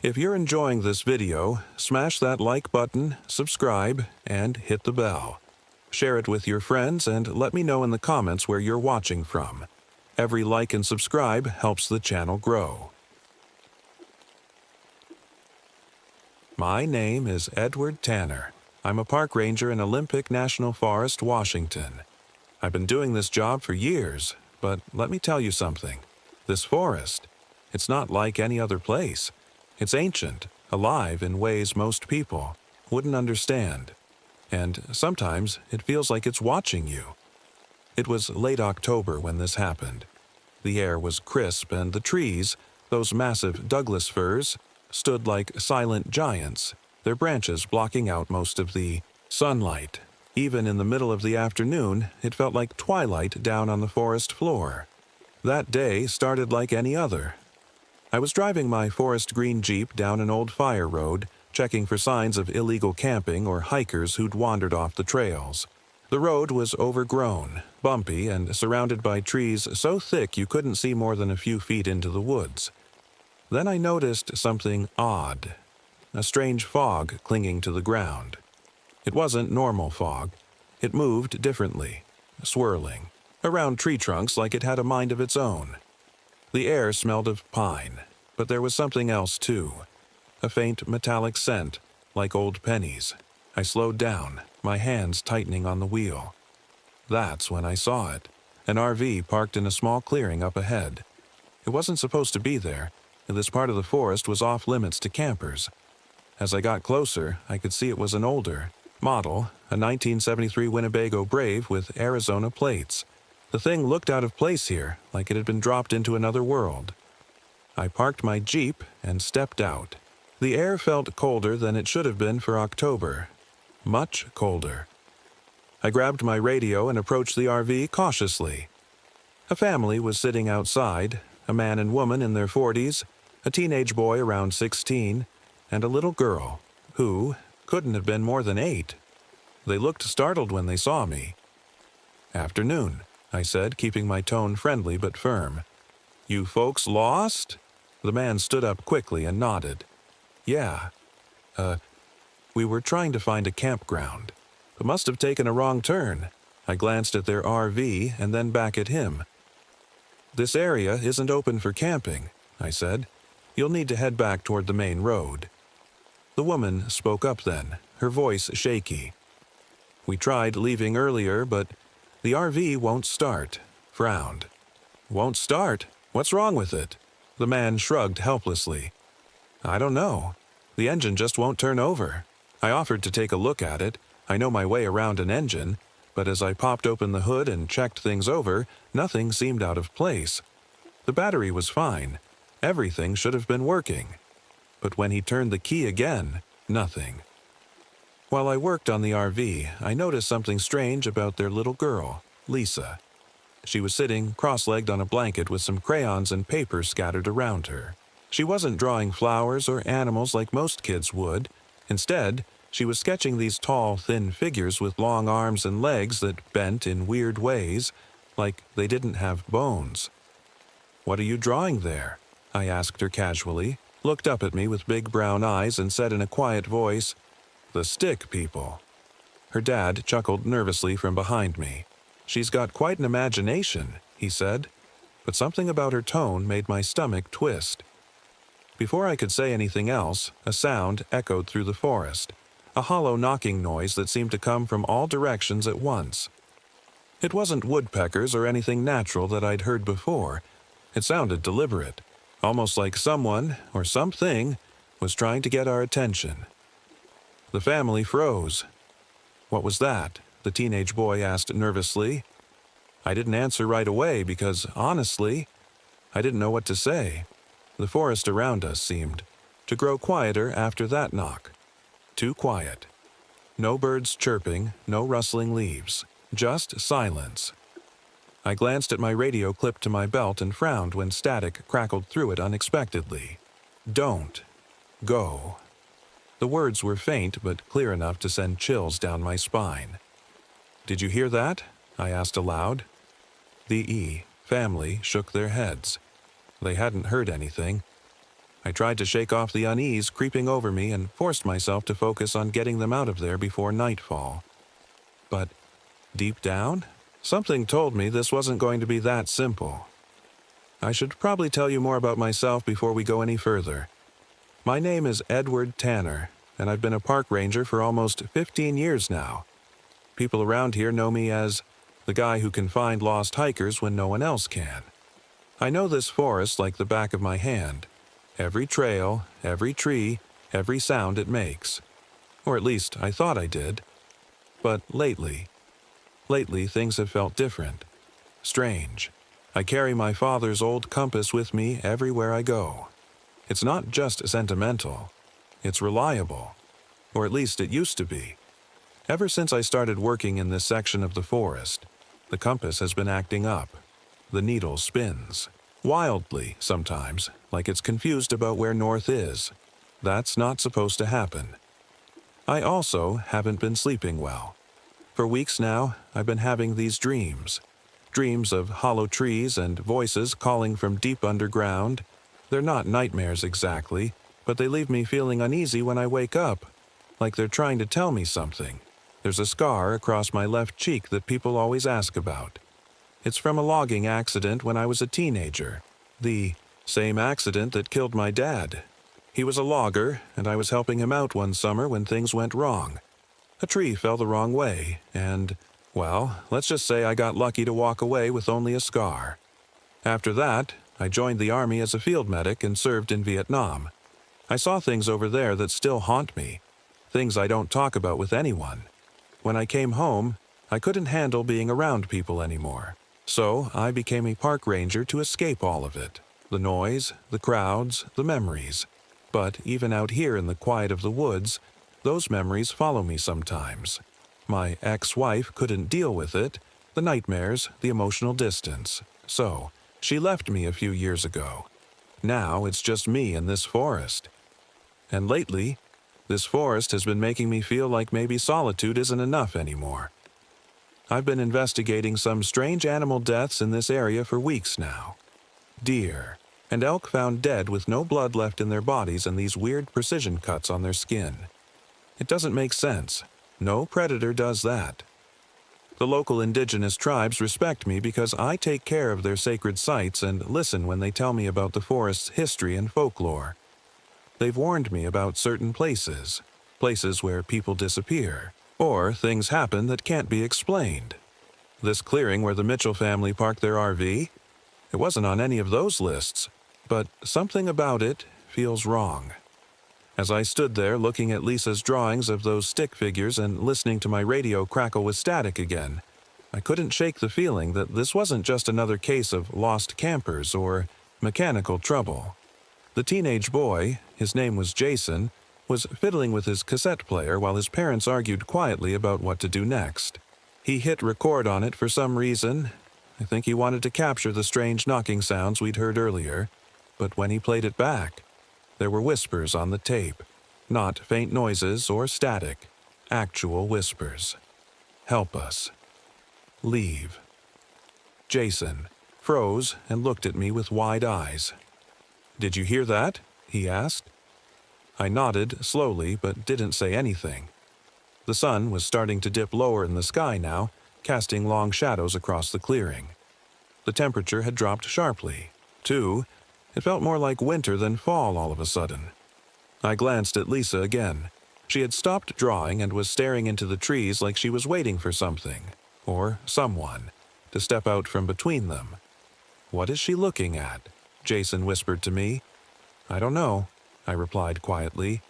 If you're enjoying this video, smash that like button, subscribe, and hit the bell. Share it with your friends and let me know in the comments where you're watching from. Every like and subscribe helps the channel grow. My name is Edward Tanner. I'm a park ranger in Olympic National Forest, Washington. I've been doing this job for years, but let me tell you something. This forest, it's not like any other place. It's ancient, alive in ways most people wouldn't understand. And sometimes it feels like it's watching you. It was late October when this happened. The air was crisp and the trees, those massive Douglas firs, stood like silent giants, their branches blocking out most of the sunlight. Even in the middle of the afternoon, it felt like twilight down on the forest floor. That day started like any other. I was driving my forest green Jeep down an old fire road, checking for signs of illegal camping or hikers who'd wandered off the trails. The road was overgrown, bumpy, and surrounded by trees so thick you couldn't see more than a few feet into the woods. Then I noticed something odd, a strange fog clinging to the ground. It wasn't normal fog. It moved differently, swirling, around tree trunks like it had a mind of its own. The air smelled of pine, but there was something else too. A faint metallic scent, like old pennies. I slowed down, my hands tightening on the wheel. That's when I saw it. An RV parked in a small clearing up ahead. It wasn't supposed to be there, and this part of the forest was off limits to campers. As I got closer, I could see it was an older model, a 1973 Winnebago Brave with Arizona plates. The thing looked out of place here, like it had been dropped into another world. I parked my Jeep and stepped out. The air felt colder than it should have been for October. Much colder. I grabbed my radio and approached the RV cautiously. A family was sitting outside, a man and woman in their 40s, a teenage boy around 16, and a little girl, who couldn't have been more than 8. They looked startled when they saw me. "Afternoon," I said, keeping my tone friendly but firm. "You folks lost?" The man stood up quickly and nodded. "Yeah. We were trying to find a campground, but must have taken a wrong turn." I glanced at their RV and then back at him. "This area isn't open for camping," I said. "You'll need to head back toward the main road." The woman spoke up then, her voice shaky. "We tried leaving earlier, but the RV won't start." Frowned. "Won't start? What's wrong with it?" The man shrugged helplessly. "I don't know. The engine just won't turn over." I offered to take a look at it. I know my way around an engine, but as I popped open the hood and checked things over, nothing seemed out of place. The battery was fine. Everything should have been working. But when he turned the key again, nothing. While I worked on the RV, I noticed something strange about their little girl, Lisa. She was sitting cross-legged on a blanket with some crayons and paper scattered around her. She wasn't drawing flowers or animals like most kids would. Instead, she was sketching these tall, thin figures with long arms and legs that bent in weird ways, like they didn't have bones. "What are you drawing there?" I asked her casually, looked up at me with big brown eyes and said in a quiet voice, "The stick people." Her dad chuckled nervously from behind me. "She's got quite an imagination," he said, but something about her tone made my stomach twist. Before I could say anything else, a sound echoed through the forest, a hollow knocking noise that seemed to come from all directions at once. It wasn't woodpeckers or anything natural that I'd heard before. It sounded deliberate, almost like someone or something was trying to get our attention. The family froze. "What was that?" the teenage boy asked nervously. I didn't answer right away because, honestly, I didn't know what to say. The forest around us seemed to grow quieter after that knock. Too quiet. No birds chirping, no rustling leaves, just silence. I glanced at my radio clipped to my belt and frowned when static crackled through it unexpectedly. "Don't. Go." The words were faint but clear enough to send chills down my spine. "Did you hear that?" I asked aloud. The family shook their heads. They hadn't heard anything. I tried to shake off the unease creeping over me and forced myself to focus on getting them out of there before nightfall. But deep down, something told me this wasn't going to be that simple. I should probably tell you more about myself before we go any further. My name is Edward Tanner, and I've been a park ranger for almost 15 years now. People around here know me as the guy who can find lost hikers when no one else can. I know this forest like the back of my hand. Every trail, every tree, every sound it makes. Or at least I thought I did. But lately things have felt different. Strange. I carry my father's old compass with me everywhere I go. It's not just sentimental. It's reliable. Or at least it used to be. Ever since I started working in this section of the forest, the compass has been acting up. The needle spins. Wildly, sometimes, like it's confused about where north is. That's not supposed to happen. I also haven't been sleeping well. For weeks now, I've been having these dreams. Dreams of hollow trees and voices calling from deep underground. They're not nightmares exactly, but they leave me feeling uneasy when I wake up, like they're trying to tell me something. There's a scar across my left cheek that people always ask about. It's from a logging accident when I was a teenager. The same accident that killed my dad. He was a logger, and I was helping him out one summer when things went wrong. A tree fell the wrong way, and, well, let's just say I got lucky to walk away with only a scar. After that, I joined the Army as a field medic and served in Vietnam. I saw things over there that still haunt me. Things I don't talk about with anyone. When I came home, I couldn't handle being around people anymore. So I became a park ranger to escape all of it. The noise, the crowds, the memories. But even out here in the quiet of the woods, those memories follow me sometimes. My ex-wife couldn't deal with it, the nightmares, the emotional distance. So she left me a few years ago. Now it's just me in this forest. And lately, this forest has been making me feel like maybe solitude isn't enough anymore. I've been investigating some strange animal deaths in this area for weeks now. Deer and elk found dead with no blood left in their bodies and these weird precision cuts on their skin. It doesn't make sense. No predator does that. The local indigenous tribes respect me because I take care of their sacred sites and listen when they tell me about the forest's history and folklore. They've warned me about certain places where people disappear, or things happen that can't be explained. This clearing where the Mitchell family parked their RV? It wasn't on any of those lists, but something about it feels wrong. As I stood there looking at Lisa's drawings of those stick figures and listening to my radio crackle with static again, I couldn't shake the feeling that this wasn't just another case of lost campers or mechanical trouble. The teenage boy, his name was Jason, was fiddling with his cassette player while his parents argued quietly about what to do next. He hit record on it for some reason. I think he wanted to capture the strange knocking sounds we'd heard earlier, but when he played it back, there were whispers on the tape. Not faint noises or static, actual whispers. Help us. Leave. Jason froze and looked at me with wide eyes. "Did you hear that?" he asked. I nodded slowly but didn't say anything. The sun was starting to dip lower in the sky now, casting long shadows across the clearing. The temperature had dropped sharply. Too, it felt more like winter than fall all of a sudden. I glanced at Lisa again. She had stopped drawing and was staring into the trees like she was waiting for something, or someone, to step out from between them. "What is she looking at?" Jason whispered to me. "I don't know," I replied quietly.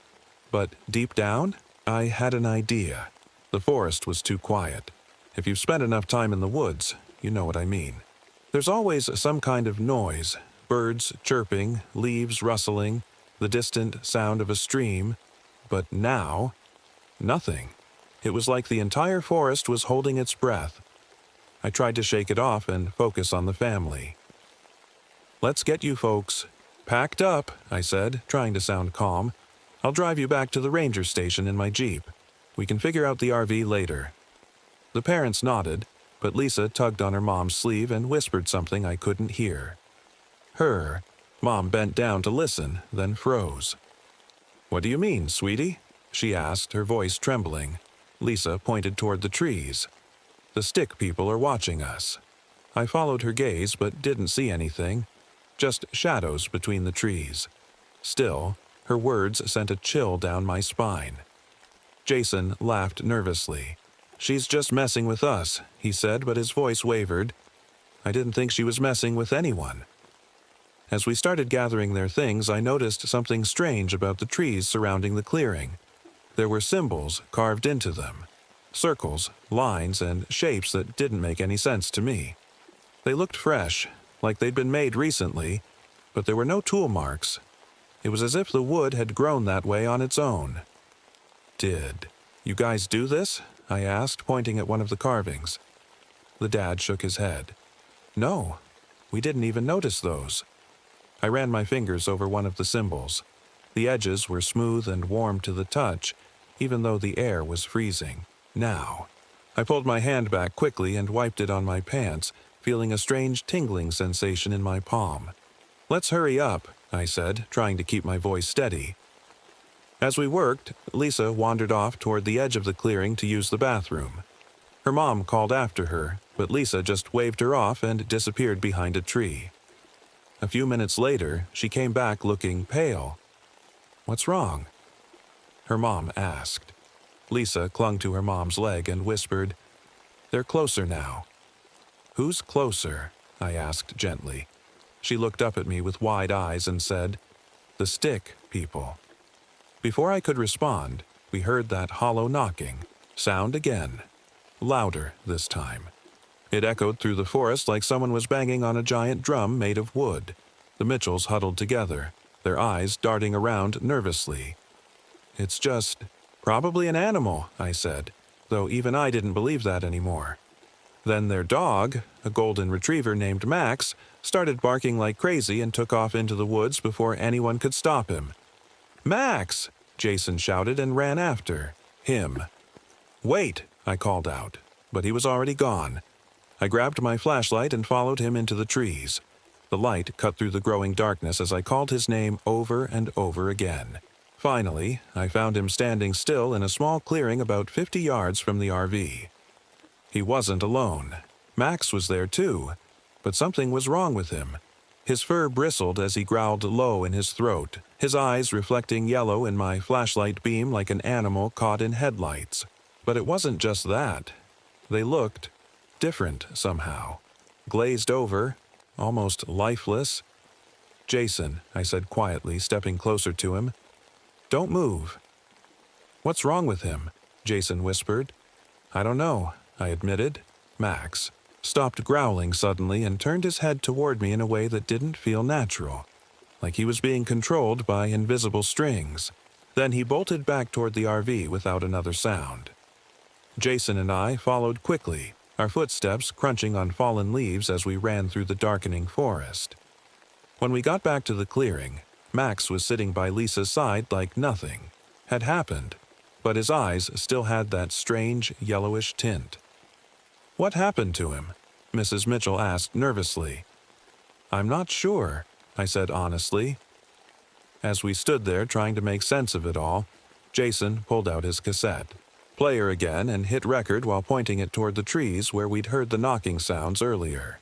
But deep down, I had an idea. The forest was too quiet. If you've spent enough time in the woods, you know what I mean. There's always some kind of noise, birds chirping, leaves rustling, the distant sound of a stream. But now, nothing. It was like the entire forest was holding its breath. I tried to shake it off and focus on the family. "Let's get you folks packed up," I said, trying to sound calm. "I'll drive you back to the ranger station in my Jeep. We can figure out the RV later." The parents nodded, but Lisa tugged on her mom's sleeve and whispered something I couldn't hear. Her, Mom bent down to listen, then froze. "What do you mean, sweetie?" she asked, her voice trembling. Lisa pointed toward the trees. "The stick people are watching us." I followed her gaze but didn't see anything, just shadows between the trees. Still, her words sent a chill down my spine. Jason laughed nervously. "She's just messing with us," he said, but his voice wavered. I didn't think she was messing with anyone. As we started gathering their things, I noticed something strange about the trees surrounding the clearing. There were symbols carved into them. Circles, lines, and shapes that didn't make any sense to me. They looked fresh, like they'd been made recently, but there were no tool marks. It was as if the wood had grown that way on its own. "Did you guys do this?" I asked, pointing at one of the carvings. The dad shook his head. "No, we didn't even notice those." I ran my fingers over one of the symbols. The edges were smooth and warm to the touch, even though the air was freezing. Now, I pulled my hand back quickly and wiped it on my pants, feeling a strange tingling sensation in my palm. "Let's hurry up," I said, trying to keep my voice steady. As we worked, Lisa wandered off toward the edge of the clearing to use the bathroom. Her mom called after her, but Lisa just waved her off and disappeared behind a tree. A few minutes later, she came back looking pale. "What's wrong?" her mom asked. Lisa clung to her mom's leg and whispered, "They're closer now." "Who's closer?" I asked gently. She looked up at me with wide eyes and said, "The stick people." Before I could respond, we heard that hollow knocking sound again, louder this time. It echoed through the forest like someone was banging on a giant drum made of wood. The Mitchells huddled together, their eyes darting around nervously. "It's just probably an animal," I said, though even I didn't believe that anymore. Then their dog, a golden retriever named Max, started barking like crazy and took off into the woods before anyone could stop him. "Max!" Jason shouted and ran after him. "Wait!" I called out, but he was already gone. I grabbed my flashlight and followed him into the trees. The light cut through the growing darkness as I called his name over and over again. Finally, I found him standing still in a small clearing about 50 yards from the RV. He wasn't alone. Max was there too, but something was wrong with him. His fur bristled as he growled low in his throat, his eyes reflecting yellow in my flashlight beam like an animal caught in headlights. But it wasn't just that. They looked different somehow. Glazed over, almost lifeless. "Jason," I said quietly, stepping closer to him. "Don't move." "What's wrong with him?" Jason whispered. "I don't know," I admitted. Max stopped growling suddenly and turned his head toward me in a way that didn't feel natural, like he was being controlled by invisible strings. Then he bolted back toward the RV without another sound. Jason and I followed quickly, our footsteps crunching on fallen leaves as we ran through the darkening forest. When we got back to the clearing, Max was sitting by Lisa's side like nothing had happened, but his eyes still had that strange yellowish tint. "What happened to him?" Mrs. Mitchell asked nervously. "I'm not sure," I said honestly. As we stood there trying to make sense of it all, Jason pulled out his cassette player again and hit record while pointing it toward the trees where we'd heard the knocking sounds earlier.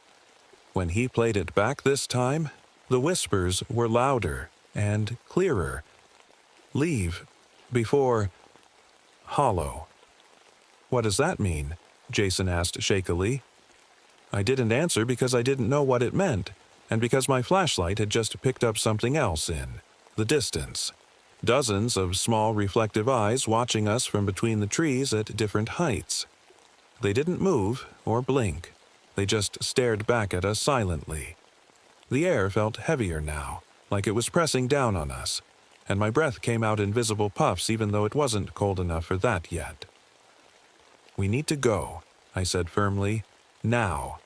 When he played it back this time, the whispers were louder and clearer. "Leave before hollow." "What does that mean?" Jason asked shakily. I didn't answer because I didn't know what it meant, and because my flashlight had just picked up something else in the distance. Dozens of small reflective eyes watching us from between the trees at different heights. They didn't move or blink. They just stared back at us silently. The air felt heavier now, like it was pressing down on us, and my breath came out in visible puffs even though it wasn't cold enough for that yet. "We need to go," I said firmly. "Now."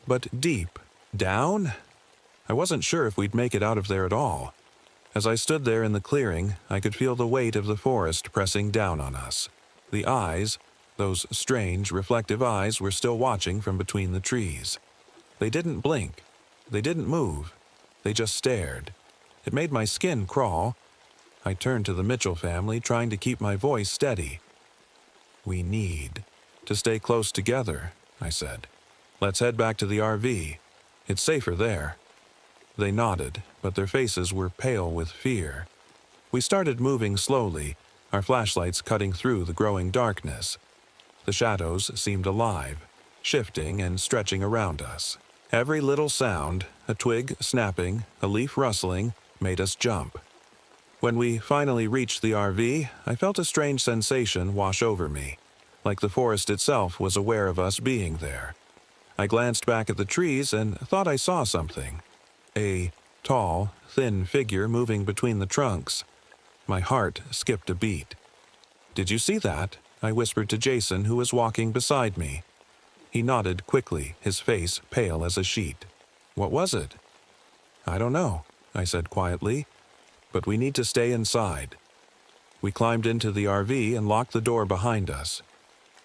But deep down? I wasn't sure if we'd make it out of there at all. As I stood there in the clearing, I could feel the weight of the forest pressing down on us. The eyes, those strange, reflective eyes, were still watching from between the trees. They didn't blink. They didn't move. They just stared. It made my skin crawl. I turned to the Mitchell family, trying to keep my voice steady. "We need to stay close together," I said. "Let's head back to the RV. It's safer there." They nodded, but their faces were pale with fear. We started moving slowly, our flashlights cutting through the growing darkness. The shadows seemed alive, shifting and stretching around us. Every little sound, a twig snapping, a leaf rustling, made us jump. When we finally reached the RV, I felt a strange sensation wash over me, like the forest itself was aware of us being there. I glanced back at the trees and thought I saw something. A tall, thin figure moving between the trunks. My heart skipped a beat. "Did you see that?" I whispered to Jason, who was walking beside me. He nodded quickly, his face pale as a sheet. "What was it?" "I don't know," I said quietly, "but we need to stay inside." We climbed into the RV and locked the door behind us.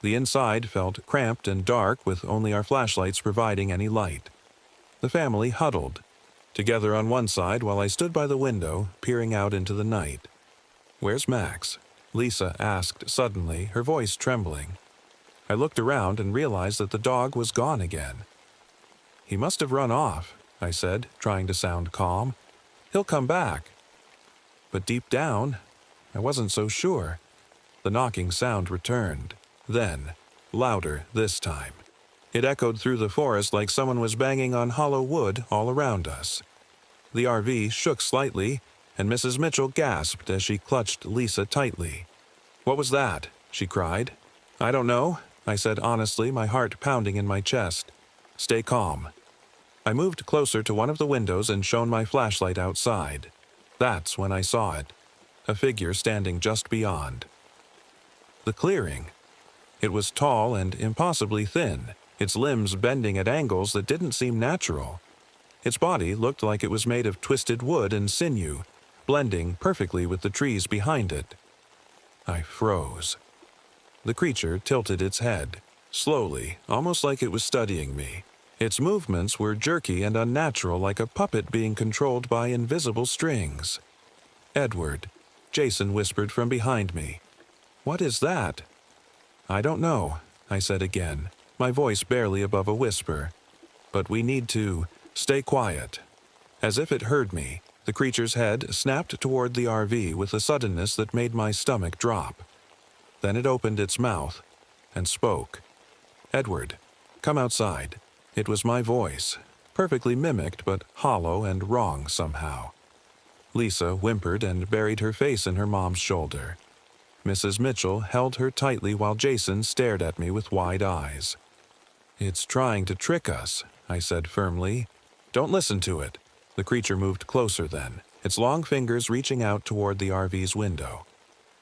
The inside felt cramped and dark, with only our flashlights providing any light. The family huddled, together on one side while I stood by the window, peering out into the night. "Where's Max?" Lisa asked suddenly, her voice trembling. I looked around and realized that the dog was gone again. "He must have run off," I said, trying to sound calm. "He'll come back." But deep down, I wasn't so sure. The knocking sound returned. Then, louder this time. It echoed through the forest like someone was banging on hollow wood all around us. The RV shook slightly, and Mrs. Mitchell gasped as she clutched Lisa tightly. "What was that?" she cried. "I don't know," I said honestly, my heart pounding in my chest. "Stay calm." I moved closer to one of the windows and shone my flashlight outside. That's when I saw it, a figure standing just beyond. The clearing. It was tall and impossibly thin, its limbs bending at angles that didn't seem natural. Its body looked like it was made of twisted wood and sinew, blending perfectly with the trees behind it. I froze. The creature tilted its head, slowly, almost like it was studying me. Its movements were jerky and unnatural, like a puppet being controlled by invisible strings. "Edward," Jason whispered from behind me. "What is that?" "I don't know," I said again, my voice barely above a whisper. "But we need to stay quiet." As if it heard me, the creature's head snapped toward the RV with a suddenness that made my stomach drop. Then it opened its mouth and spoke. "Edward, come outside." It was my voice, perfectly mimicked but hollow and wrong somehow. Lisa whimpered and buried her face in her mom's shoulder. Mrs. Mitchell held her tightly while Jason stared at me with wide eyes. "It's trying to trick us," I said firmly. "Don't listen to it." The creature moved closer then, its long fingers reaching out toward the RV's window.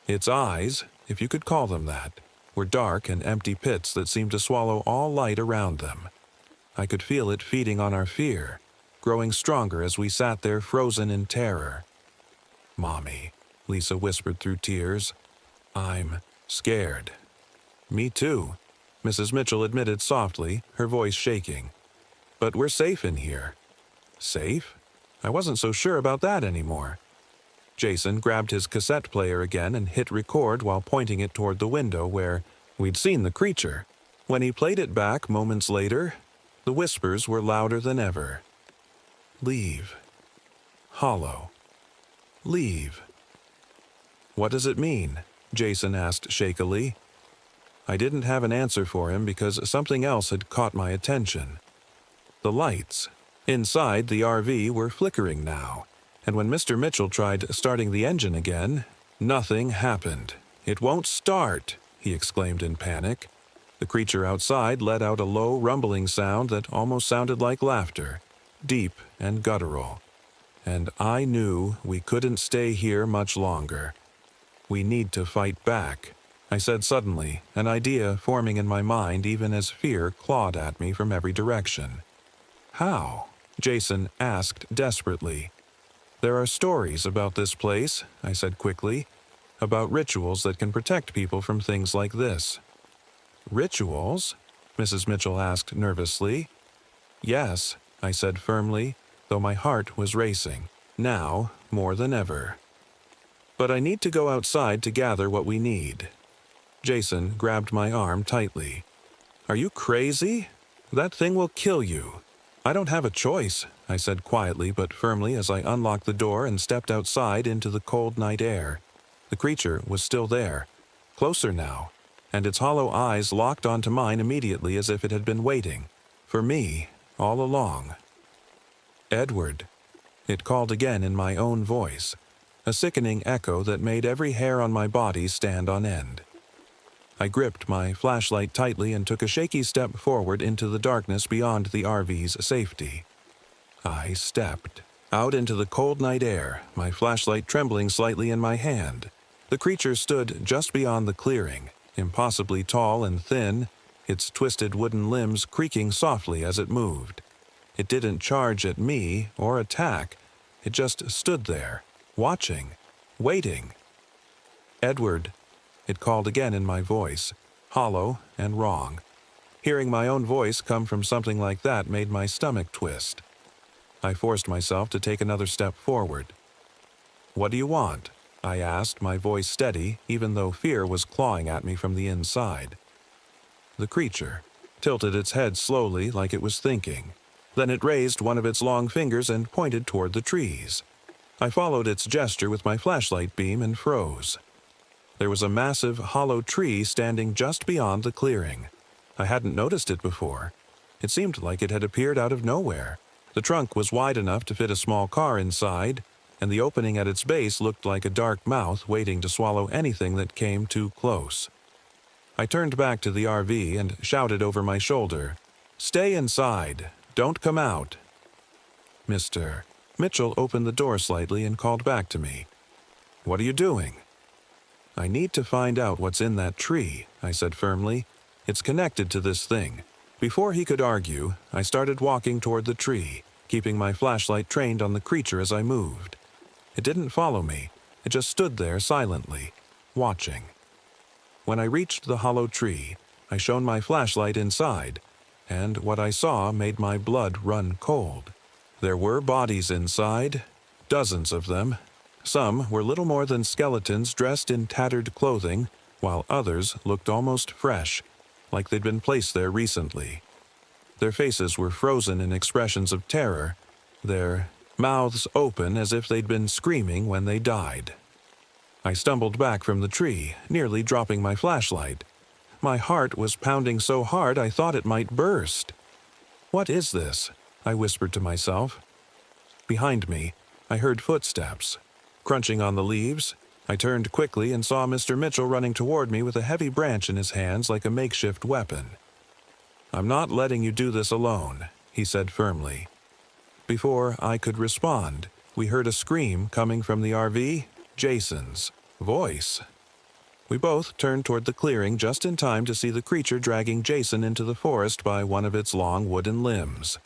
Its eyes, if you could call them that, were dark and empty pits that seemed to swallow all light around them. I could feel it feeding on our fear, growing stronger as we sat there frozen in terror. "Mommy," Lisa whispered through tears. "I'm scared." "Me too," Mrs. Mitchell admitted softly, her voice shaking. "But we're safe in here." "Safe?" I wasn't so sure about that anymore. Jason grabbed his cassette player again and hit record while pointing it toward the window where we'd seen the creature. When he played it back moments later, the whispers were louder than ever. "Leave. Hollow. Leave." "What does it mean?" Jason asked shakily. I didn't have an answer for him because something else had caught my attention. The lights inside the RV were flickering now, and when Mr. Mitchell tried starting the engine again, nothing happened. "It won't start," he exclaimed in panic. The creature outside let out a low, rumbling sound that almost sounded like laughter, deep and guttural. And I knew we couldn't stay here much longer. "We need to fight back," I said suddenly, an idea forming in my mind even as fear clawed at me from every direction. "How?" Jason asked desperately. "There are stories about this place," I said quickly, "about rituals that can protect people from things like this." "Rituals?" Mrs. Mitchell asked nervously. "Yes," I said firmly. though my heart was racing, now more than ever. But I need to go outside to gather what we need. Jason grabbed my arm tightly. Are you crazy? That thing will kill you. I don't have a choice, I said quietly but firmly as I unlocked the door and stepped outside into the cold night air. The creature was still there, closer now, and its hollow eyes locked onto mine immediately as if it had been waiting, for me, all along. Edward. It called again in my own voice, a sickening echo that made every hair on my body stand on end. I gripped my flashlight tightly and took a shaky step forward into the darkness beyond the RV's safety. I stepped out into the cold night air, my flashlight trembling slightly in my hand. The creature stood just beyond the clearing, impossibly tall and thin, its twisted wooden limbs creaking softly as it moved. It didn't charge at me or attack. It just stood there, watching, waiting. Edward. It called again in my voice, hollow and wrong. Hearing my own voice come from something like that made my stomach twist. I forced myself to take another step forward. What do you want? I asked, my voice steady, even though fear was clawing at me from the inside. The creature tilted its head slowly like it was thinking. Then it raised one of its long fingers and pointed toward the trees. I followed its gesture with my flashlight beam and froze. There was a massive, hollow tree standing just beyond the clearing. I hadn't noticed it before. It seemed like it had appeared out of nowhere. The trunk was wide enough to fit a small car inside, and the opening at its base looked like a dark mouth waiting to swallow anything that came too close. I turned back to the RV and shouted over my shoulder, "Stay inside! Don't come out!" Mr. Mitchell opened the door slightly and called back to me. "What are you doing?" "I need to find out what's in that tree," I said firmly. "It's connected to this thing." Before he could argue, I started walking toward the tree, keeping my flashlight trained on the creature as I moved. It didn't follow me. It just stood there silently, watching. When I reached the hollow tree, I shone my flashlight inside, and what I saw made my blood run cold. There were bodies inside, dozens of them. Some were little more than skeletons dressed in tattered clothing, while others looked almost fresh, like they'd been placed there recently. Their faces were frozen in expressions of terror, their mouths open as if they'd been screaming when they died. I stumbled back from the tree, nearly dropping my flashlight. My heart was pounding so hard I thought it might burst. "What is this?" I whispered to myself. Behind me, I heard footsteps. Crunching on the leaves, I turned quickly and saw Mr. Mitchell running toward me with a heavy branch in his hands like a makeshift weapon. "I'm not letting you do this alone," he said firmly. Before I could respond, we heard a scream coming from the RV, Jason's voice. We both turned toward the clearing just in time to see the creature dragging Jason into the forest by one of its long wooden limbs.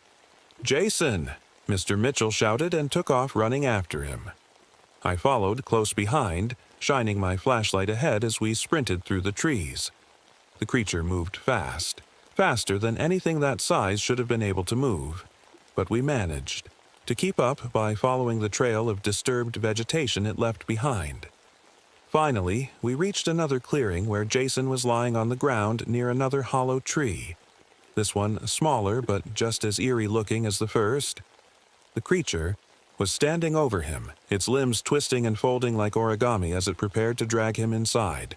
"Jason!" Mr. Mitchell shouted and took off running after him. I followed close behind, shining my flashlight ahead as we sprinted through the trees. The creature moved fast, faster than anything that size should have been able to move. But we managed to keep up by following the trail of disturbed vegetation it left behind. Finally, we reached another clearing where Jason was lying on the ground near another hollow tree. This one smaller but just as eerie-looking as the first. The creature was standing over him, its limbs twisting and folding like origami as it prepared to drag him inside.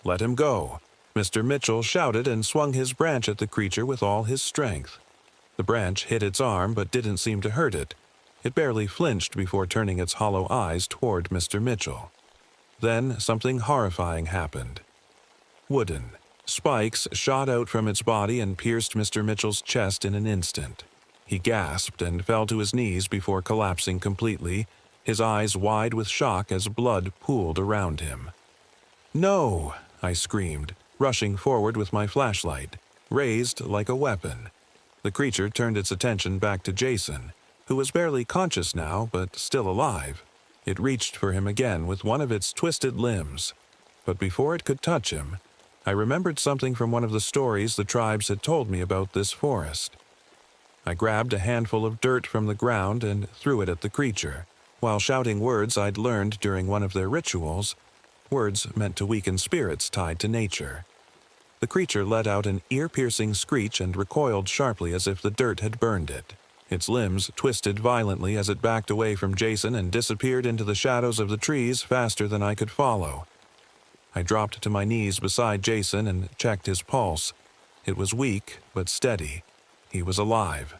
"Let him go!" Mr. Mitchell shouted and swung his branch at the creature with all his strength. The branch hit its arm but didn't seem to hurt it. It barely flinched before turning its hollow eyes toward Mr. Mitchell. Then something horrifying happened. Wooden spikes shot out from its body and pierced Mr. Mitchell's chest in an instant. He gasped and fell to his knees before collapsing completely, his eyes wide with shock as blood pooled around him. "No!" I screamed, rushing forward with my flashlight, raised like a weapon. The creature turned its attention back to Jason, who was barely conscious now but still alive. It reached for him again with one of its twisted limbs. But before it could touch him, I remembered something from one of the stories the tribes had told me about this forest. I grabbed a handful of dirt from the ground and threw it at the creature, while shouting words I'd learned during one of their rituals, words meant to weaken spirits tied to nature. The creature let out an ear-piercing screech and recoiled sharply as if the dirt had burned it. Its limbs twisted violently as it backed away from Jason and disappeared into the shadows of the trees faster than I could follow. I dropped to my knees beside Jason and checked his pulse. It was weak, but steady. He was alive.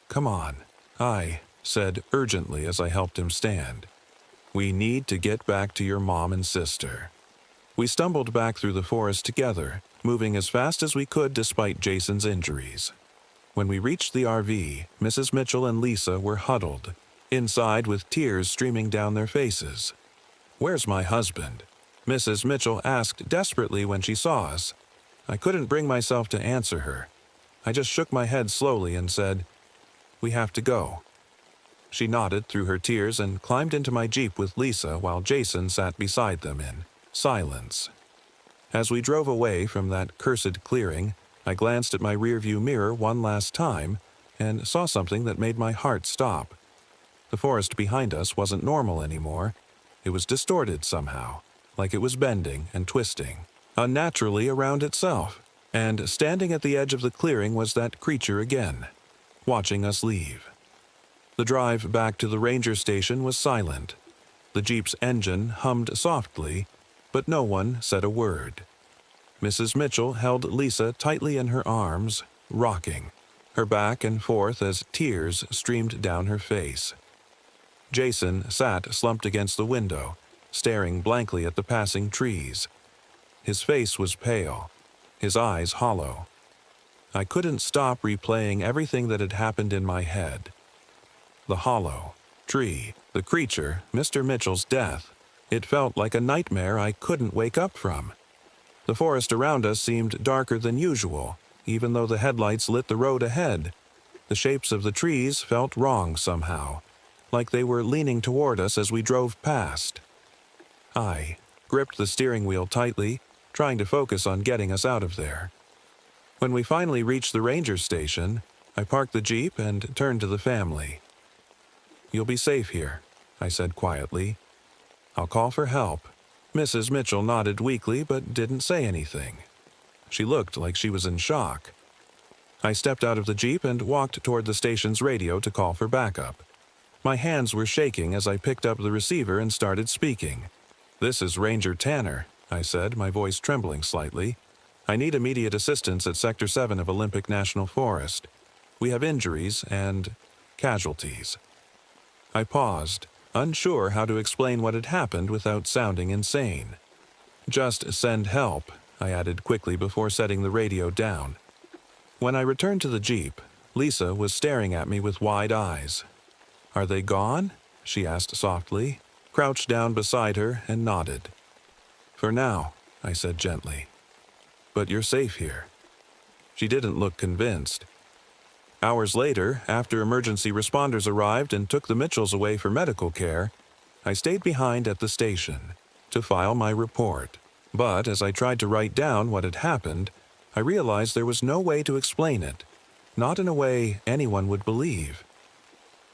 "Come on," I said urgently as I helped him stand. "We need to get back to your mom and sister." We stumbled back through the forest together, moving as fast as we could despite Jason's injuries. When we reached the RV, Mrs. Mitchell and Lisa were huddled, inside with tears streaming down their faces. "Where's my husband?" Mrs. Mitchell asked desperately when she saw us. I couldn't bring myself to answer her. I just shook my head slowly and said, "We have to go." She nodded through her tears and climbed into my Jeep with Lisa while Jason sat beside them in silence. As we drove away from that cursed clearing, I glanced at my rearview mirror one last time and saw something that made my heart stop. The forest behind us wasn't normal anymore. It was distorted somehow, like it was bending and twisting, unnaturally around itself. And standing at the edge of the clearing was that creature again, watching us leave. The drive back to the ranger station was silent. The Jeep's engine hummed softly, but no one said a word. Mrs. Mitchell held Lisa tightly in her arms, rocking, her back and forth as tears streamed down her face. Jason sat slumped against the window, staring blankly at the passing trees. His face was pale, his eyes hollow. I couldn't stop replaying everything that had happened in my head. The hollow, tree, the creature, Mr. Mitchell's death. It felt like a nightmare I couldn't wake up from. The forest around us seemed darker than usual, even though the headlights lit the road ahead. The shapes of the trees felt wrong somehow, like they were leaning toward us as we drove past. I gripped the steering wheel tightly, trying to focus on getting us out of there. When we finally reached the ranger station, I parked the Jeep and turned to the family. "You'll be safe here," I said quietly. "I'll call for help." Mrs. Mitchell nodded weakly but didn't say anything. She looked like she was in shock. I stepped out of the Jeep and walked toward the station's radio to call for backup. My hands were shaking as I picked up the receiver and started speaking. "This is Ranger Tanner," I said, my voice trembling slightly. "I need immediate assistance at Sector 7 of Olympic National Forest. We have injuries and casualties." I paused, unsure how to explain what had happened without sounding insane. "Just send help," I added quickly before setting the radio down. When I returned to the Jeep, Lisa was staring at me with wide eyes. "Are they gone?" she asked softly, crouched down beside her and nodded. "For now," I said gently. "But you're safe here." She didn't look convinced. Hours later, after emergency responders arrived and took the Mitchells away for medical care, I stayed behind at the station to file my report. But as I tried to write down what had happened, I realized there was no way to explain it, not in a way anyone would believe.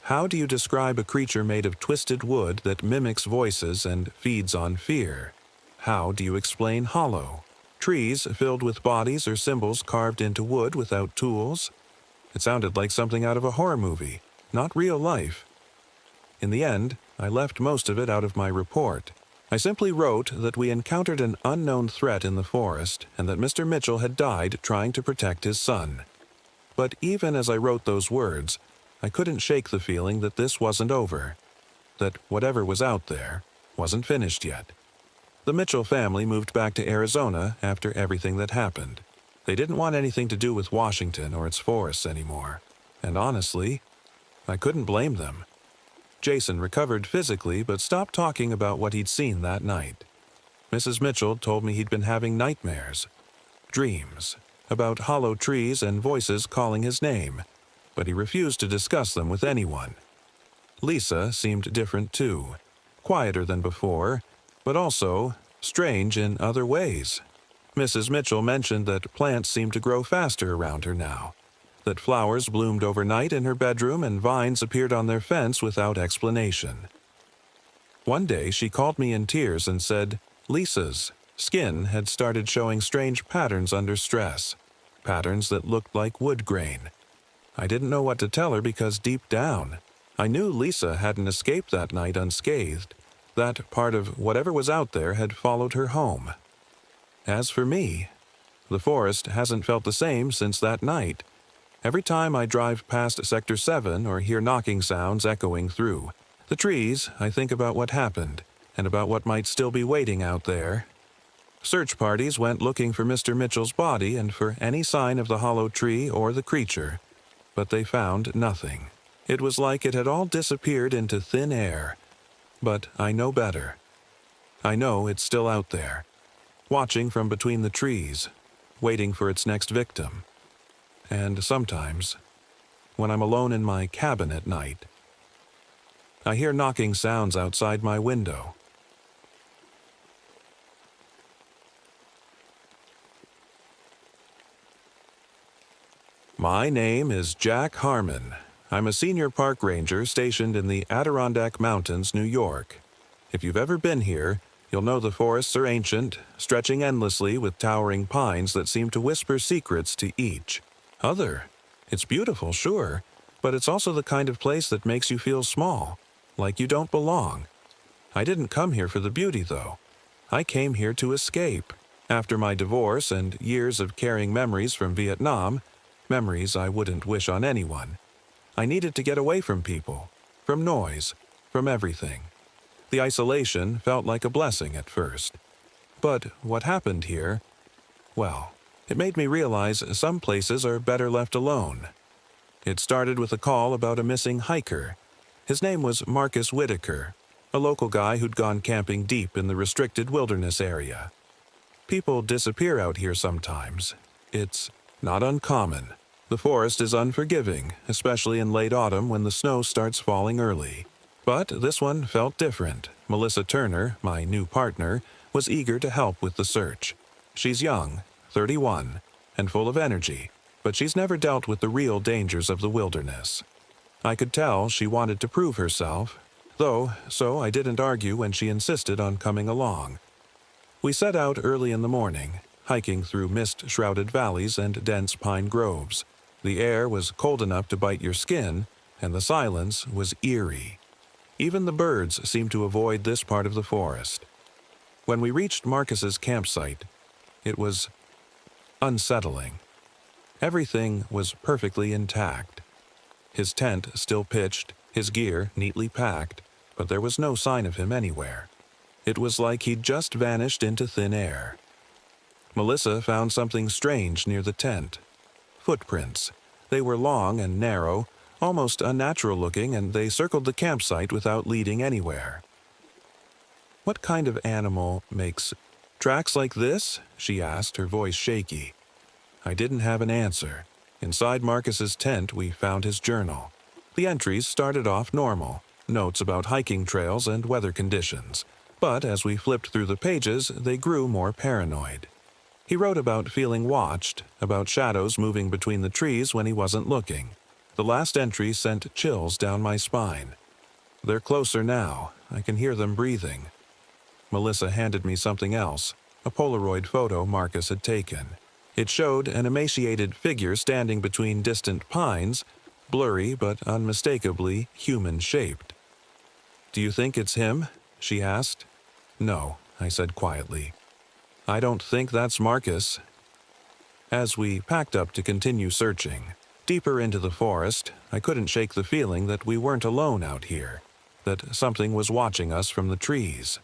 How do you describe a creature made of twisted wood that mimics voices and feeds on fear? How do you explain hollow? Trees filled with bodies or symbols carved into wood without tools? It sounded like something out of a horror movie, not real life. In the end, I left most of it out of my report. I simply wrote that we encountered an unknown threat in the forest and that Mr. Mitchell had died trying to protect his son. But even as I wrote those words, I couldn't shake the feeling that this wasn't over, that whatever was out there wasn't finished yet. The Mitchell family moved back to Arizona after everything that happened. They didn't want anything to do with Washington or its forests anymore. And honestly, I couldn't blame them. Jason recovered physically but stopped talking about what he'd seen that night. Mrs. Mitchell told me he'd been having nightmares, dreams, about hollow trees and voices calling his name, but he refused to discuss them with anyone. Lisa seemed different too, quieter than before, but also strange in other ways. Mrs. Mitchell mentioned that plants seemed to grow faster around her now, that flowers bloomed overnight in her bedroom and vines appeared on their fence without explanation. One day she called me in tears and said Lisa's skin had started showing strange patterns under stress, patterns that looked like wood grain. I didn't know what to tell her because deep down, I knew Lisa hadn't escaped that night unscathed, that part of whatever was out there had followed her home. As for me, the forest hasn't felt the same since that night. Every time I drive past Sector 7 or hear knocking sounds echoing through the trees, I think about what happened and about what might still be waiting out there. Search parties went looking for Mr. Mitchell's body and for any sign of the hollow tree or the creature, but they found nothing. It was like it had all disappeared into thin air. But I know better. I know it's still out there, watching from between the trees, waiting for its next victim. And sometimes, when I'm alone in my cabin at night, I hear knocking sounds outside my window. My name is Jack Harmon. I'm a senior park ranger stationed in the Adirondack Mountains, New York. If you've ever been here, you'll know the forests are ancient, stretching endlessly with towering pines that seem to whisper secrets to each other. It's beautiful, sure, but it's also the kind of place that makes you feel small, like you don't belong. I didn't come here for the beauty, though. I came here to escape. After my divorce and years of carrying memories from Vietnam, memories I wouldn't wish on anyone, I needed to get away from people, from noise, from everything. The isolation felt like a blessing at first. But what happened here, well, it made me realize some places are better left alone. It started with a call about a missing hiker. His name was Marcus Whitaker, a local guy who'd gone camping deep in the restricted wilderness area. People disappear out here sometimes. It's not uncommon. The forest is unforgiving, especially in late autumn when the snow starts falling early. But this one felt different. Melissa Turner, my new partner, was eager to help with the search. She's young, 31, and full of energy, but she's never dealt with the real dangers of the wilderness. I could tell she wanted to prove herself, so I didn't argue when she insisted on coming along. We set out early in the morning, hiking through mist-shrouded valleys and dense pine groves. The air was cold enough to bite your skin, and the silence was eerie. Even the birds seemed to avoid this part of the forest. When we reached Marcus's campsite, it was unsettling. Everything was perfectly intact. His tent still pitched, his gear neatly packed, but there was no sign of him anywhere. It was like he'd just vanished into thin air. Melissa found something strange near the tent. Footprints. They were long and narrow, almost unnatural looking, and they circled the campsite without leading anywhere. "What kind of animal makes tracks like this?" she asked, her voice shaky. I didn't have an answer. Inside Marcus's tent, we found his journal. The entries started off normal, notes about hiking trails and weather conditions. But as we flipped through the pages, they grew more paranoid. He wrote about feeling watched, about shadows moving between the trees when he wasn't looking. The last entry sent chills down my spine. "They're closer now. I can hear them breathing." Melissa handed me something else, a Polaroid photo Marcus had taken. It showed an emaciated figure standing between distant pines, blurry but unmistakably human-shaped. "Do you think it's him?" she asked. "No," I said quietly. "I don't think that's Marcus." As we packed up to continue searching, deeper into the forest, I couldn't shake the feeling that we weren't alone out here, that something was watching us from the trees.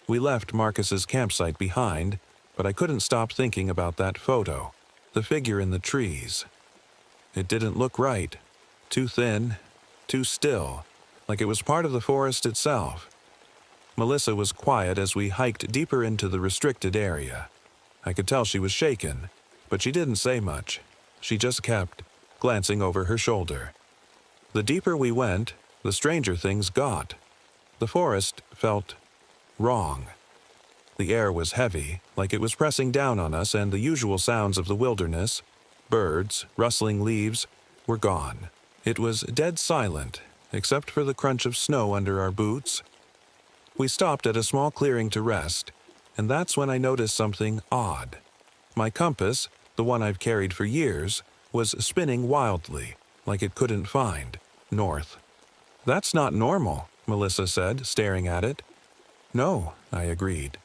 We left Marcus's campsite behind, but I couldn't stop thinking about that photo, the figure in the trees. It didn't look right. Too thin, too still, like it was part of the forest itself. Melissa was quiet as we hiked deeper into the restricted area. I could tell she was shaken, but she didn't say much. She just kept glancing over her shoulder. The deeper we went, the stranger things got. The forest felt wrong. The air was heavy, like it was pressing down on us, and the usual sounds of the wilderness, birds, rustling leaves, were gone. It was dead silent, except for the crunch of snow under our boots. We stopped at a small clearing to rest, and that's when I noticed something odd. My compass, the one I've carried for years, was spinning wildly, like it couldn't find north. "That's not normal," Melissa said, staring at it. "No," I agreed.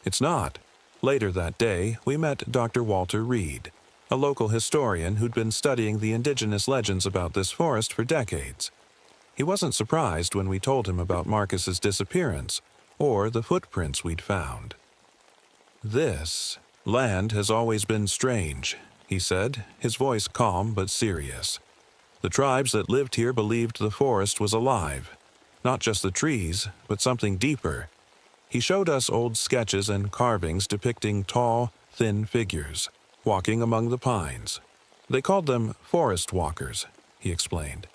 "It's not." Later that day, we met Dr. Walter Reed, a local historian who'd been studying the indigenous legends about this forest for decades. He wasn't surprised when we told him about Marcus's disappearance or the footprints we'd found. "This land has always been strange," he said, his voice calm but serious. "The tribes that lived here believed the forest was alive. Not just the trees, but something deeper." He showed us old sketches and carvings depicting tall, thin figures, walking among the pines. They called them forest walkers, he explained.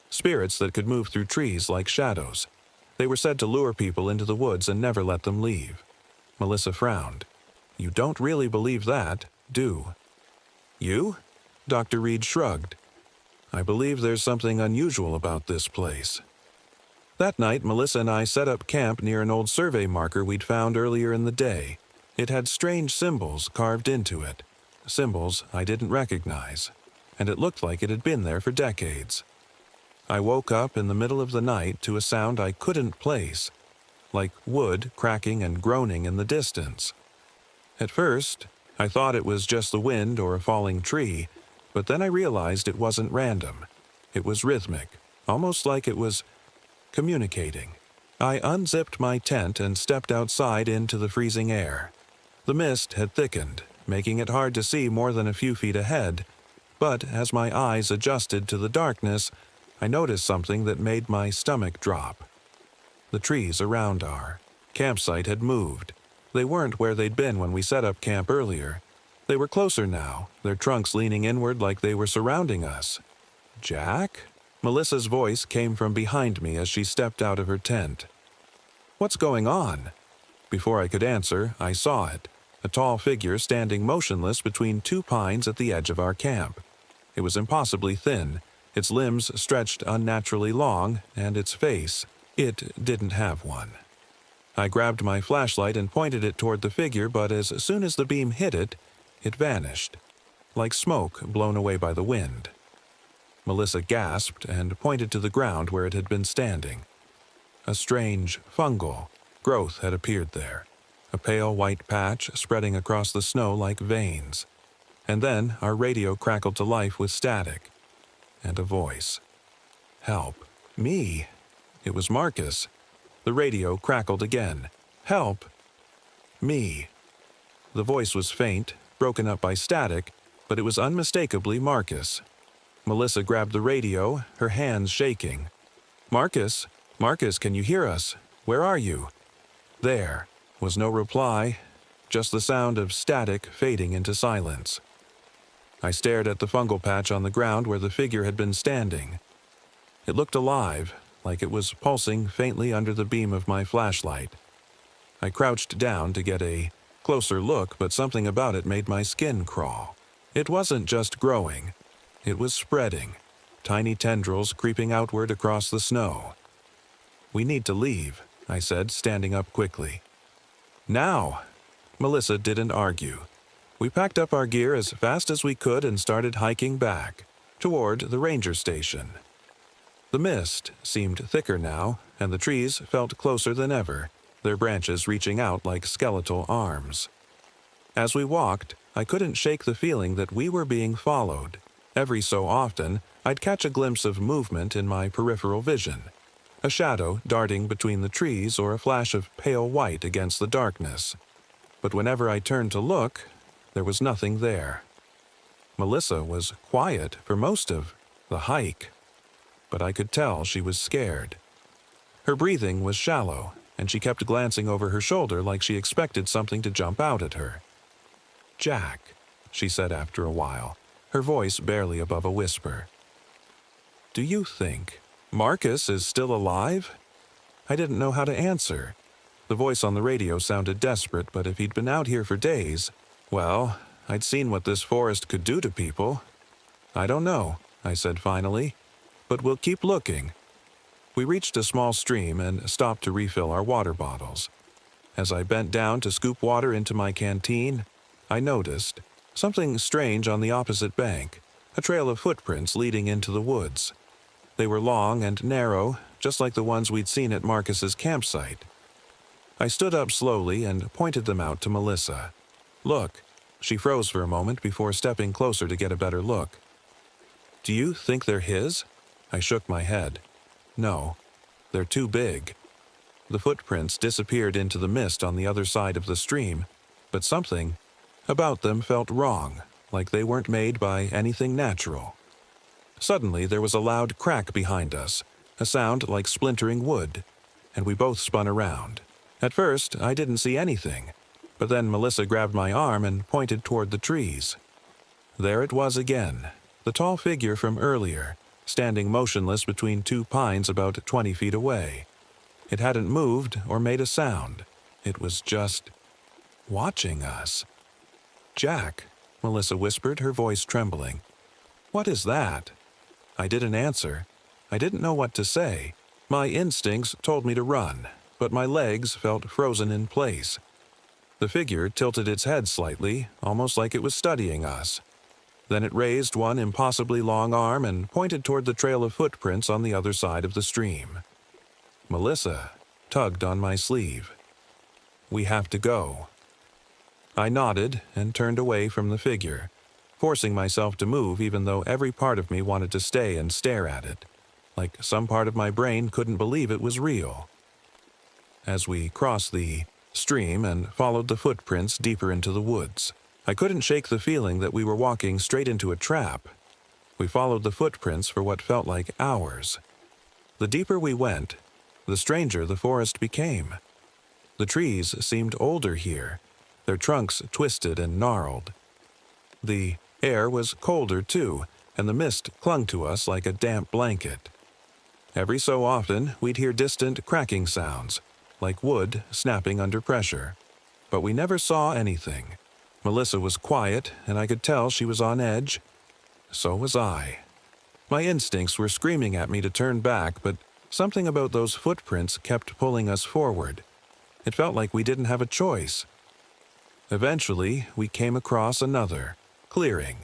Spirits that could move through trees like shadows. They were said to lure people into the woods and never let them leave. Melissa frowned. "You don't really believe that, do you?" Dr. Reed shrugged. "I believe there's something unusual about this place." That night, Melissa and I set up camp near an old survey marker we'd found earlier in the day. It had strange symbols carved into it, symbols I didn't recognize, and it looked like it had been there for decades. I woke up in the middle of the night to a sound I couldn't place, like wood cracking and groaning in the distance. At first, I thought it was just the wind or a falling tree, but then I realized it wasn't random. It was rhythmic, almost like it was communicating. I unzipped my tent and stepped outside into the freezing air. The mist had thickened, making it hard to see more than a few feet ahead, but as my eyes adjusted to the darkness, I noticed something that made my stomach drop. The trees around our campsite had moved. They weren't where they'd been when we set up camp earlier. They were closer now, their trunks leaning inward like they were surrounding us. "Jack?" Melissa's voice came from behind me as she stepped out of her tent. "What's going on?" Before I could answer, I saw it, a tall figure standing motionless between two pines at the edge of our camp. It was impossibly thin, its limbs stretched unnaturally long, and its face, it didn't have one. I grabbed my flashlight and pointed it toward the figure, but as soon as the beam hit it, it vanished, like smoke blown away by the wind. Melissa gasped and pointed to the ground where it had been standing. A strange fungal growth had appeared there, a pale white patch spreading across the snow like veins. And then our radio crackled to life with static. And a voice. "Help. Me." It was Marcus. The radio crackled again. "Help. Me." The voice was faint, broken up by static, but it was unmistakably Marcus. Melissa grabbed the radio, her hands shaking. "Marcus? Marcus, can you hear us? Where are you?" There was no reply, just the sound of static fading into silence. I stared at the fungal patch on the ground where the figure had been standing. It looked alive, like it was pulsing faintly under the beam of my flashlight. I crouched down to get a closer look, but something about it made my skin crawl. It wasn't just growing. It was spreading, tiny tendrils creeping outward across the snow. "We need to leave," I said, standing up quickly. "Now!" Melissa didn't argue. We packed up our gear as fast as we could and started hiking back, toward the ranger station. The mist seemed thicker now, and the trees felt closer than ever, their branches reaching out like skeletal arms. As we walked, I couldn't shake the feeling that we were being followed. Every so often, I'd catch a glimpse of movement in my peripheral vision, a shadow darting between the trees or a flash of pale white against the darkness. But whenever I turned to look, there was nothing there. Melissa was quiet for most of the hike, but I could tell she was scared. Her breathing was shallow, and she kept glancing over her shoulder like she expected something to jump out at her. "Jack," she said after a while, her voice barely above a whisper. "Do you think Marcus is still alive?" I didn't know how to answer. The voice on the radio sounded desperate, but if he'd been out here for days, well, I'd seen what this forest could do to people. I don't know, I said finally, but we'll keep looking. We reached a small stream and stopped to refill our water bottles. As I bent down to scoop water into my canteen, I noticed something strange on the opposite bank, a trail of footprints leading into the woods. They were long and narrow, just like the ones we'd seen at Marcus's campsite. I stood up slowly and pointed them out to Melissa. Look. She froze for a moment before stepping closer to get a better look. Do you think they're his? I shook my head. No, they're too big. The footprints disappeared into the mist on the other side of the stream, but something about them felt wrong, like they weren't made by anything natural. Suddenly, there was a loud crack behind us, a sound like splintering wood, and we both spun around. At first, I didn't see anything, but then Melissa grabbed my arm and pointed toward the trees. There it was again, the tall figure from earlier, standing motionless between two pines about 20 feet away. It hadn't moved or made a sound. It was just watching us. Jack, Melissa whispered, her voice trembling. What is that? I didn't answer. I didn't know what to say. My instincts told me to run, but my legs felt frozen in place. The figure tilted its head slightly, almost like it was studying us. Then it raised one impossibly long arm and pointed toward the trail of footprints on the other side of the stream. Melissa tugged on my sleeve. We have to go. I nodded and turned away from the figure, forcing myself to move even though every part of me wanted to stay and stare at it, like some part of my brain couldn't believe it was real. As we crossed the stream and followed the footprints deeper into the woods, I couldn't shake the feeling that we were walking straight into a trap. We followed the footprints for what felt like hours. The deeper we went, the stranger the forest became. The trees seemed older here, their trunks twisted and gnarled. The air was colder too, and the mist clung to us like a damp blanket. Every so often, we'd hear distant cracking sounds, like wood snapping under pressure. But we never saw anything. Melissa was quiet, and I could tell she was on edge. So was I. My instincts were screaming at me to turn back, but something about those footprints kept pulling us forward. It felt like we didn't have a choice. Eventually, we came across another clearing.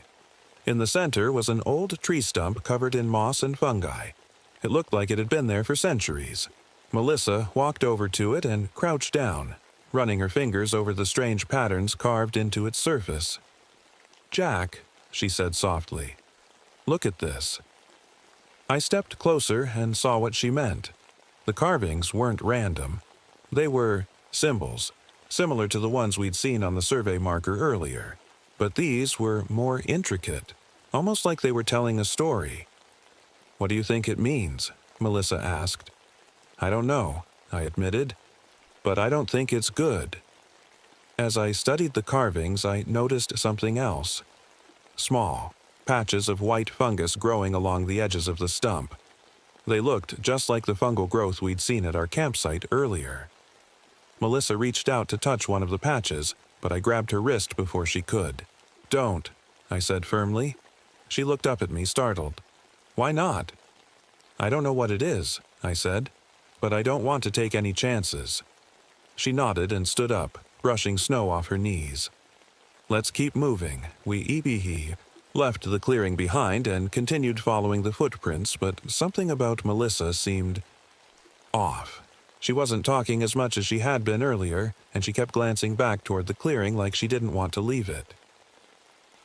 In the center was an old tree stump covered in moss and fungi. It looked like it had been there for centuries. Melissa walked over to it and crouched down, running her fingers over the strange patterns carved into its surface. Jack, she said softly, look at this. I stepped closer and saw what she meant. The carvings weren't random. They were symbols, similar to the ones we'd seen on the survey marker earlier. But these were more intricate, almost like they were telling a story. What do you think it means? Melissa asked. I don't know, I admitted, but I don't think it's good. As I studied the carvings, I noticed something else. Small patches of white fungus growing along the edges of the stump. They looked just like the fungal growth we'd seen at our campsite earlier. Melissa reached out to touch one of the patches, but I grabbed her wrist before she could. Don't, I said firmly. She looked up at me, startled. Why not? I don't know what it is, I said, but I don't want to take any chances. She nodded and stood up, brushing snow off her knees. Let's keep moving. We left the clearing behind and continued following the footprints, but something about Melissa seemed off. She wasn't talking as much as she had been earlier, and she kept glancing back toward the clearing like she didn't want to leave it.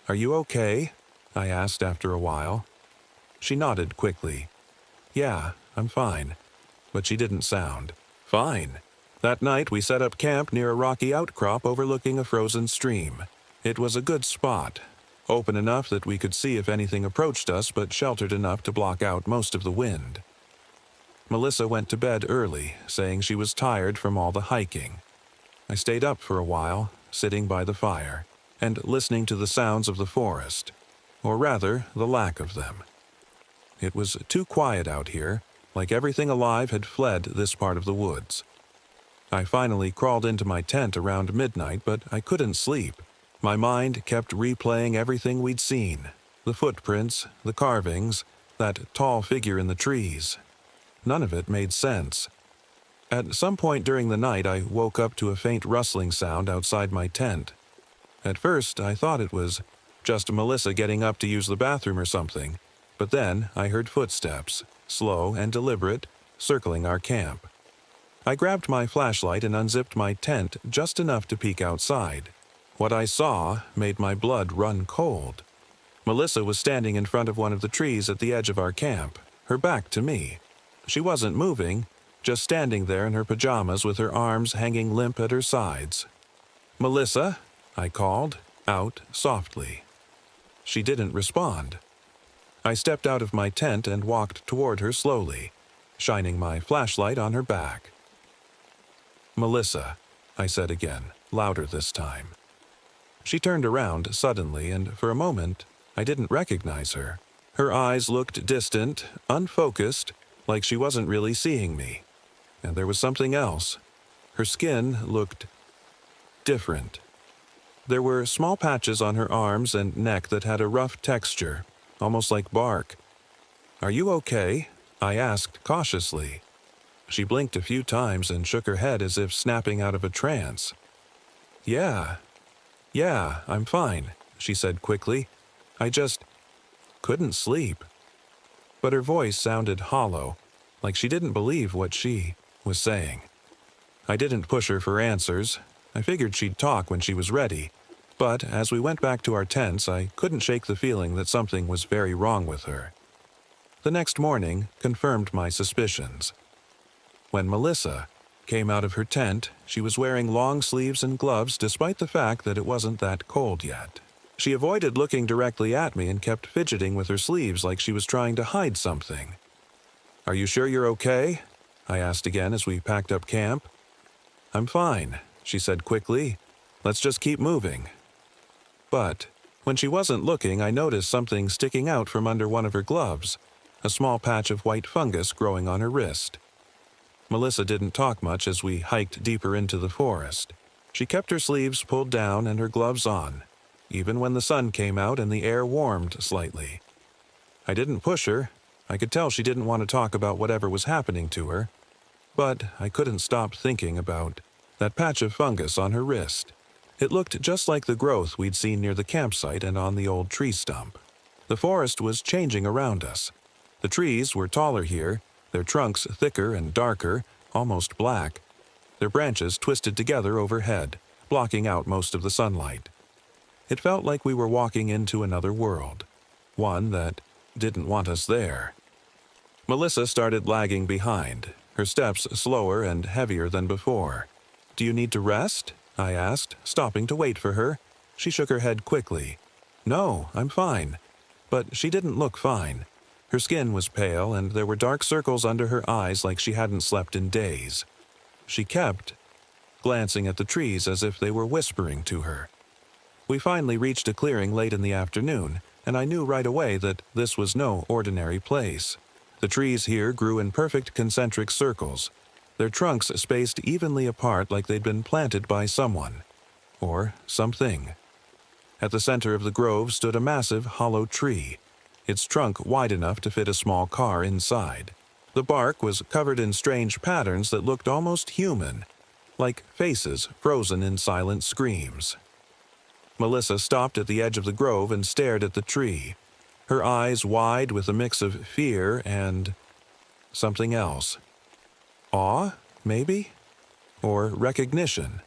Are you okay? I asked after a while. She nodded quickly. Yeah, I'm fine. But she didn't sound fine. That night we set up camp near a rocky outcrop overlooking a frozen stream. It was a good spot, open enough that we could see if anything approached us, but sheltered enough to block out most of the wind. Melissa went to bed early, saying she was tired from all the hiking. I stayed up for a while, sitting by the fire, and listening to the sounds of the forest, or rather, the lack of them. It was too quiet out here, like everything alive had fled this part of the woods. I finally crawled into my tent around midnight, but I couldn't sleep. My mind kept replaying everything we'd seen. The footprints, the carvings, that tall figure in the trees. None of it made sense. At some point during the night, I woke up to a faint rustling sound outside my tent. At first, I thought it was just Melissa getting up to use the bathroom or something, but then I heard footsteps, slow and deliberate, circling our camp. I grabbed my flashlight and unzipped my tent just enough to peek outside. What I saw made my blood run cold. Melissa was standing in front of one of the trees at the edge of our camp, her back to me. She wasn't moving, just standing there in her pajamas with her arms hanging limp at her sides. "Melissa?" I called, out softly. She didn't respond. I stepped out of my tent and walked toward her slowly, shining my flashlight on her back. "Melissa," I said again, louder this time. She turned around suddenly, and for a moment, I didn't recognize her. Her eyes looked distant, unfocused, like she wasn't really seeing me. And there was something else. Her skin looked different. There were small patches on her arms and neck that had a rough texture, almost like bark. "Are you okay?" I asked cautiously. She blinked a few times and shook her head as if snapping out of a trance. Yeah, I'm fine," she said quickly. "I just couldn't sleep." But her voice sounded hollow, like she didn't believe what she was saying. I didn't push her for answers. I figured she'd talk when she was ready. But as we went back to our tents, I couldn't shake the feeling that something was very wrong with her. The next morning confirmed my suspicions. When Melissa came out of her tent, she was wearing long sleeves and gloves despite the fact that it wasn't that cold yet. She avoided looking directly at me and kept fidgeting with her sleeves like she was trying to hide something. "Are you sure you're okay?" I asked again as we packed up camp. "I'm fine," she said quickly. "Let's just keep moving." But when she wasn't looking, I noticed something sticking out from under one of her gloves, a small patch of white fungus growing on her wrist. Melissa didn't talk much as we hiked deeper into the forest. She kept her sleeves pulled down and her gloves on, even when the sun came out and the air warmed slightly. I didn't push her. I could tell she didn't want to talk about whatever was happening to her. But I couldn't stop thinking about that patch of fungus on her wrist. It looked just like the growth we'd seen near the campsite and on the old tree stump. The forest was changing around us. The trees were taller here, their trunks thicker and darker, almost black. Their branches twisted together overhead, blocking out most of the sunlight. It felt like we were walking into another world, one that didn't want us there. Melissa started lagging behind, her steps slower and heavier than before. "Do you need to rest?" I asked, stopping to wait for her. She shook her head quickly. "No, I'm fine." But she didn't look fine. Her skin was pale, and there were dark circles under her eyes like she hadn't slept in days. She kept glancing at the trees as if they were whispering to her. We finally reached a clearing late in the afternoon, and I knew right away that this was no ordinary place. The trees here grew in perfect concentric circles, their trunks spaced evenly apart like they'd been planted by someone, or something. At the center of the grove stood a massive hollow tree, its trunk wide enough to fit a small car inside. The bark was covered in strange patterns that looked almost human, like faces frozen in silent screams. Melissa stopped at the edge of the grove and stared at the tree, her eyes wide with a mix of fear and something else. Awe, maybe? Or recognition.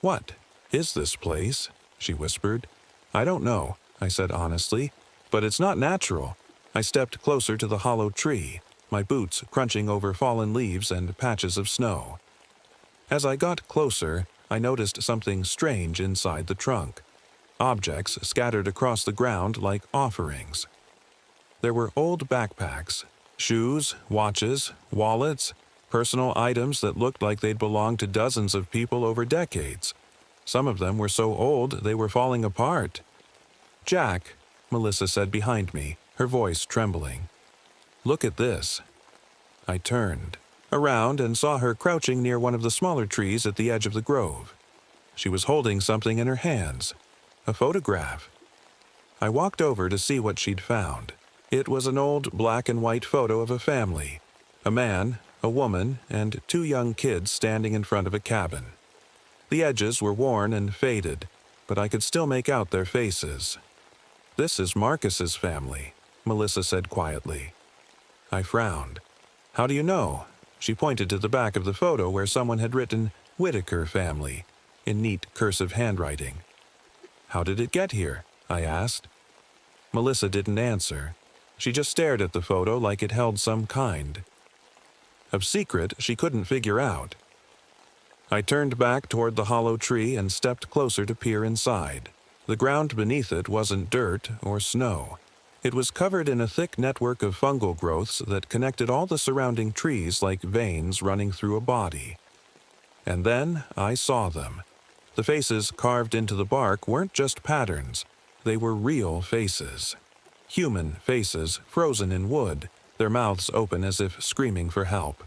"What is this place?" she whispered. "I don't know," I said honestly, "but it's not natural." I stepped closer to the hollow tree, my boots crunching over fallen leaves and patches of snow. As I got closer, I noticed something strange inside the trunk. Objects scattered across the ground like offerings. There were old backpacks, shoes, watches, wallets, personal items that looked like they'd belonged to dozens of people over decades. Some of them were so old they were falling apart. "Jack," Melissa said behind me, her voice trembling. "Look at this." I turned around and saw her crouching near one of the smaller trees at the edge of the grove. She was holding something in her hands. A photograph. I walked over to see what she'd found. It was an old black and white photo of a family. A man, a woman, and 2 young kids standing in front of a cabin. The edges were worn and faded, but I could still make out their faces. "This is Marcus's family," Melissa said quietly. I frowned. "How do you know?" She pointed to the back of the photo where someone had written Whitaker family in neat cursive handwriting. "How did it get here?" I asked. Melissa didn't answer. She just stared at the photo like it held some kind of secret she couldn't figure out. I turned back toward the hollow tree and stepped closer to peer inside. The ground beneath it wasn't dirt or snow. It was covered in a thick network of fungal growths that connected all the surrounding trees like veins running through a body. And then I saw them. The faces carved into the bark weren't just patterns. They were real faces. Human faces frozen in wood, their mouths open as if screaming for help.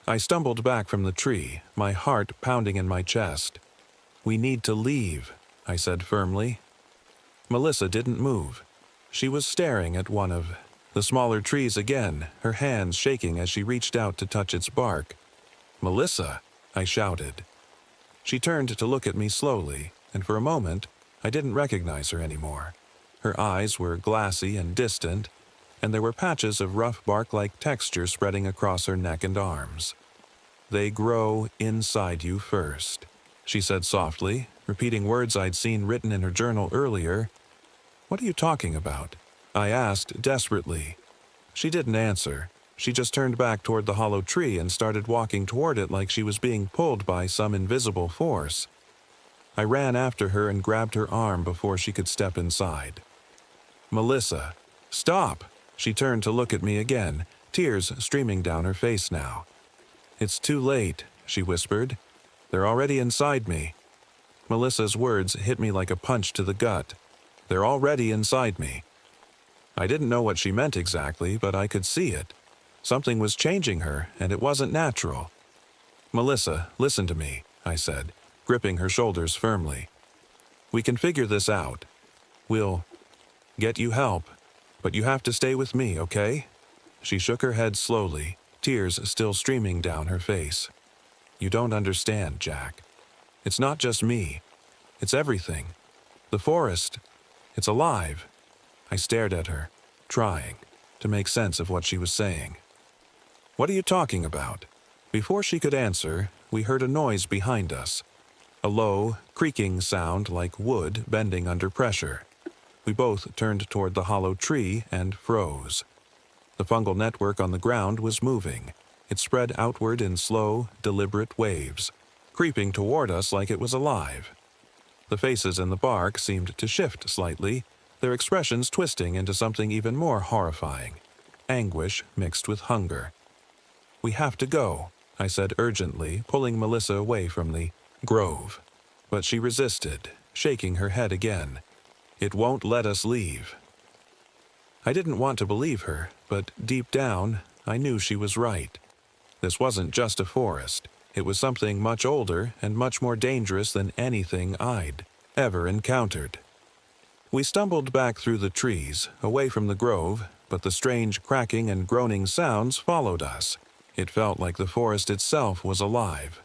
I stumbled back from the tree, my heart pounding in my chest. "We need to leave," I said firmly. Melissa didn't move. She was staring at one of the smaller trees again, her hands shaking as she reached out to touch its bark. "Melissa!" I shouted. She turned to look at me slowly, and for a moment, I didn't recognize her anymore. Her eyes were glassy and distant, and there were patches of rough bark-like texture spreading across her neck and arms. "They grow inside you first," she said softly, repeating words I'd seen written in her journal earlier. "What are you talking about?" I asked desperately. She didn't answer. She just turned back toward the hollow tree and started walking toward it like she was being pulled by some invisible force. I ran after her and grabbed her arm before she could step inside. "Melissa, stop!" She turned to look at me again, tears streaming down her face now. "It's too late," she whispered. "They're already inside me." Melissa's words hit me like a punch to the gut. "They're already inside me." I didn't know what she meant exactly, but I could see it. Something was changing her, and it wasn't natural. "Melissa, listen to me," I said, gripping her shoulders firmly. "We can figure this out. We'll get you help, but you have to stay with me, okay?" She shook her head slowly, tears still streaming down her face. "You don't understand, Jack. It's not just me. It's everything. The forest. It's alive." I stared at her, trying to make sense of what she was saying. "What are you talking about?" Before she could answer, we heard a noise behind us. A low, creaking sound like wood bending under pressure. We both turned toward the hollow tree and froze. The fungal network on the ground was moving. It spread outward in slow, deliberate waves, creeping toward us like it was alive. The faces in the bark seemed to shift slightly, their expressions twisting into something even more horrifying, anguish mixed with hunger. "We have to go," I said urgently, pulling Melissa away from the grove. But she resisted, shaking her head again. "It won't let us leave." I didn't want to believe her, but deep down, I knew she was right. This wasn't just a forest. It was something much older and much more dangerous than anything I'd ever encountered. We stumbled back through the trees, away from the grove, but the strange cracking and groaning sounds followed us. It felt like the forest itself was alive,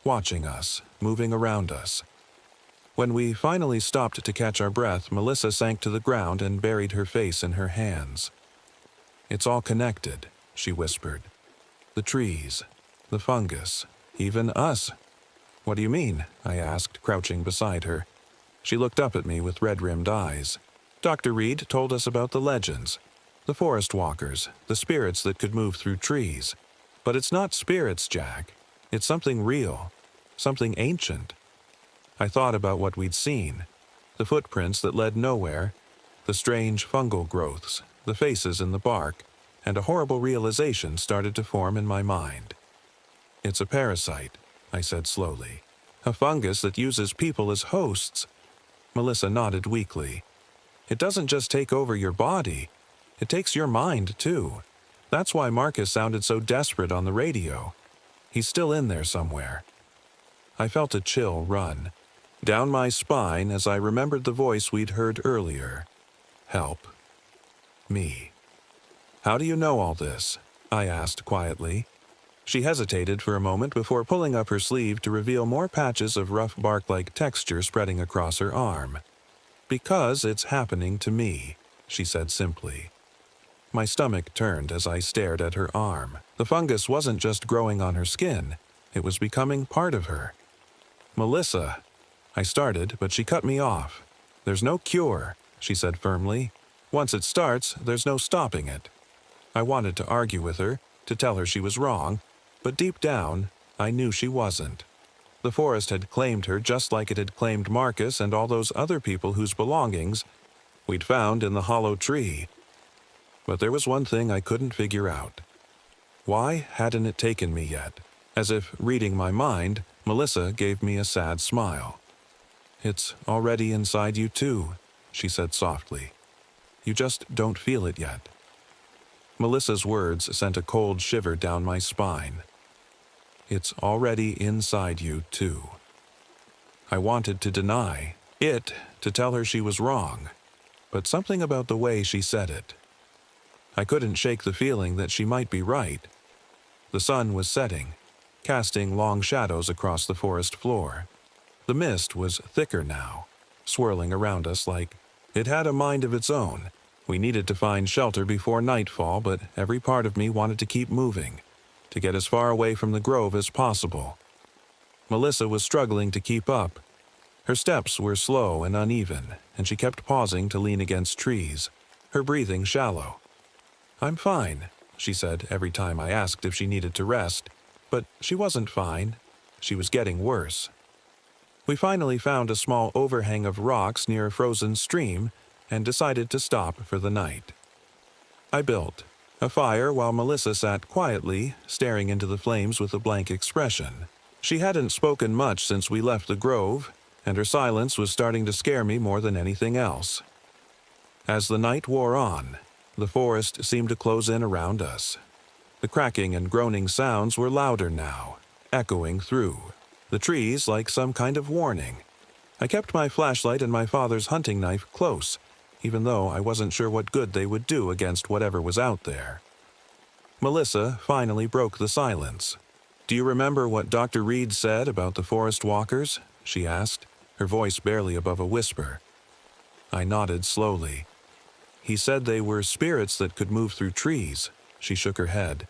watching us, moving around us. When we finally stopped to catch our breath, Melissa sank to the ground and buried her face in her hands. "It's all connected," she whispered. "The trees, the fungus, even us." "What do you mean?" I asked, crouching beside her. She looked up at me with red-rimmed eyes. "Dr. Reed told us about the legends, the forest walkers, the spirits that could move through trees. But it's not spirits, Jack. It's something real, something ancient." I thought about what we'd seen, the footprints that led nowhere, the strange fungal growths, the faces in the bark, and a horrible realization started to form in my mind. "It's a parasite," I said slowly. "A fungus that uses people as hosts." Melissa nodded weakly. "It doesn't just take over your body. It takes your mind, too. That's why Marcus sounded so desperate on the radio. He's still in there somewhere." I felt a chill run down my spine as I remembered the voice we'd heard earlier. Help. Me. How do you know all this? I asked quietly. She hesitated for a moment before pulling up her sleeve to reveal more patches of rough bark-like texture spreading across her arm. Because it's happening to me, she said simply. My stomach turned as I stared at her arm. The fungus wasn't just growing on her skin, it was becoming part of her. Melissa, I started, but she cut me off. There's no cure, she said firmly. Once it starts, there's no stopping it. I wanted to argue with her, to tell her she was wrong, but deep down, I knew she wasn't. The forest had claimed her just like it had claimed Marcus and all those other people whose belongings we'd found in the hollow tree. But there was one thing I couldn't figure out. Why hadn't it taken me yet? As if reading my mind, Melissa gave me a sad smile. It's already inside you too, she said softly. You just don't feel it yet. Melissa's words sent a cold shiver down my spine. It's already inside you too. I wanted to deny it, to tell her she was wrong, but something about the way she said it. I couldn't shake the feeling that she might be right. The sun was setting, casting long shadows across the forest floor. The mist was thicker now, swirling around us like it had a mind of its own. We needed to find shelter before nightfall, but every part of me wanted to keep moving, to get as far away from the grove as possible. Melissa was struggling to keep up. Her steps were slow and uneven, and she kept pausing to lean against trees, her breathing shallow. I'm fine, she said every time I asked if she needed to rest, but she wasn't fine. She was getting worse. We finally found a small overhang of rocks near a frozen stream and decided to stop for the night. I built a fire while Melissa sat quietly, staring into the flames with a blank expression. She hadn't spoken much since we left the grove, and her silence was starting to scare me more than anything else. As the night wore on, the forest seemed to close in around us. The cracking and groaning sounds were louder now, echoing through the trees like some kind of warning. I kept my flashlight and my father's hunting knife close, even though I wasn't sure what good they would do against whatever was out there. Melissa finally broke the silence. Do you remember what Dr. Reed said about the forest walkers? She asked, her voice barely above a whisper. I nodded slowly. He said they were spirits that could move through trees. She shook her head.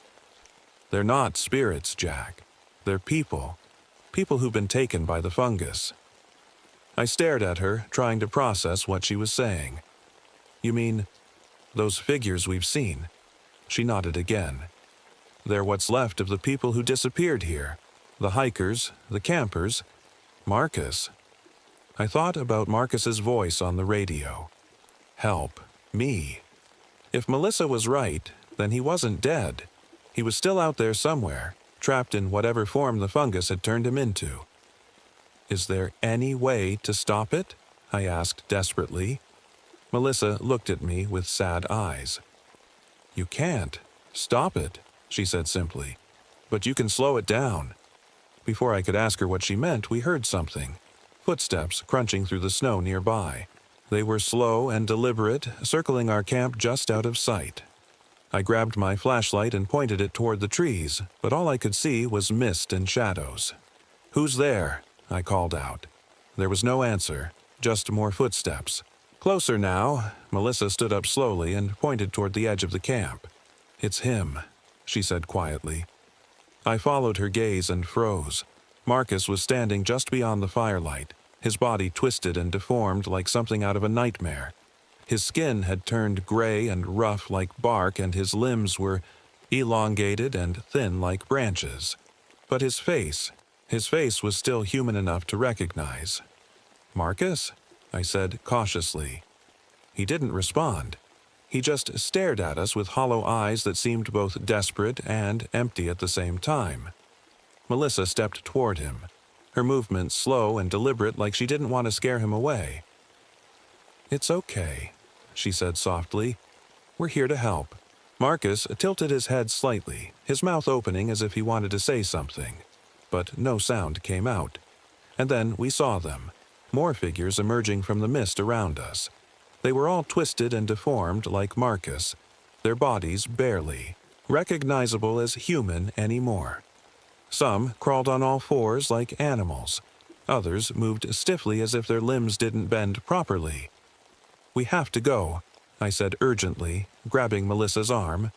They're not spirits, Jack. They're people. People who've been taken by the fungus. I stared at her, trying to process what she was saying. You mean those figures we've seen? She nodded again. They're what's left of the people who disappeared here. The hikers, the campers, Marcus. I thought about Marcus's voice on the radio. Help. Me. If Melissa was right, then he wasn't dead. He was still out there somewhere, trapped in whatever form the fungus had turned him into. Is there any way to stop it? I asked desperately. Melissa looked at me with sad eyes. You can't stop it, she said simply, but you can slow it down. Before I could ask her what she meant, we heard something. Footsteps crunching through the snow nearby. They were slow and deliberate, circling our camp just out of sight. I grabbed my flashlight and pointed it toward the trees, but all I could see was mist and shadows. Who's there? I called out. There was no answer, just more footsteps. Closer now, Melissa stood up slowly and pointed toward the edge of the camp. It's him, she said quietly. I followed her gaze and froze. Marcus was standing just beyond the firelight, his body twisted and deformed like something out of a nightmare. His skin had turned gray and rough like bark, and his limbs were elongated and thin like branches. But his face was still human enough to recognize. Marcus? I said cautiously. He didn't respond. He just stared at us with hollow eyes that seemed both desperate and empty at the same time. Melissa stepped toward him, her movements slow and deliberate like she didn't want to scare him away. It's okay, she said softly. We're here to help. Marcus tilted his head slightly, his mouth opening as if he wanted to say something, but no sound came out. And then we saw them, more figures emerging from the mist around us. They were all twisted and deformed like Marcus, their bodies barely recognizable as human anymore. Some crawled on all fours like animals. Others moved stiffly as if their limbs didn't bend properly. "We have to go," I said urgently, grabbing Melissa's arm.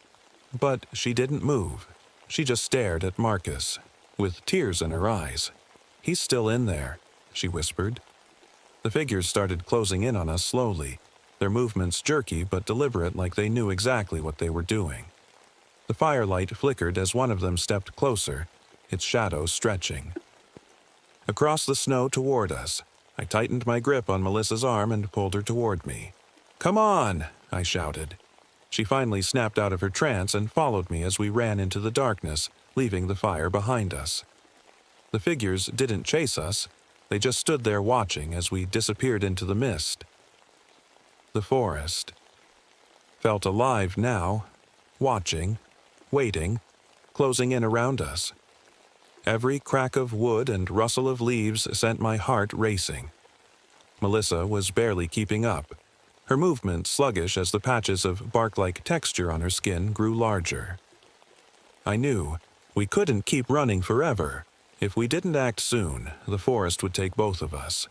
But she didn't move. She just stared at Marcus, with tears in her eyes. "He's still in there," she whispered. The figures started closing in on us slowly, their movements jerky but deliberate, like they knew exactly what they were doing. The firelight flickered as one of them stepped closer, its shadow stretching. Across the snow toward us, I tightened my grip on Melissa's arm and pulled her toward me. "Come on!" I shouted. She finally snapped out of her trance and followed me as we ran into the darkness, leaving the fire behind us. The figures didn't chase us. They just stood there watching as we disappeared into the mist. The forest felt alive now, watching, waiting, closing in around us. Every crack of wood and rustle of leaves sent my heart racing. Melissa was barely keeping up, her movement sluggish as the patches of bark-like texture on her skin grew larger. I knew we couldn't keep running forever. If we didn't act soon, the forest would take both of us.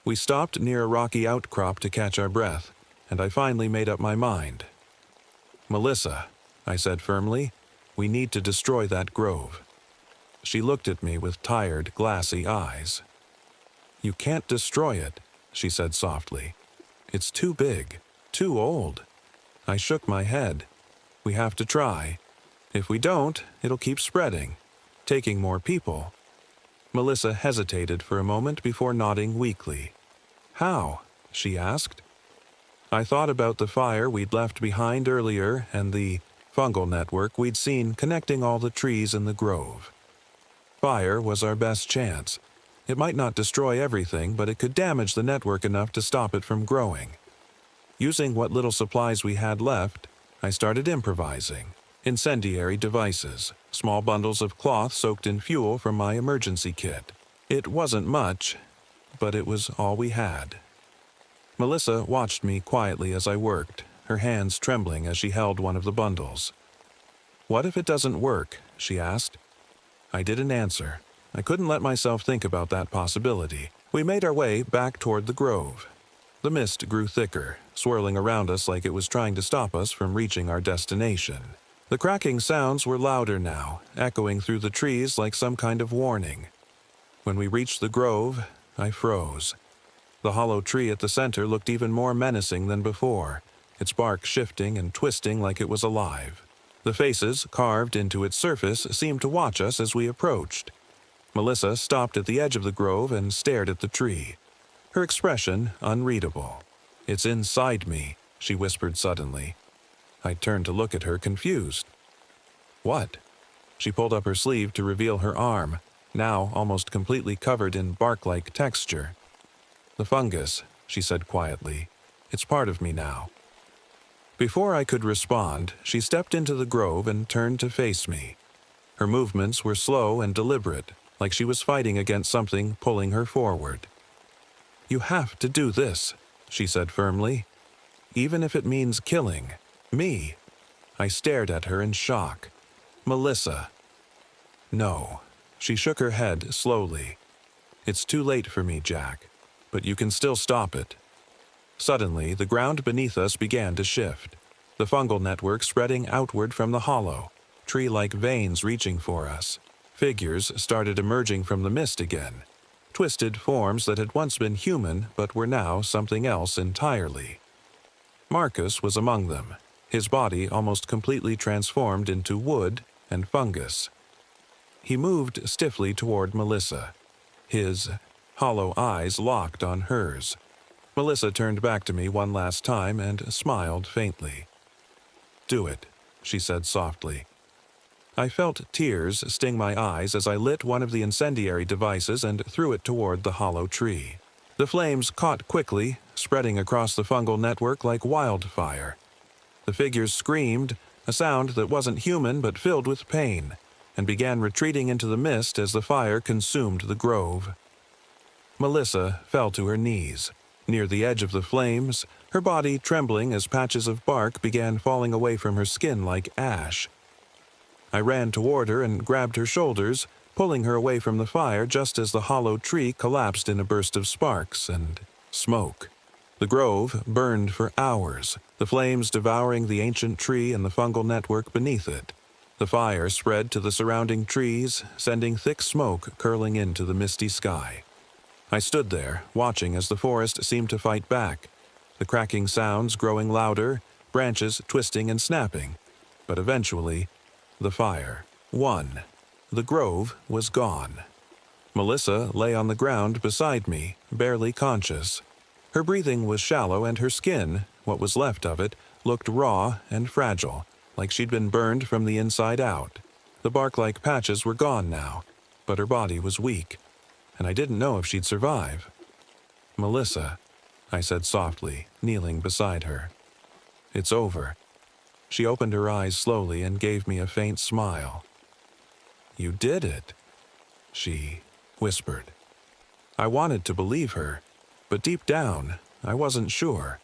We stopped near a rocky outcrop to catch our breath, and I finally made up my mind. "Melissa," I said firmly, "we need to destroy that grove." She looked at me with tired, glassy eyes. "You can't destroy it," she said softly. "It's too big, too old." I shook my head. "We have to try. If we don't, it'll keep spreading, taking more people." Melissa hesitated for a moment before nodding weakly. "How?" she asked. I thought about the fire we'd left behind earlier and the fungal network we'd seen connecting all the trees in the grove. Fire was our best chance. It might not destroy everything, but it could damage the network enough to stop it from growing. Using what little supplies we had left, I started improvising. Incendiary devices, small bundles of cloth soaked in fuel from my emergency kit. It wasn't much, but it was all we had. Melissa watched me quietly as I worked, her hands trembling as she held one of the bundles. "What if it doesn't work?" she asked. I didn't answer. I couldn't let myself think about that possibility. We made our way back toward the grove. The mist grew thicker, swirling around us like it was trying to stop us from reaching our destination. The cracking sounds were louder now, echoing through the trees like some kind of warning. When we reached the grove, I froze. The hollow tree at the center looked even more menacing than before, its bark shifting and twisting like it was alive. The faces carved into its surface seemed to watch us as we approached. Melissa stopped at the edge of the grove and stared at the tree, her expression unreadable. "It's inside me," she whispered suddenly. I turned to look at her, confused. "What?" She pulled up her sleeve to reveal her arm, now almost completely covered in bark-like texture. "The fungus," she said quietly. "It's part of me now." Before I could respond, she stepped into the grove and turned to face me. Her movements were slow and deliberate, like she was fighting against something pulling her forward. "You have to do this," she said firmly. "Even if it means killing me." I stared at her in shock. "Melissa." "No." She shook her head slowly. "It's too late for me, Jack, but you can still stop it." Suddenly, the ground beneath us began to shift, the fungal network spreading outward from the hollow, tree-like veins reaching for us. Figures started emerging from the mist again, twisted forms that had once been human but were now something else entirely. Marcus was among them, his body almost completely transformed into wood and fungus. He moved stiffly toward Melissa, his hollow eyes locked on hers. Melissa turned back to me one last time and smiled faintly. "Do it," she said softly. I felt tears sting my eyes as I lit one of the incendiary devices and threw it toward the hollow tree. The flames caught quickly, spreading across the fungal network like wildfire. The figures screamed, a sound that wasn't human but filled with pain, and began retreating into the mist as the fire consumed the grove. Melissa fell to her knees, Near the edge of the flames, her body trembling as patches of bark began falling away from her skin like ash. I ran toward her and grabbed her shoulders, pulling her away from the fire just as the hollow tree collapsed in a burst of sparks and smoke. The grove burned for hours, the flames devouring the ancient tree and the fungal network beneath it. The fire spread to the surrounding trees, sending thick smoke curling into the misty sky. I stood there, watching as the forest seemed to fight back, the cracking sounds growing louder, branches twisting and snapping. But eventually, the fire won. The grove was gone. Melissa lay on the ground beside me, barely conscious. Her breathing was shallow and her skin, what was left of it, looked raw and fragile, like she'd been burned from the inside out. The bark-like patches were gone now, but her body was weak, and I didn't know if she'd survive. "Melissa," I said softly, kneeling beside her. "It's over." She opened her eyes slowly and gave me a faint smile. "You did it," she whispered. I wanted to believe her, but deep down, I wasn't sure.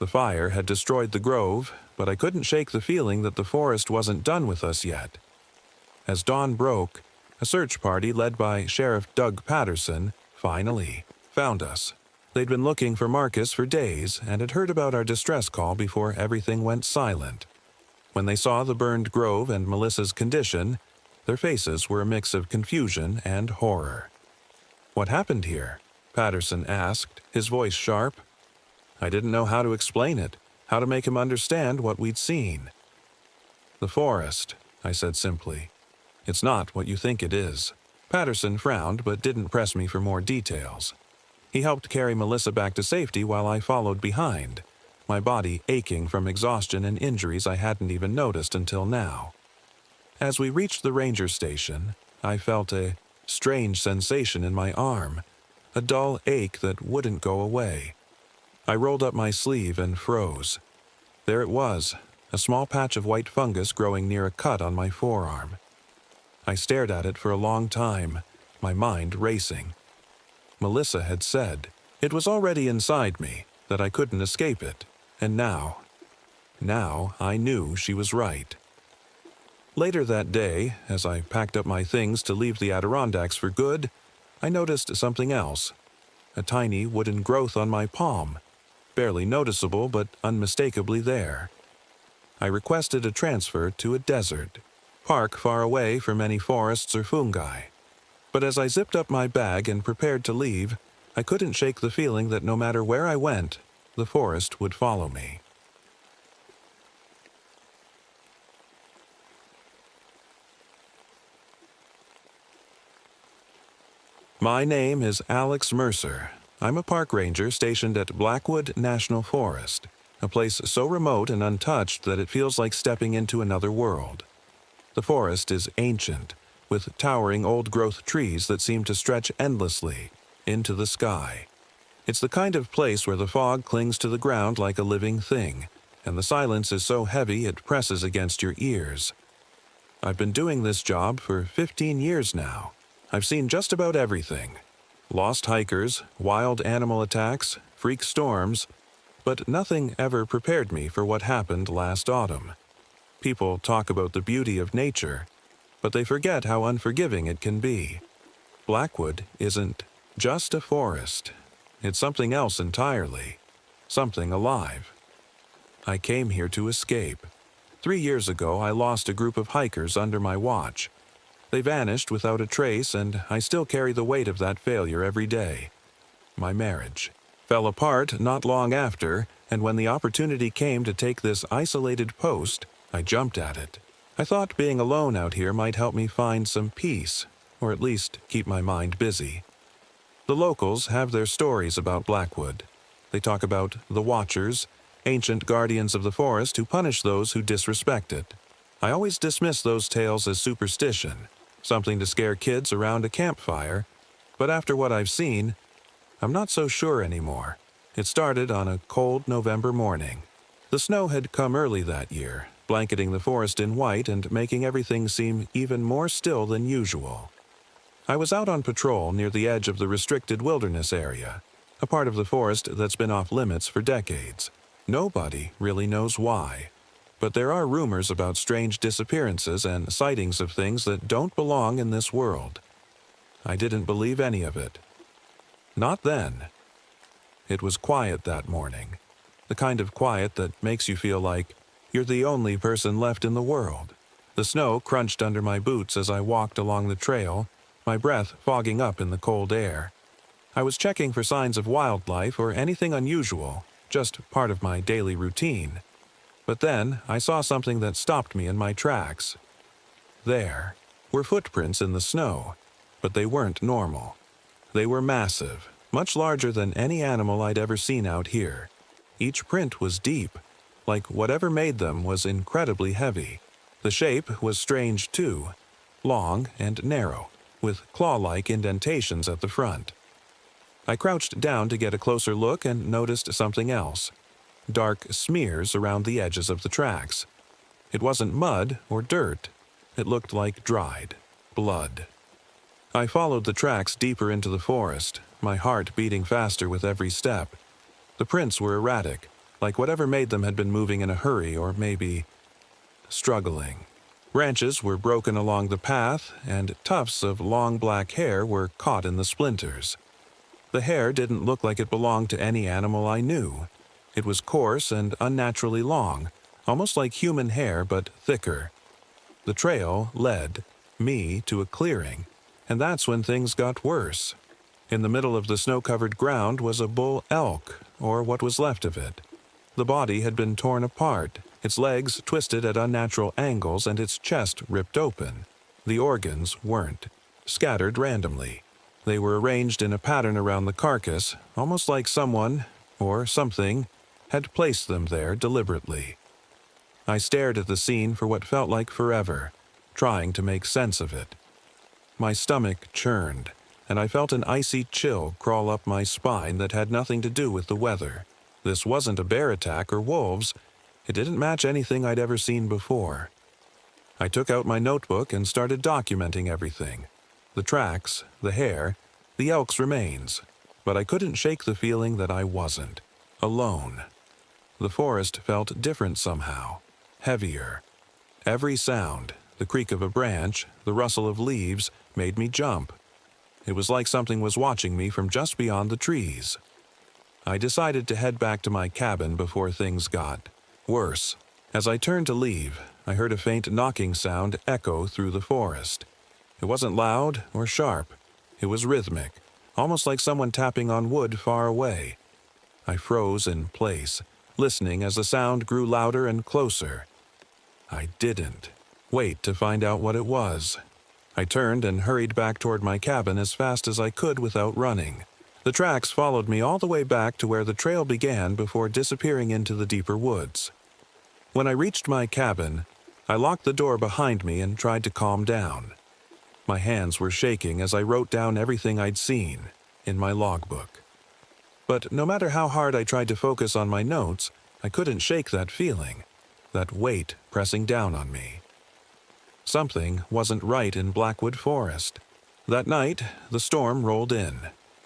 The fire had destroyed the grove, but I couldn't shake the feeling that the forest wasn't done with us yet. As dawn broke, a search party led by Sheriff Doug Patterson finally found us. They'd been looking for Marcus for days and had heard about our distress call before everything went silent. When they saw the burned grove and Melissa's condition, their faces were a mix of confusion and horror. "What happened here?" Patterson asked, his voice sharp. I didn't know how to explain it, how to make him understand what we'd seen. "The forest," I said simply. "It's not what you think it is." Patterson frowned but didn't press me for more details. He helped carry Melissa back to safety while I followed behind, my body aching from exhaustion and injuries I hadn't even noticed until now. As we reached the ranger station, I felt a strange sensation in my arm, a dull ache that wouldn't go away. I rolled up my sleeve and froze. There it was, a small patch of white fungus growing near a cut on my forearm. I stared at it for a long time, my mind racing. Melissa had said it was already inside me, that I couldn't escape it, and now I knew she was right. Later that day, as I packed up my things to leave the Adirondacks for good, I noticed something else. A tiny wooden growth on my palm, barely noticeable but unmistakably there. I requested a transfer to a desert park far away from any forests or fungi. But as I zipped up my bag and prepared to leave, I couldn't shake the feeling that no matter where I went, the forest would follow me. My name is Alex Mercer. I'm a park ranger stationed at Blackwood National Forest, a place so remote and untouched that it feels like stepping into another world. The forest is ancient, with towering old-growth trees that seem to stretch endlessly into the sky. It's the kind of place where the fog clings to the ground like a living thing, and the silence is so heavy it presses against your ears. I've been doing this job for 15 years now. I've seen just about everything. Lost hikers, wild animal attacks, freak storms, but nothing ever prepared me for what happened last autumn. People talk about the beauty of nature, but they forget how unforgiving it can be. Blackwood isn't just a forest. It's something else entirely. Something alive. I came here to escape. 3 years ago, I lost a group of hikers under my watch. They vanished without a trace, and I still carry the weight of that failure every day. My marriage fell apart not long after, and when the opportunity came to take this isolated post, I jumped at it. I thought being alone out here might help me find some peace, or at least keep my mind busy. The locals have their stories about Blackwood. They talk about the Watchers, ancient guardians of the forest who punish those who disrespect it. I always dismiss those tales as superstition, something to scare kids around a campfire, but after what I've seen, I'm not so sure anymore. It started on a cold November morning. The snow had come early that year, blanketing the forest in white and making everything seem even more still than usual. I was out on patrol near the edge of the restricted wilderness area. a part of the forest that's been off limits for decades. Nobody really knows why. But there are rumors about strange disappearances and sightings of things that don't belong in this world. I didn't believe any of it. Not then. It was quiet that morning. The kind of quiet that makes you feel like you're the only person left in the world. The snow crunched under my boots as I walked along the trail, my breath fogging up in the cold air. I was checking for signs of wildlife or anything unusual, just part of my daily routine. But then I saw something that stopped me in my tracks. There were footprints in the snow, but they weren't normal. They were massive, much larger than any animal I'd ever seen out here. Each print was deep, like whatever made them was incredibly heavy. The shape was strange too, long and narrow, with claw-like indentations at the front. I crouched down to get a closer look and noticed something else. Dark smears around the edges of the tracks. It wasn't mud or dirt. It looked like dried blood. I followed the tracks deeper into the forest, my heart beating faster with every step. The prints were erratic, like whatever made them had been moving in a hurry or maybe struggling. Branches were broken along the path, and tufts of long black hair were caught in the splinters. The hair didn't look like it belonged to any animal I knew. It was coarse and unnaturally long, almost like human hair but thicker. The trail led me to a clearing, and that's when things got worse. In the middle of the snow-covered ground was a bull elk, or what was left of it. The body had been torn apart, its legs twisted at unnatural angles and its chest ripped open. The organs weren't, scattered randomly. They were arranged in a pattern around the carcass, almost like someone, or something, had placed them there deliberately. I stared at the scene for what felt like forever, trying to make sense of it. My stomach churned, and I felt an icy chill crawl up my spine that had nothing to do with the weather. This wasn't a bear attack or wolves. It didn't match anything I'd ever seen before. I took out my notebook and started documenting everything. The tracks, the hair, the elk's remains. But I couldn't shake the feeling that I wasn't alone. The forest felt different somehow, heavier. Every sound, the creak of a branch, the rustle of leaves, made me jump. It was like something was watching me from just beyond the trees. I decided to head back to my cabin before things got worse. As I turned to leave, I heard a faint knocking sound echo through the forest. It wasn't loud or sharp. It was rhythmic, almost like someone tapping on wood far away. I froze in place, listening as the sound grew louder and closer. I didn't wait to find out what it was. I turned and hurried back toward my cabin as fast as I could without running. The tracks followed me all the way back to where the trail began before disappearing into the deeper woods. When I reached my cabin, I locked the door behind me and tried to calm down. My hands were shaking as I wrote down everything I'd seen in my logbook. But no matter how hard I tried to focus on my notes, I couldn't shake that feeling, that weight pressing down on me. Something wasn't right in Blackwood Forest. That night, the storm rolled in.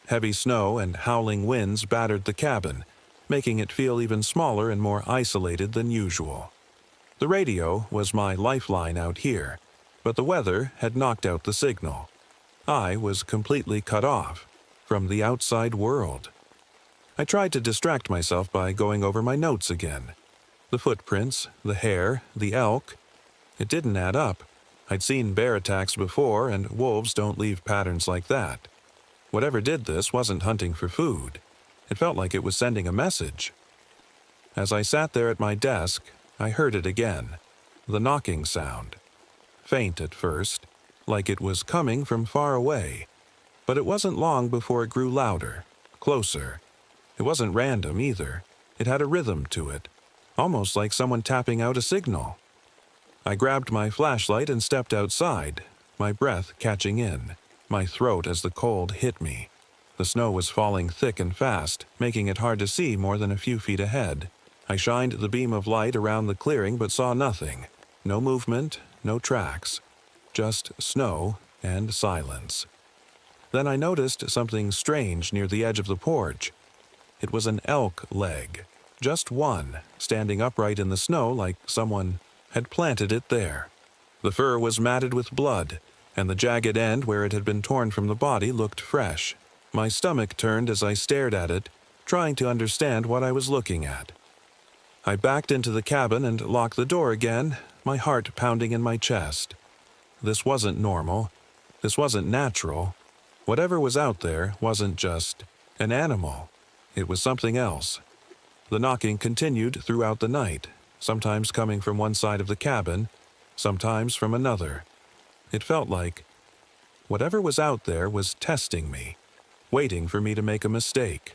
Heavy snow and howling winds battered the cabin, making it feel even smaller and more isolated than usual. The radio was my lifeline out here, but the weather had knocked out the signal. I was completely cut off from the outside world. I tried to distract myself by going over my notes again. The footprints, the hair, the elk. It didn't add up. I'd seen bear attacks before, and wolves don't leave patterns like that. Whatever did this wasn't hunting for food. It felt like it was sending a message. As I sat there at my desk, I heard it again. The knocking sound. Faint at first, like it was coming from far away. But it wasn't long before it grew louder, closer. It wasn't random either. It had a rhythm to it, almost like someone tapping out a signal. I grabbed my flashlight and stepped outside, my breath catching in, my throat as the cold hit me. The snow was falling thick and fast, making it hard to see more than a few feet ahead. I shined the beam of light around the clearing but saw nothing. No movement, no tracks. Just snow and silence. Then I noticed something strange near the edge of the porch. It was an elk leg. Just one, standing upright in the snow like someone had planted it there. The fur was matted with blood, and the jagged end where it had been torn from the body looked fresh. My stomach turned as I stared at it, trying to understand what I was looking at. I backed into the cabin and locked the door again, my heart pounding in my chest. This wasn't normal. This wasn't natural. Whatever was out there wasn't just an animal. It was something else. The knocking continued throughout the night, sometimes coming from one side of the cabin, sometimes from another. It felt like whatever was out there was testing me, waiting for me to make a mistake.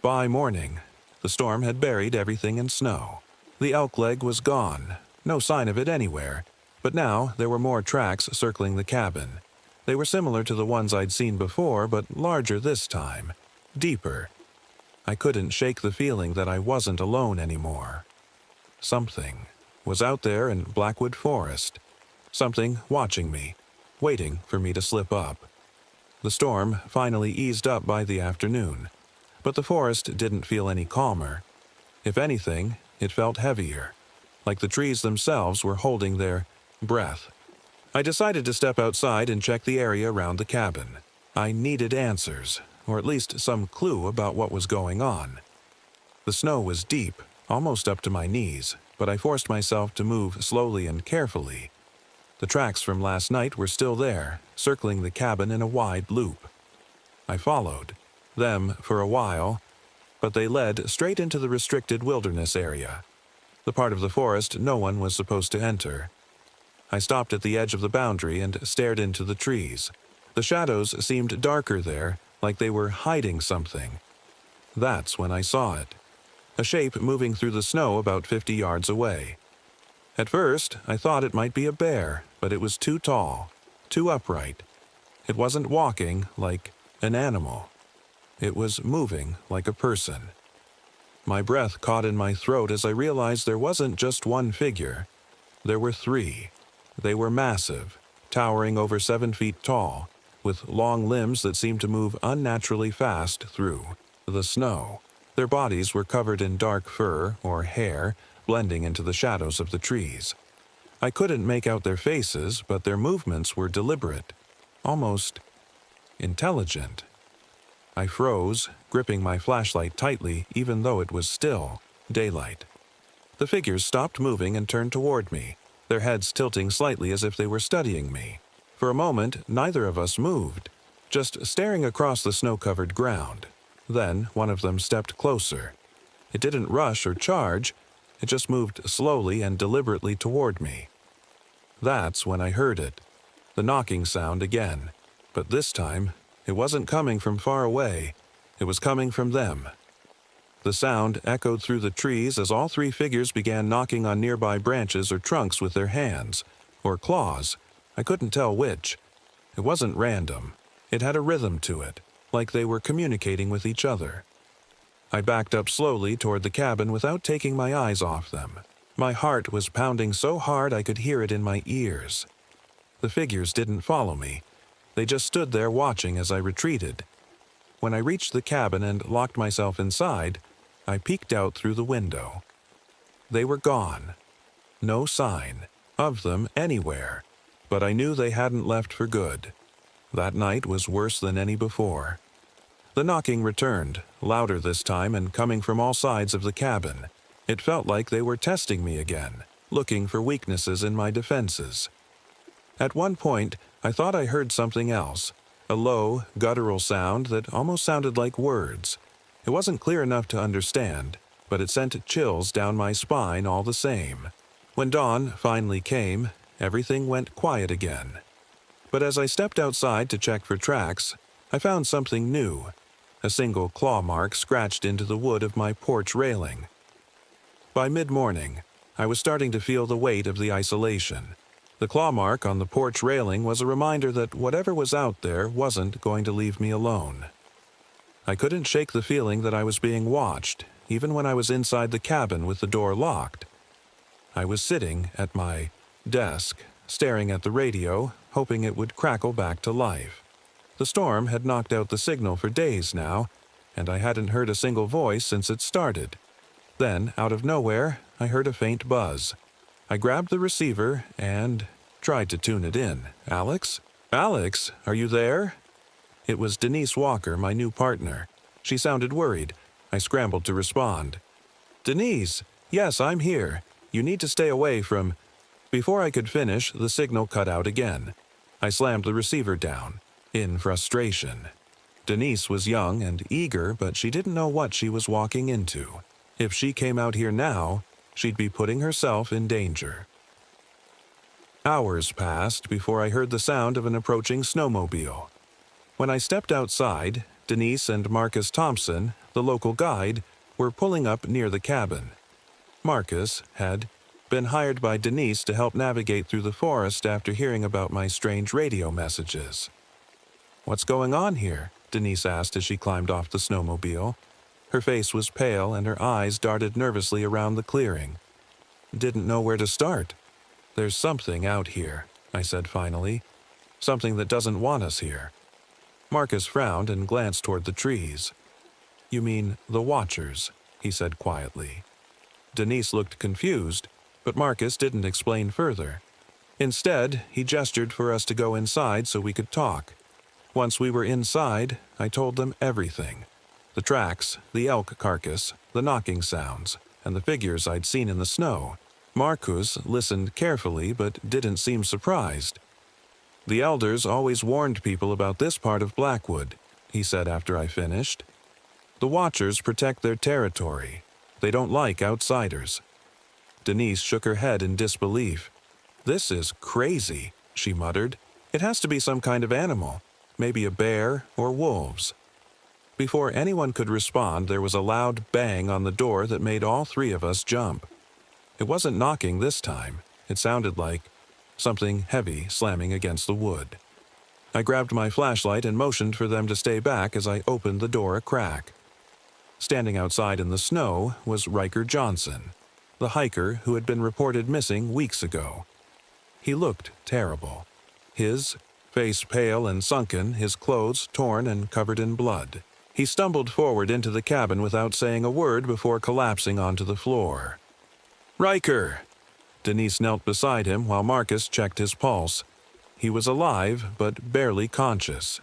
By morning, the storm had buried everything in snow. The elk leg was gone, no sign of it anywhere, but now there were more tracks circling the cabin. They were similar to the ones I'd seen before, but larger this time, deeper. I couldn't shake the feeling that I wasn't alone anymore. Something was out there in Blackwood Forest. Something watching me, waiting for me to slip up. The storm finally eased up by the afternoon, but the forest didn't feel any calmer. If anything, it felt heavier, like the trees themselves were holding their breath. I decided to step outside and check the area around the cabin. I needed answers, or at least some clue about what was going on. The snow was deep, almost up to my knees, but I forced myself to move slowly and carefully. The tracks from last night were still there, circling the cabin in a wide loop. I followed them for a while, but they led straight into the restricted wilderness area, the part of the forest no one was supposed to enter. I stopped at the edge of the boundary and stared into the trees. The shadows seemed darker there, like they were hiding something. That's when I saw it. A shape moving through the snow about 50 yards away. At first, I thought it might be a bear, but it was too tall, too upright. It wasn't walking like an animal. It was moving like a person. My breath caught in my throat as I realized there wasn't just one figure. There were three. They were massive, towering over 7 feet tall, with long limbs that seemed to move unnaturally fast through the snow. Their bodies were covered in dark fur or hair, blending into the shadows of the trees. I couldn't make out their faces, but their movements were deliberate, almost intelligent. I froze, gripping my flashlight tightly even though it was still daylight. The figures stopped moving and turned toward me, their heads tilting slightly as if they were studying me. For a moment, neither of us moved, just staring across the snow-covered ground. Then one of them stepped closer. It didn't rush or charge, it just moved slowly and deliberately toward me. That's when I heard it, the knocking sound again, but this time it wasn't coming from far away, it was coming from them. The sound echoed through the trees as all three figures began knocking on nearby branches or trunks with their hands, or claws. I couldn't tell which. It wasn't random. It had a rhythm to it, like they were communicating with each other. I backed up slowly toward the cabin without taking my eyes off them. My heart was pounding so hard I could hear it in my ears. The figures didn't follow me. They just stood there watching as I retreated. When I reached the cabin and locked myself inside, I peeked out through the window. They were gone. No sign of them anywhere, but I knew they hadn't left for good. That night was worse than any before. The knocking returned, louder this time and coming from all sides of the cabin. It felt like they were testing me again, looking for weaknesses in my defenses. At one point, I thought I heard something else, a low, guttural sound that almost sounded like words. It wasn't clear enough to understand, but it sent chills down my spine all the same. When dawn finally came, everything went quiet again. But as I stepped outside to check for tracks, I found something new. A single claw mark scratched into the wood of my porch railing. By mid-morning, I was starting to feel the weight of the isolation. The claw mark on the porch railing was a reminder that whatever was out there wasn't going to leave me alone. I couldn't shake the feeling that I was being watched, even when I was inside the cabin with the door locked. I was sitting at my desk, staring at the radio, hoping it would crackle back to life. The storm had knocked out the signal for days now, and I hadn't heard a single voice since it started. Then, out of nowhere, I heard a faint buzz. I grabbed the receiver and tried to tune it in. "Alex? Alex, are you there?" It was Denise Walker, my new partner. She sounded worried. I scrambled to respond. "Denise, yes, I'm here. You need to stay away from—" Before I could finish, the signal cut out again. I slammed the receiver down, in frustration. Denise was young and eager, but she didn't know what she was walking into. If she came out here now, she'd be putting herself in danger. Hours passed before I heard the sound of an approaching snowmobile. When I stepped outside, Denise and Marcus Thompson, the local guide, were pulling up near the cabin. Marcus had been hired by Denise to help navigate through the forest after hearing about my strange radio messages. "What's going on here?" Denise asked as she climbed off the snowmobile. Her face was pale and her eyes darted nervously around the clearing. "Didn't know where to start." "There's something out here," I said finally. "Something that doesn't want us here." Marcus frowned and glanced toward the trees. "You mean the Watchers," he said quietly. Denise looked confused, but Marcus didn't explain further. Instead, he gestured for us to go inside so we could talk. Once we were inside, I told them everything. The tracks, the elk carcass, the knocking sounds, and the figures I'd seen in the snow. Marcus listened carefully but didn't seem surprised. "The elders always warned people about this part of Blackwood," he said after I finished. "The Watchers protect their territory. They don't like outsiders." Denise shook her head in disbelief. "This is crazy," she muttered. "It has to be some kind of animal, maybe a bear or wolves." Before anyone could respond, there was a loud bang on the door that made all three of us jump. It wasn't knocking this time. It sounded like something heavy slamming against the wood. I grabbed my flashlight and motioned for them to stay back as I opened the door a crack. Standing outside in the snow was Riker Johnson, the hiker who had been reported missing weeks ago. He looked terrible. His face pale and sunken, his clothes torn and covered in blood. He stumbled forward into the cabin without saying a word before collapsing onto the floor. "Riker!" Denise knelt beside him while Marcus checked his pulse. He was alive, but barely conscious.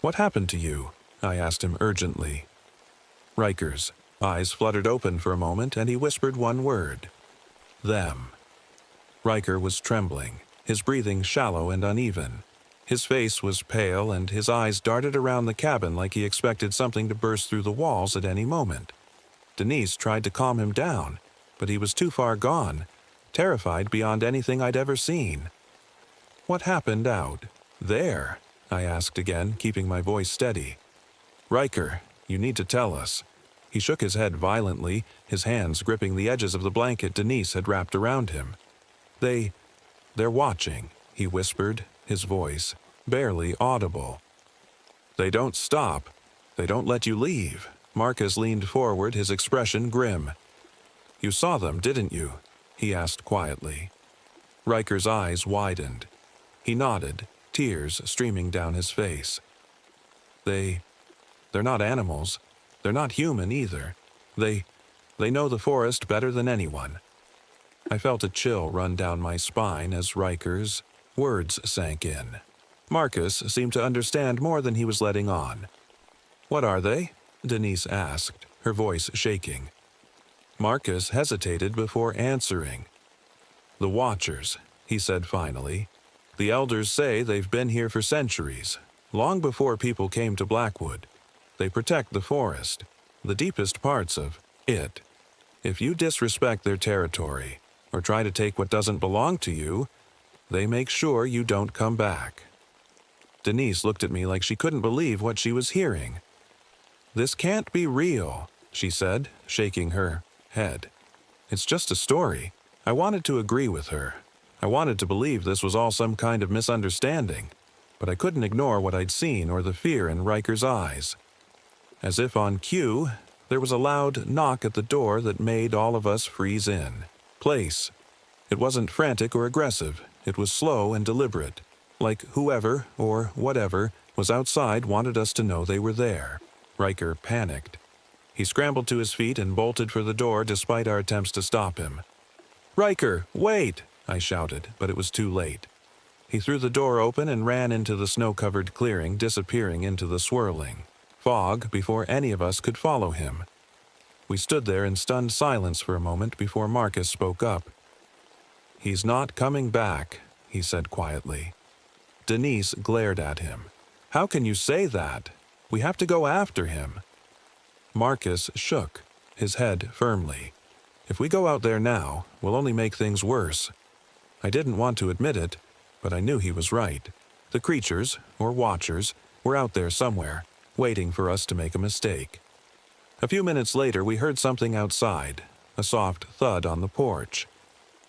"What happened to you?" I asked him urgently. Riker's eyes fluttered open for a moment, and he whispered one word. "Them." Riker was trembling, his breathing shallow and uneven. His face was pale, and his eyes darted around the cabin like he expected something to burst through the walls at any moment. Denise tried to calm him down, but he was too far gone, terrified beyond anything I'd ever seen. "What happened out there?" I asked again, keeping my voice steady. "Riker, you need to tell us." He shook his head violently, his hands gripping the edges of the blanket Denise had wrapped around him. They're watching," he whispered, his voice barely audible. "They don't stop. They don't let you leave." Marcus leaned forward, his expression grim. "You saw them, didn't you?" he asked quietly. Riker's eyes widened. He nodded, tears streaming down his face. They're not animals. They're not human either. They know the forest better than anyone." I felt a chill run down my spine as Riker's words sank in. Marcus seemed to understand more than he was letting on. "What are they?" Denise asked, her voice shaking. Marcus hesitated before answering. "The Watchers," he said finally. "The elders say they've been here for centuries, long before people came to Blackwood. They protect the forest, the deepest parts of it. If you disrespect their territory, or try to take what doesn't belong to you, they make sure you don't come back." Denise looked at me like she couldn't believe what she was hearing. "This can't be real," she said, shaking her head. "It's just a story." I wanted to agree with her. I wanted to believe this was all some kind of misunderstanding, but I couldn't ignore what I'd seen or the fear in Riker's eyes. As if on cue, there was a loud knock at the door that made all of us freeze in place. It wasn't frantic or aggressive. It was slow and deliberate, like whoever or whatever was outside wanted us to know they were there. Riker panicked. He scrambled to his feet and bolted for the door despite our attempts to stop him. "Riker, wait!" I shouted, but it was too late. He threw the door open and ran into the snow-covered clearing, disappearing into the swirling fog before any of us could follow him. We stood there in stunned silence for a moment before Marcus spoke up. "He's not coming back," he said quietly. Denise glared at him. "How can you say that? We have to go after him." Marcus shook, his head firmly. "If we go out there now, we'll only make things worse." I didn't want to admit it, but I knew he was right. The creatures, or watchers, were out there somewhere, waiting for us to make a mistake. A few minutes later, we heard something outside, a soft thud on the porch.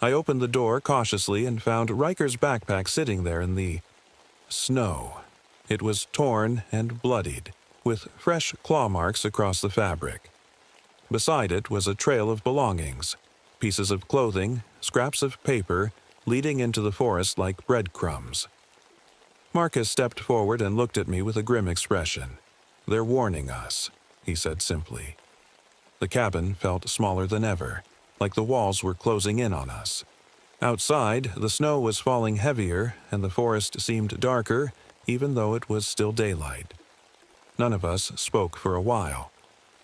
I opened the door cautiously and found Riker's backpack sitting there in the snow. It was torn and bloodied, with fresh claw marks across the fabric. Beside it was a trail of belongings, pieces of clothing, scraps of paper, leading into the forest like breadcrumbs. Marcus stepped forward and looked at me with a grim expression. "They're warning us," he said simply. The cabin felt smaller than ever, like the walls were closing in on us. Outside, the snow was falling heavier, and the forest seemed darker, even though it was still daylight. None of us spoke for a while.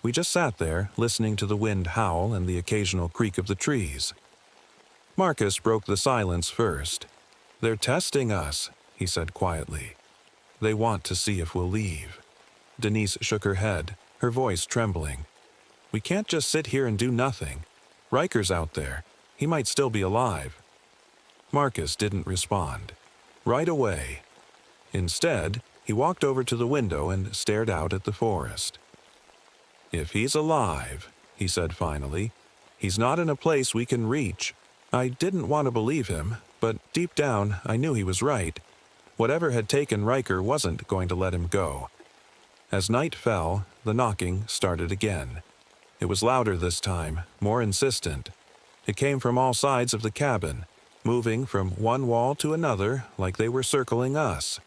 We just sat there, listening to the wind howl and the occasional creak of the trees. Marcus broke the silence first. "They're testing us," he said quietly. "They want to see if we'll leave." Denise shook her head, her voice trembling. "We can't just sit here and do nothing. Riker's out there. He might still be alive." Marcus didn't respond. Right away. Instead, he walked over to the window and stared out at the forest. "If he's alive," he said finally, "he's not in a place we can reach." I didn't want to believe him, but deep down I knew he was right. Whatever had taken Riker wasn't going to let him go. As night fell, the knocking started again. It was louder this time, more insistent. It came from all sides of the cabin, moving from one wall to another like they were circling us.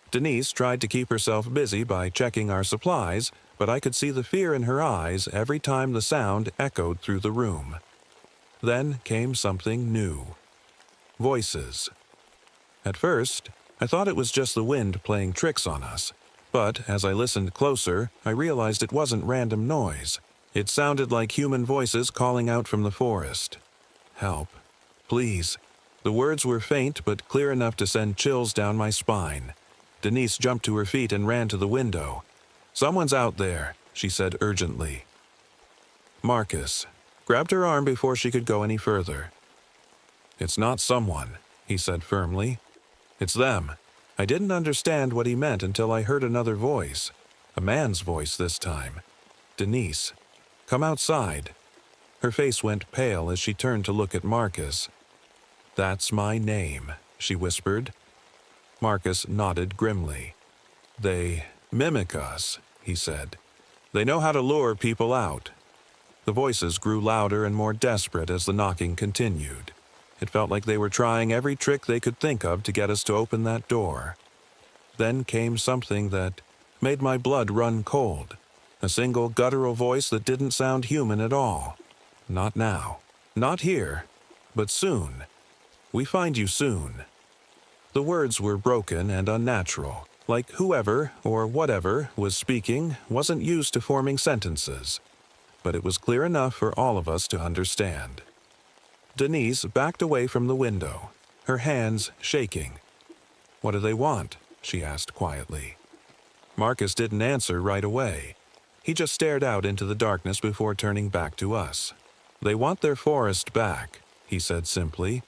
Denise tried to keep herself busy by checking our supplies, but I could see the fear in her eyes every time the sound echoed through the room. Then came something new. Voices. At first, I thought it was just the wind playing tricks on us. But as I listened closer, I realized it wasn't random noise. It sounded like human voices calling out from the forest. "Help. Please." The words were faint but clear enough to send chills down my spine. Denise jumped to her feet and ran to the window. "Someone's out there," she said urgently. Marcus grabbed her arm before she could go any further. "It's not someone," he said firmly. "It's them." I didn't understand what he meant until I heard another voice. A man's voice this time. "Denise, come outside." Her face went pale as she turned to look at Marcus. "That's my name," she whispered. Marcus nodded grimly. "They mimic us," he said. "They know how to lure people out." The voices grew louder and more desperate as the knocking continued. It felt like they were trying every trick they could think of to get us to open that door. Then came something that made my blood run cold. A single guttural voice that didn't sound human at all. "Not now. Not here. But soon. We find you soon." The words were broken and unnatural, like whoever or whatever was speaking wasn't used to forming sentences. But it was clear enough for all of us to understand. Denise backed away from the window, her hands shaking. "What do they want?" she asked quietly. Marcus didn't answer right away. He just stared out into the darkness before turning back to us. "They want their forest back," he said simply.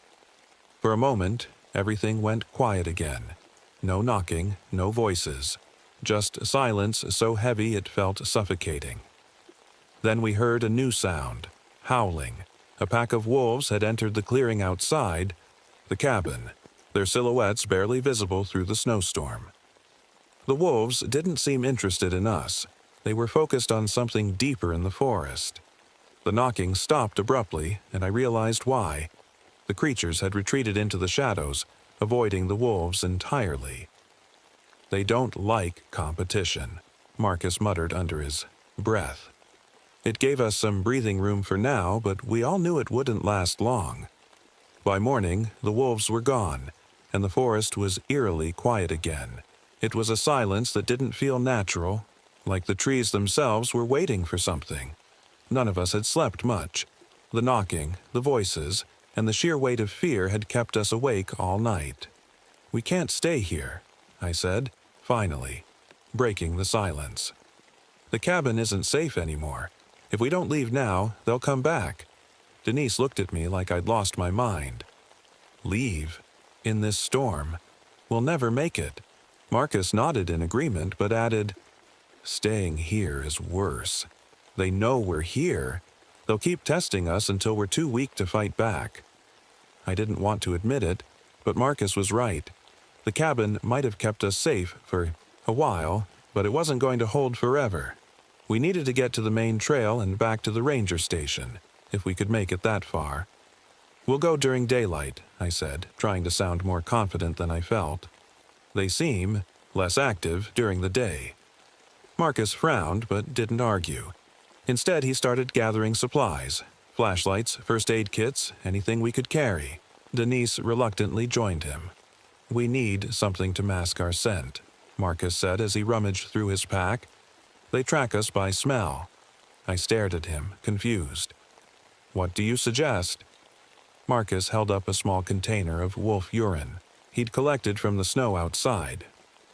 For a moment, everything went quiet again. No knocking, no voices, just silence so heavy it felt suffocating. Then we heard a new sound, howling. A pack of wolves had entered the clearing outside the cabin, their silhouettes barely visible through the snowstorm. The wolves didn't seem interested in us. They were focused on something deeper in the forest. The knocking stopped abruptly, and I realized why. The creatures had retreated into the shadows, avoiding the wolves entirely. They don't like competition. Marcus muttered under his breath. It gave us some breathing room for now, but we all knew it wouldn't last long. By morning, the wolves were gone, and the forest was eerily quiet again. It was a silence that didn't feel natural, like the trees themselves were waiting for something. None of us had slept much. The knocking, the voices, and the sheer weight of fear had kept us awake all night. "We can't stay here," I said, finally, breaking the silence. "The cabin isn't safe anymore. If we don't leave now, they'll come back." Denise looked at me like I'd lost my mind. "Leave? In this storm? We'll never make it." Marcus nodded in agreement, but added, "Staying here is worse. They know we're here. They'll keep testing us until we're too weak to fight back." I didn't want to admit it, but Marcus was right. The cabin might have kept us safe for a while, but it wasn't going to hold forever. We needed to get to the main trail and back to the ranger station, if we could make it that far. "We'll go during daylight," I said, trying to sound more confident than I felt. "They seem less active during the day." Marcus frowned but didn't argue. Instead, he started gathering supplies: flashlights, first aid kits, anything we could carry. Denise reluctantly joined him. "We need something to mask our scent," Marcus said as he rummaged through his pack. "They track us by smell." I stared at him, confused. "What do you suggest?" Marcus held up a small container of wolf urine he'd collected from the snow outside.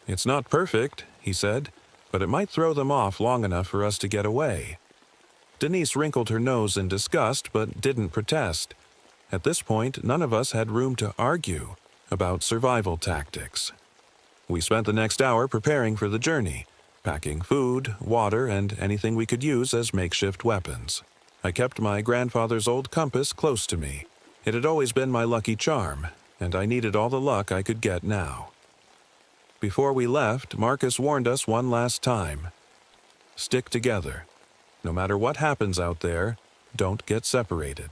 "It's not perfect," he said, "but it might throw them off long enough for us to get away." Denise wrinkled her nose in disgust but didn't protest. At this point, none of us had room to argue about survival tactics. We spent the next hour preparing for the journey, packing food, water, and anything we could use as makeshift weapons. I kept my grandfather's old compass close to me. It had always been my lucky charm, and I needed all the luck I could get now. Before we left, Marcus warned us one last time. "Stick together. No matter what happens out there, don't get separated."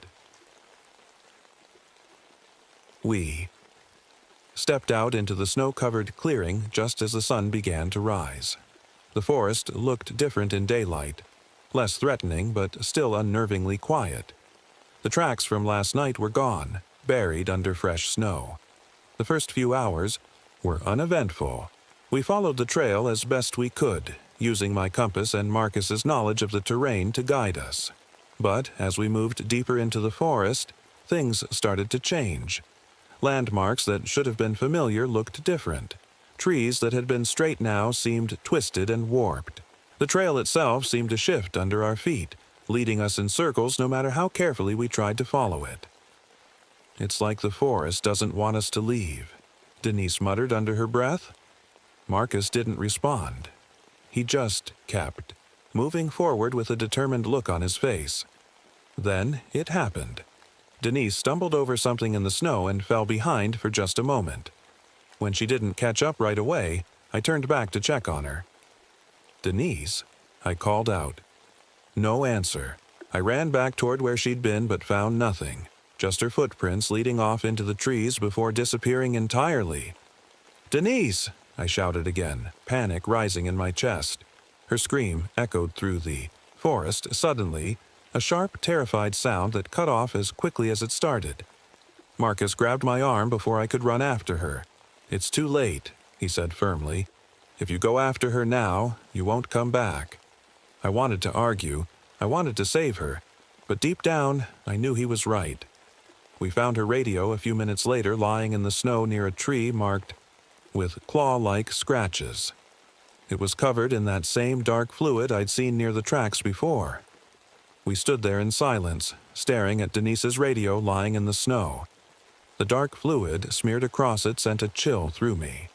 We stepped out into the snow-covered clearing just as the sun began to rise. The forest looked different in daylight, less threatening but still unnervingly quiet. The tracks from last night were gone, buried under fresh snow. The first few hours were uneventful. We followed the trail as best we could, using my compass and Marcus's knowledge of the terrain to guide us. But as we moved deeper into the forest, things started to change. Landmarks that should have been familiar looked different. Trees that had been straight now seemed twisted and warped. The trail itself seemed to shift under our feet, leading us in circles no matter how carefully we tried to follow it. "It's like the forest doesn't want us to leave," Denise muttered under her breath. Marcus didn't respond. He just kept moving forward with a determined look on his face. Then it happened. Denise stumbled over something in the snow and fell behind for just a moment. When she didn't catch up right away, I turned back to check on her. "Denise?" I called out. No answer. I ran back toward where she'd been but found nothing, just her footprints leading off into the trees before disappearing entirely. "Denise!" I shouted again, panic rising in my chest. Her scream echoed through the forest. Suddenly, a sharp, terrified sound that cut off as quickly as it started. Marcus grabbed my arm before I could run after her. "It's too late," he said firmly. "If you go after her now, you won't come back." I wanted to argue. I wanted to save her. But deep down, I knew he was right. We found her radio a few minutes later lying in the snow near a tree marked with claw-like scratches. It was covered in that same dark fluid I'd seen near the tracks before. We stood there in silence, staring at Denise's radio lying in the snow. The dark fluid smeared across it sent a chill through me.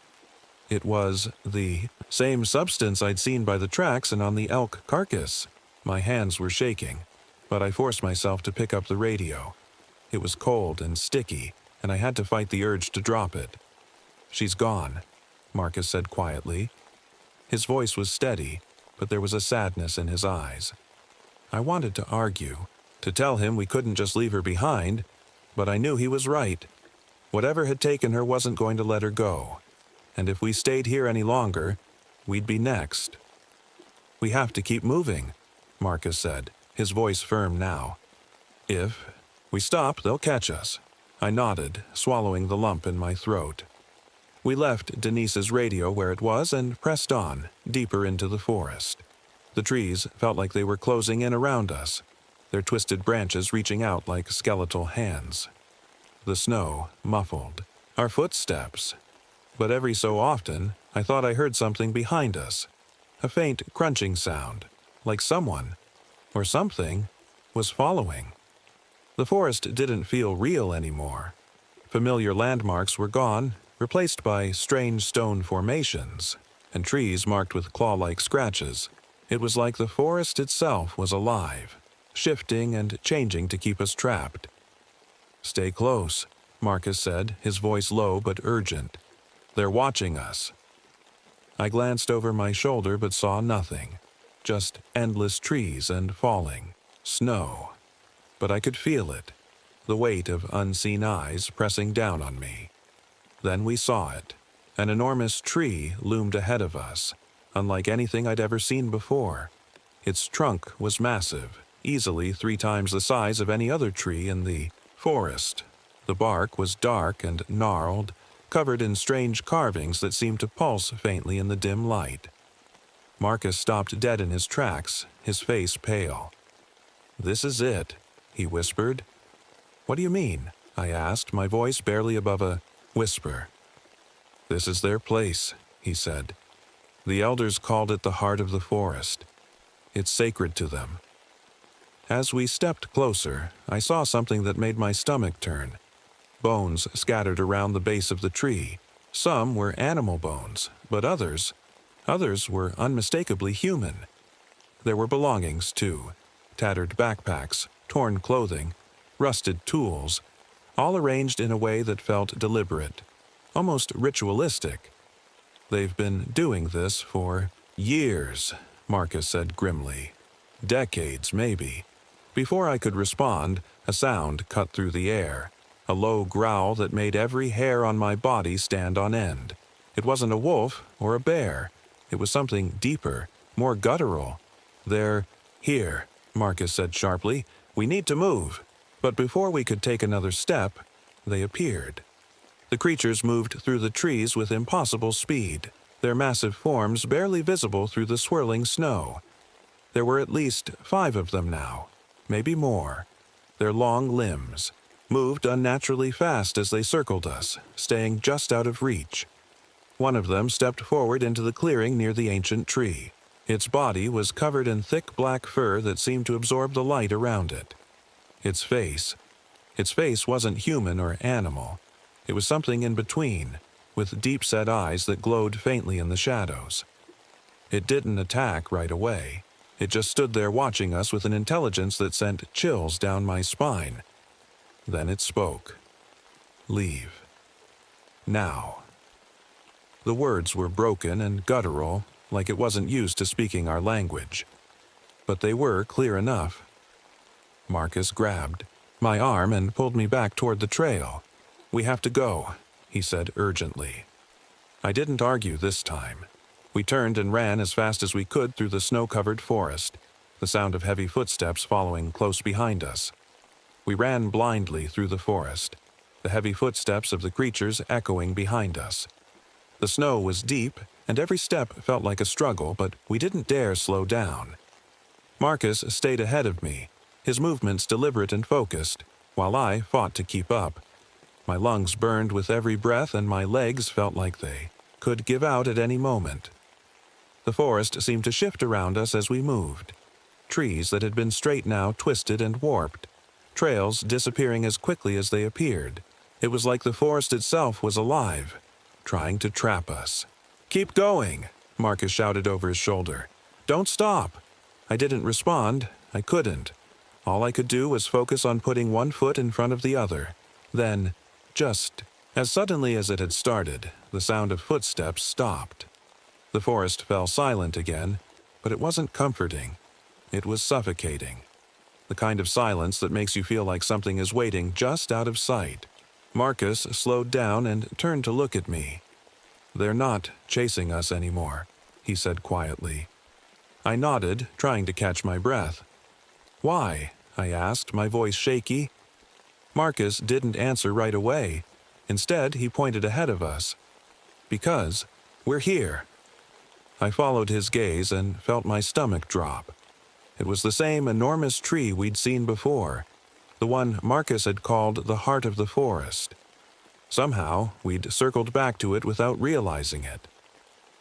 It was the same substance I'd seen by the tracks and on the elk carcass. My hands were shaking, but I forced myself to pick up the radio. It was cold and sticky, and I had to fight the urge to drop it. "She's gone," Marcus said quietly. His voice was steady, but there was a sadness in his eyes. I wanted to argue, to tell him we couldn't just leave her behind, but I knew he was right. Whatever had taken her wasn't going to let her go, and if we stayed here any longer, we'd be next. We have to keep moving, Marcus said, his voice firm now. If we stop, they'll catch us. I nodded, swallowing the lump in my throat. We left Denise's radio where it was and pressed on, deeper into the forest. The trees felt like they were closing in around us, their twisted branches reaching out like skeletal hands. The snow muffled our footsteps, but every so often I thought I heard something behind us, a faint crunching sound, like someone, or something, was following. The forest didn't feel real anymore. Familiar landmarks were gone, replaced by strange stone formations, and trees marked with claw-like scratches. It was like the forest itself was alive, shifting and changing to keep us trapped. "Stay close," Marcus said, his voice low but urgent. "They're watching us." I glanced over my shoulder but saw nothing, just endless trees and falling snow. But I could feel it, the weight of unseen eyes pressing down on me. Then we saw it. An enormous tree loomed ahead of us, unlike anything I'd ever seen before. Its trunk was massive, easily 3 times the size of any other tree in the forest. The bark was dark and gnarled, covered in strange carvings that seemed to pulse faintly in the dim light. Marcus stopped dead in his tracks, his face pale. "This is it," he whispered. "What do you mean?" I asked, my voice barely above a whisper. "This is their place," he said. "The elders called it the heart of the forest. It's sacred to them." As we stepped closer, I saw something that made my stomach turn. Bones scattered around the base of the tree. Some were animal bones, but others were unmistakably human. There were belongings, too. Tattered backpacks, torn clothing, rusted tools, all arranged in a way that felt deliberate, almost ritualistic. "They've been doing this for years," Marcus said grimly. "Decades, maybe." Before I could respond, a sound cut through the air, a low growl that made every hair on my body stand on end. It wasn't a wolf or a bear. It was something deeper, more guttural. "They're here," Marcus said sharply. "We need to move." But before we could take another step, they appeared. The creatures moved through the trees with impossible speed, their massive forms barely visible through the swirling snow. There were at least 5 of them now, maybe more. Their long limbs moved unnaturally fast as they circled us, staying just out of reach. One of them stepped forward into the clearing near the ancient tree. Its body was covered in thick black fur that seemed to absorb the light around it. Its face wasn't human or animal. It was something in between, with deep-set eyes that glowed faintly in the shadows. It didn't attack right away. It just stood there watching us with an intelligence that sent chills down my spine. Then it spoke. "Leave. Now." The words were broken and guttural, like it wasn't used to speaking our language. But they were clear enough. Marcus grabbed my arm and pulled me back toward the trail. "We have to go," he said urgently. I didn't argue this time. We turned and ran as fast as we could through the snow-covered forest, the sound of heavy footsteps following close behind us. We ran blindly through the forest, the heavy footsteps of the creatures echoing behind us. The snow was deep, and every step felt like a struggle, but we didn't dare slow down. Marcus stayed ahead of me, his movements deliberate and focused, while I fought to keep up. My lungs burned with every breath, and my legs felt like they could give out at any moment. The forest seemed to shift around us as we moved. Trees that had been straight now twisted and warped, trails disappearing as quickly as they appeared. It was like the forest itself was alive, trying to trap us. "Keep going," Marcus shouted over his shoulder. "Don't stop." I didn't respond. I couldn't. All I could do was focus on putting one foot in front of the other. Then, just as suddenly as it had started, the sound of footsteps stopped. The forest fell silent again, but it wasn't comforting. It was suffocating. The kind of silence that makes you feel like something is waiting just out of sight. Marcus slowed down and turned to look at me. "They're not chasing us anymore," he said quietly. I nodded, trying to catch my breath. "Why?" I asked, my voice shaky. Marcus didn't answer right away. Instead, he pointed ahead of us. "Because we're here." I followed his gaze and felt my stomach drop. It was the same enormous tree we'd seen before, the one Marcus had called the heart of the forest. Somehow, we'd circled back to it without realizing it.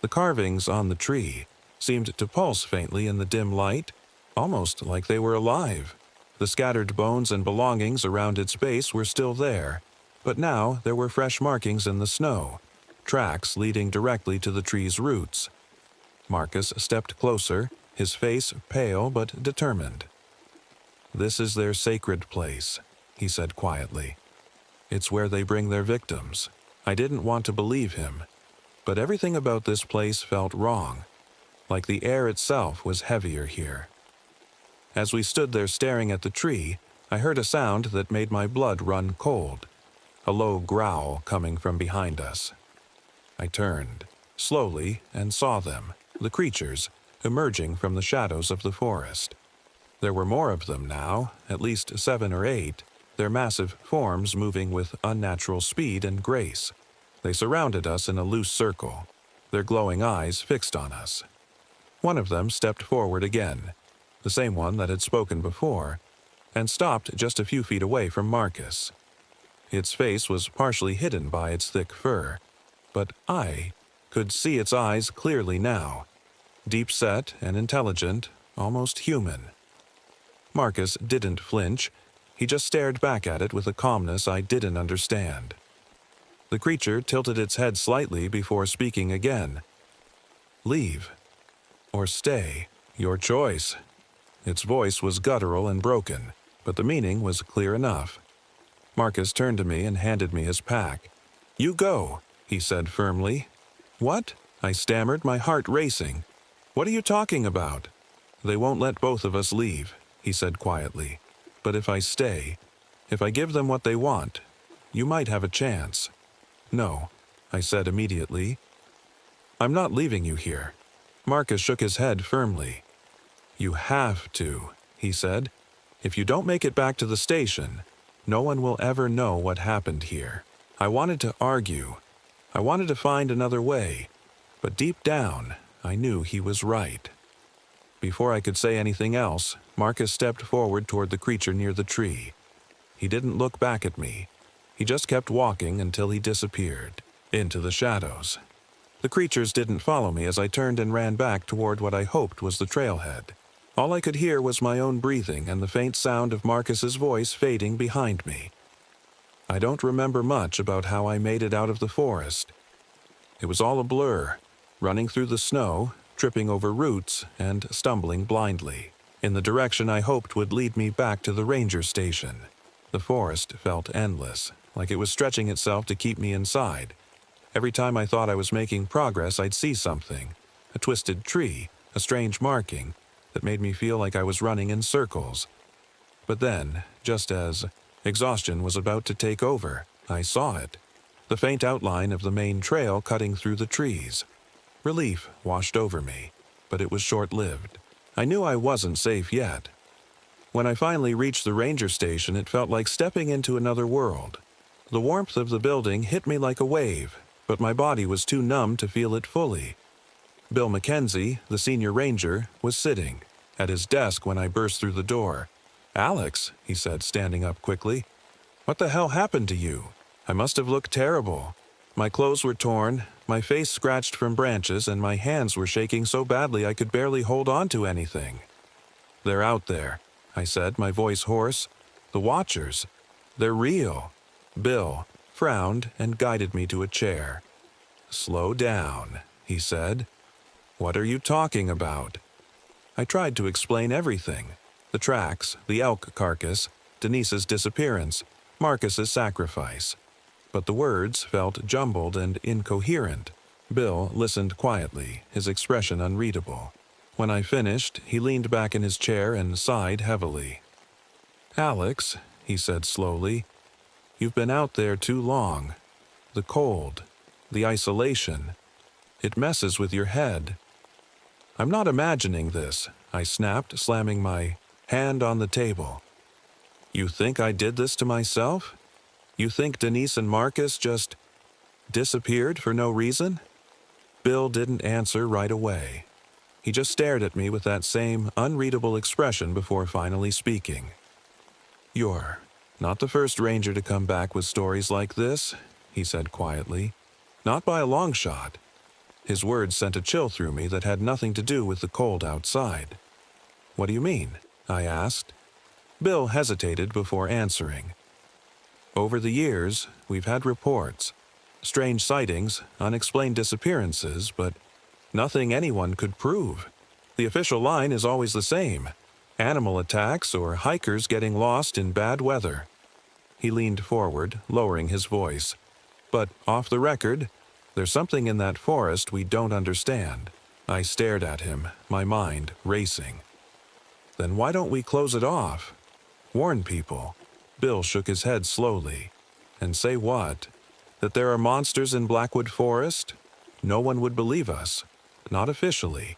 The carvings on the tree seemed to pulse faintly in the dim light, almost like they were alive. The scattered bones and belongings around its base were still there, but now there were fresh markings in the snow, tracks leading directly to the tree's roots. Marcus stepped closer, his face pale but determined. "This is their sacred place," he said quietly. "It's where they bring their victims." I didn't want to believe him, but everything about this place felt wrong, like the air itself was heavier here. As we stood there staring at the tree, I heard a sound that made my blood run cold, a low growl coming from behind us. I turned, slowly, and saw them, the creatures, emerging from the shadows of the forest. There were more of them now, at least 7 or 8, their massive forms moving with unnatural speed and grace. They surrounded us in a loose circle, their glowing eyes fixed on us. One of them stepped forward again, the same one that had spoken before, and stopped just a few feet away from Marcus. Its face was partially hidden by its thick fur, but I could see its eyes clearly now, deep-set and intelligent, almost human. Marcus didn't flinch. He just stared back at it with a calmness I didn't understand. The creature tilted its head slightly before speaking again. "Leave. Or stay. Your choice." Its voice was guttural and broken, but the meaning was clear enough. Marcus turned to me and handed me his pack. "You go," he said firmly. "What?" I stammered, my heart racing. "What are you talking about?" "They won't let both of us leave," he said quietly. "But if I stay, if I give them what they want, you might have a chance." "No," I said immediately. "I'm not leaving you here." Marcus shook his head firmly. "You have to," he said. "If you don't make it back to the station, no one will ever know what happened here." I wanted to argue. I wanted to find another way, but deep down, I knew he was right. Before I could say anything else, Marcus stepped forward toward the creature near the tree. He didn't look back at me. He just kept walking until he disappeared into the shadows. The creatures didn't follow me as I turned and ran back toward what I hoped was the trailhead. All I could hear was my own breathing and the faint sound of Marcus's voice fading behind me. I don't remember much about how I made it out of the forest. It was all a blur, running through the snow, tripping over roots, and stumbling blindly, in the direction I hoped would lead me back to the ranger station. The forest felt endless, like it was stretching itself to keep me inside. Every time I thought I was making progress, I'd see something, a twisted tree, a strange marking, that made me feel like I was running in circles. But then, just as exhaustion was about to take over, I saw it, the faint outline of the main trail cutting through the trees. Relief washed over me, but it was short-lived. I knew I wasn't safe yet. When I finally reached the ranger station, it felt like stepping into another world. The warmth of the building hit me like a wave, but my body was too numb to feel it fully. Bill Mackenzie, the senior ranger, was sitting at his desk when I burst through the door. "Alex," he said, standing up quickly. "What the hell happened to you?" I must have looked terrible. My clothes were torn, my face scratched from branches, and my hands were shaking so badly I could barely hold on to anything. "They're out there," I said, my voice hoarse. "The Watchers. They're real." Bill frowned and guided me to a chair. "Slow down," he said. "What are you talking about?" I tried to explain everything. The tracks, the elk carcass, Denise's disappearance, Marcus's sacrifice. But the words felt jumbled and incoherent. Bill listened quietly, his expression unreadable. When I finished, he leaned back in his chair and sighed heavily. "Alex," he said slowly, "you've been out there too long. The cold, the isolation, it messes with your head." I'm not imagining this, I snapped, slamming my hand on the table. You think I did this to myself? You think Denise and Marcus just disappeared for no reason? Bill didn't answer right away. He just stared at me with that same unreadable expression before finally speaking. You're not the first ranger to come back with stories like this, he said quietly. Not by a long shot. His words sent a chill through me that had nothing to do with the cold outside. What do you mean? I asked. Bill hesitated before answering. Over the years, we've had reports. Strange sightings, unexplained disappearances, but nothing anyone could prove. The official line is always the same: animal attacks or hikers getting lost in bad weather. He leaned forward, lowering his voice. But off the record, there's something in that forest we don't understand. I stared at him, my mind racing. Then why don't we close it off? Warn people. Bill shook his head slowly. And say what? That there are monsters in Blackwood Forest? No one would believe us. Not officially.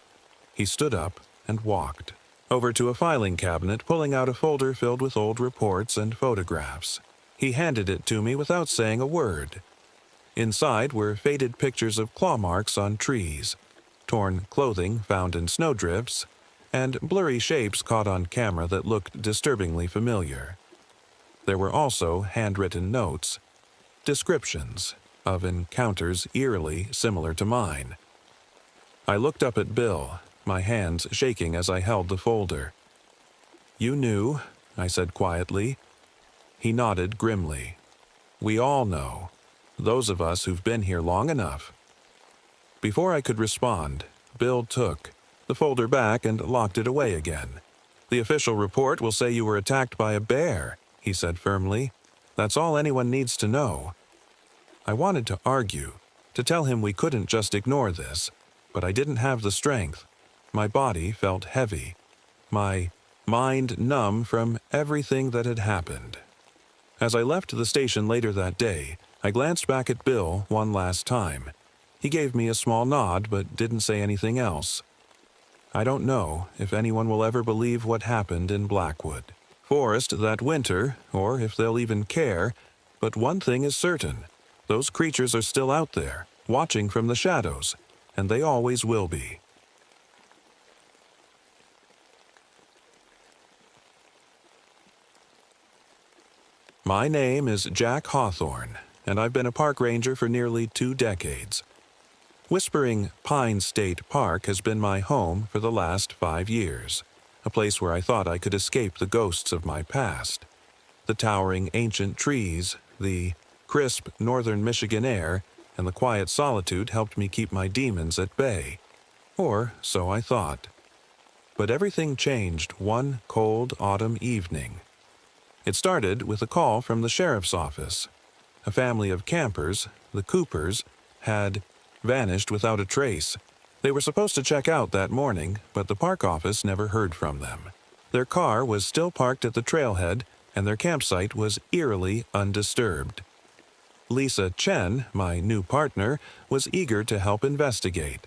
He stood up and walked over to a filing cabinet, pulling out a folder filled with old reports and photographs. He handed it to me without saying a word. Inside were faded pictures of claw marks on trees, torn clothing found in snowdrifts, and blurry shapes caught on camera that looked disturbingly familiar. There were also handwritten notes, descriptions of encounters eerily similar to mine. I looked up at Bill, my hands shaking as I held the folder. You knew, I said quietly. He nodded grimly. We all know, those of us who've been here long enough. Before I could respond, Bill took the folder back and locked it away again. The official report will say you were attacked by a bear, he said firmly. That's all anyone needs to know. I wanted to argue, to tell him we couldn't just ignore this, but I didn't have the strength. My body felt heavy, my mind numb from everything that had happened. As I left the station later that day, I glanced back at Bill one last time. He gave me a small nod but didn't say anything else. I don't know if anyone will ever believe what happened in Blackwood Forest that winter, or if they'll even care, but one thing is certain. Those creatures are still out there, watching from the shadows, and they always will be. My name is Jack Hawthorne, and I've been a park ranger for nearly 2 decades. Whispering Pine State Park has been my home for the last 5 years, a place where I thought I could escape the ghosts of my past. The towering ancient trees, the crisp northern Michigan air, and the quiet solitude helped me keep my demons at bay. Or so I thought. But everything changed one cold autumn evening. It started with a call from the sheriff's office. A family of campers, the Coopers, had vanished without a trace. They were supposed to check out that morning, but the park office never heard from them. Their car was still parked at the trailhead, and their campsite was eerily undisturbed. Lisa Chen, my new partner, was eager to help investigate.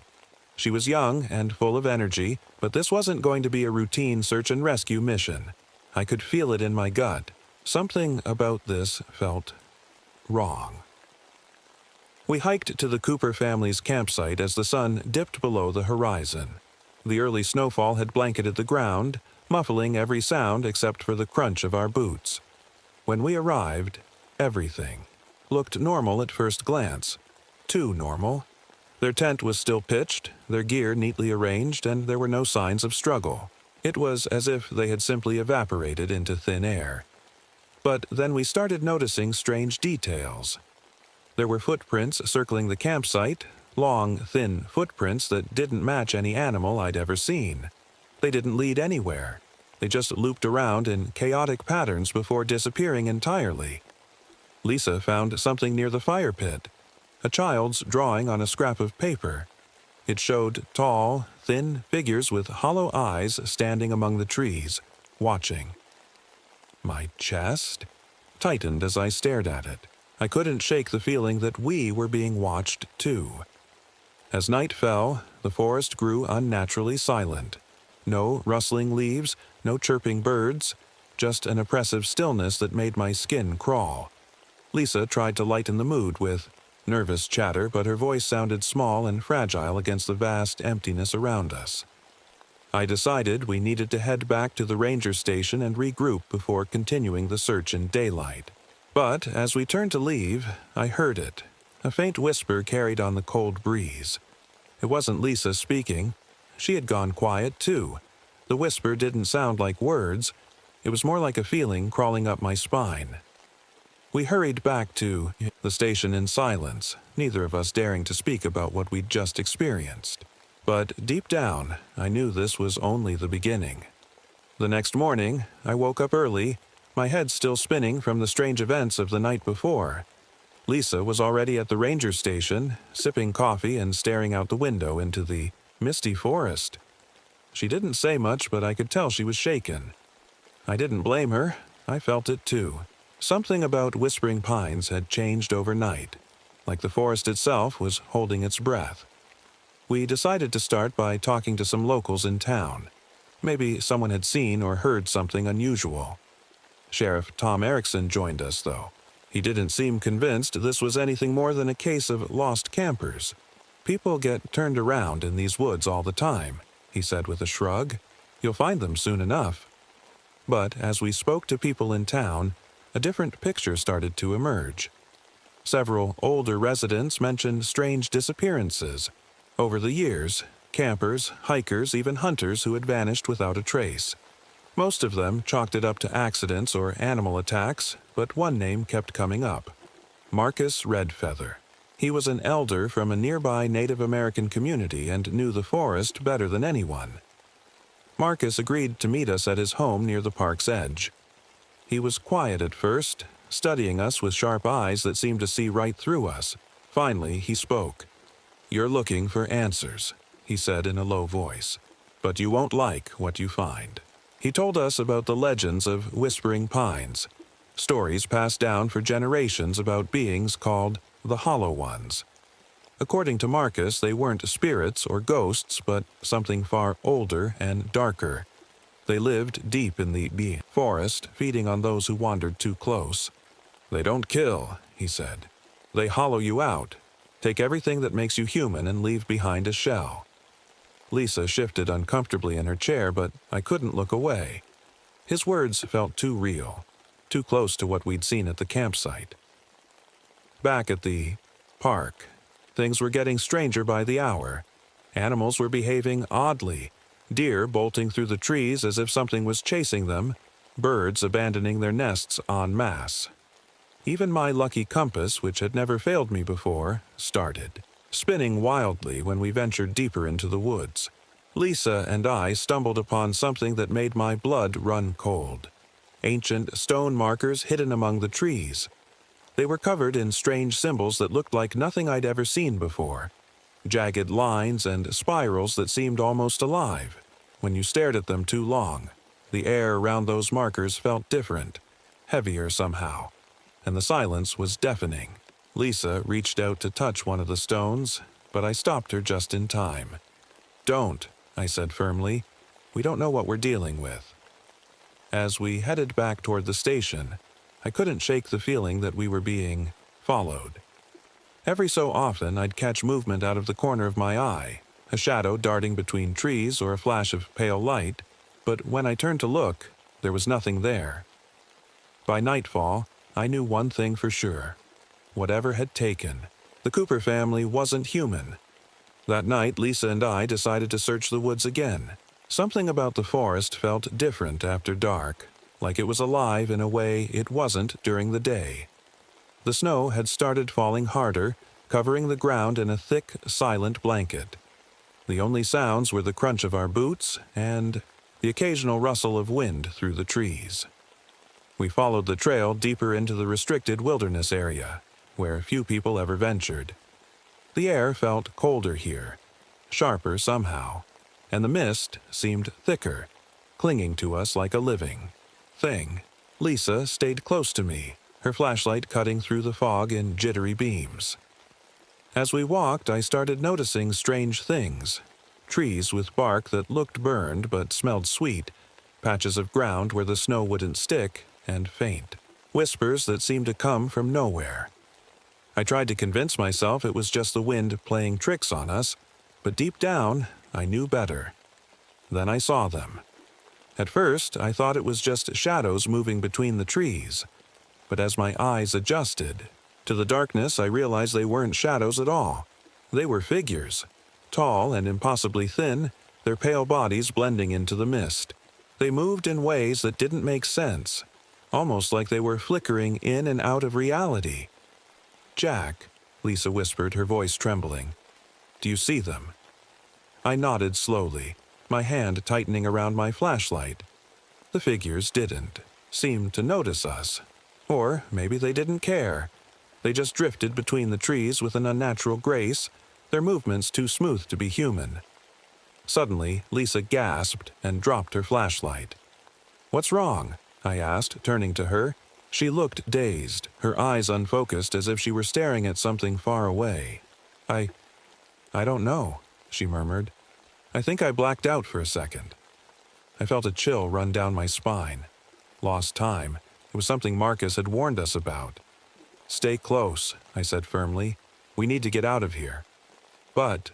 She was young and full of energy, but this wasn't going to be a routine search and rescue mission. I could feel it in my gut. Something about this felt wrong. We hiked to the Cooper family's campsite as the sun dipped below the horizon. The early snowfall had blanketed the ground, muffling every sound except for the crunch of our boots. When we arrived, everything looked normal at first glance. Too normal. Their tent was still pitched, their gear neatly arranged, and there were no signs of struggle. It was as if they had simply evaporated into thin air. But then we started noticing strange details. There were footprints circling the campsite, long, thin footprints that didn't match any animal I'd ever seen. They didn't lead anywhere. They just looped around in chaotic patterns before disappearing entirely. Lisa found something near the fire pit, a child's drawing on a scrap of paper. It showed tall, thin figures with hollow eyes standing among the trees, watching. My chest tightened as I stared at it. I couldn't shake the feeling that we were being watched too. As night fell, the forest grew unnaturally silent. No rustling leaves, no chirping birds, just an oppressive stillness that made my skin crawl. Lisa tried to lighten the mood with nervous chatter, but her voice sounded small and fragile against the vast emptiness around us. I decided we needed to head back to the ranger station and regroup before continuing the search in daylight. But as we turned to leave, I heard it. A faint whisper carried on the cold breeze. It wasn't Lisa speaking. She had gone quiet, too. The whisper didn't sound like words. It was more like a feeling crawling up my spine. We hurried back to the station in silence, neither of us daring to speak about what we'd just experienced. But deep down, I knew this was only the beginning. The next morning, I woke up early, my head still spinning from the strange events of the night before. Lisa was already at the ranger station, sipping coffee and staring out the window into the misty forest. She didn't say much, but I could tell she was shaken. I didn't blame her. I felt it too. Something about Whispering Pines had changed overnight, like the forest itself was holding its breath. We decided to start by talking to some locals in town. Maybe someone had seen or heard something unusual. Sheriff Tom Erickson joined us, though. He didn't seem convinced this was anything more than a case of lost campers. People get turned around in these woods all the time, he said with a shrug. You'll find them soon enough. But as we spoke to people in town, a different picture started to emerge. Several older residents mentioned strange disappearances. Over the years, campers, hikers, even hunters who had vanished without a trace. Most of them chalked it up to accidents or animal attacks, but one name kept coming up: Marcus Redfeather. He was an elder from a nearby Native American community and knew the forest better than anyone. Marcus agreed to meet us at his home near the park's edge. He was quiet at first, studying us with sharp eyes that seemed to see right through us. Finally, he spoke. "You're looking for answers," he said in a low voice, "but you won't like what you find." He told us about the legends of Whispering Pines, stories passed down for generations about beings called the Hollow Ones. According to Marcus, they weren't spirits or ghosts, but something far older and darker. They lived deep in the forest, feeding on those who wandered too close. "They don't kill," he said. "They hollow you out, take everything that makes you human and leave behind a shell." Lisa shifted uncomfortably in her chair, but I couldn't look away. His words felt too real, too close to what we'd seen at the campsite. Back at the park, things were getting stranger by the hour. Animals were behaving oddly, deer bolting through the trees as if something was chasing them, birds abandoning their nests en masse. Even my lucky compass, which had never failed me before, started spinning wildly when we ventured deeper into the woods. Lisa and I stumbled upon something that made my blood run cold. Ancient stone markers hidden among the trees. They were covered in strange symbols that looked like nothing I'd ever seen before. Jagged lines and spirals that seemed almost alive. When you stared at them too long, the air around those markers felt different, heavier somehow, and the silence was deafening. Lisa reached out to touch one of the stones, but I stopped her just in time. "Don't," I said firmly. "We don't know what we're dealing with." As we headed back toward the station, I couldn't shake the feeling that we were being followed. Every so often I'd catch movement out of the corner of my eye, a shadow darting between trees or a flash of pale light, but when I turned to look, there was nothing there. By nightfall, I knew one thing for sure. Whatever had taken, the Cooper family wasn't human. That night, Lisa and I decided to search the woods again. Something about the forest felt different after dark, like it was alive in a way it wasn't during the day. The snow had started falling harder, covering the ground in a thick, silent blanket. The only sounds were the crunch of our boots and the occasional rustle of wind through the trees. We followed the trail deeper into the restricted wilderness area, where few people ever ventured. The air felt colder here, sharper somehow, and the mist seemed thicker, clinging to us like a living thing. Lisa stayed close to me, her flashlight cutting through the fog in jittery beams. As we walked, I started noticing strange things. Trees with bark that looked burned but smelled sweet, patches of ground where the snow wouldn't stick, and faint. Whispers that seemed to come from nowhere. I tried to convince myself it was just the wind playing tricks on us, but deep down, I knew better. Then I saw them. At first, I thought it was just shadows moving between the trees, but as my eyes adjusted to the darkness, I realized they weren't shadows at all. They were figures, tall and impossibly thin, their pale bodies blending into the mist. They moved in ways that didn't make sense, almost like they were flickering in and out of reality. "Jack," Lisa whispered, her voice trembling. "Do you see them?" I nodded slowly, my hand tightening around my flashlight. The figures didn't seem to notice us. Or maybe they didn't care. They just drifted between the trees with an unnatural grace, their movements too smooth to be human. Suddenly, Lisa gasped and dropped her flashlight. "What's wrong?" I asked, turning to her. She looked dazed, her eyes unfocused as if she were staring at something far away. I don't know," she murmured. "I think I blacked out for a second." I felt a chill run down my spine. Lost time. It was something Marcus had warned us about. "Stay close," I said firmly. "We need to get out of here." But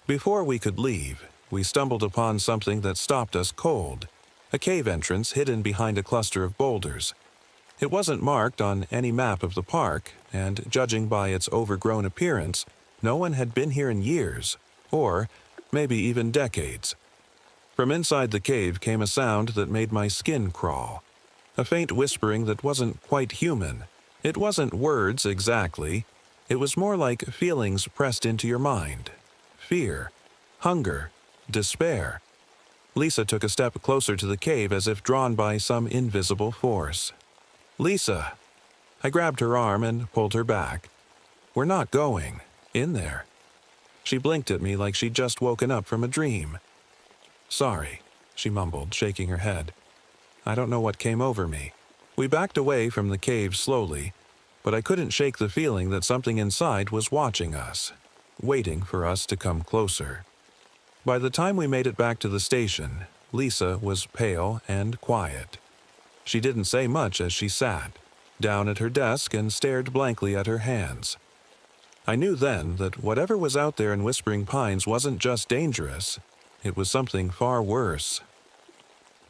before we could leave, we stumbled upon something that stopped us cold. A cave entrance hidden behind a cluster of boulders. It wasn't marked on any map of the park, and judging by its overgrown appearance, no one had been here in years, or maybe even decades. From inside the cave came a sound that made my skin crawl. A faint whispering that wasn't quite human. It wasn't words exactly. It was more like feelings pressed into your mind. Fear, hunger, despair. Lisa took a step closer to the cave as if drawn by some invisible force. "Lisa!" I grabbed her arm and pulled her back. "We're not going in there." She blinked at me like she'd just woken up from a dream. "Sorry," she mumbled, shaking her head. "I don't know what came over me." We backed away from the cave slowly, but I couldn't shake the feeling that something inside was watching us, waiting for us to come closer. By the time we made it back to the station, Lisa was pale and quiet. She didn't say much as she sat, down at her desk and stared blankly at her hands. I knew then that whatever was out there in Whispering Pines wasn't just dangerous, it was something far worse.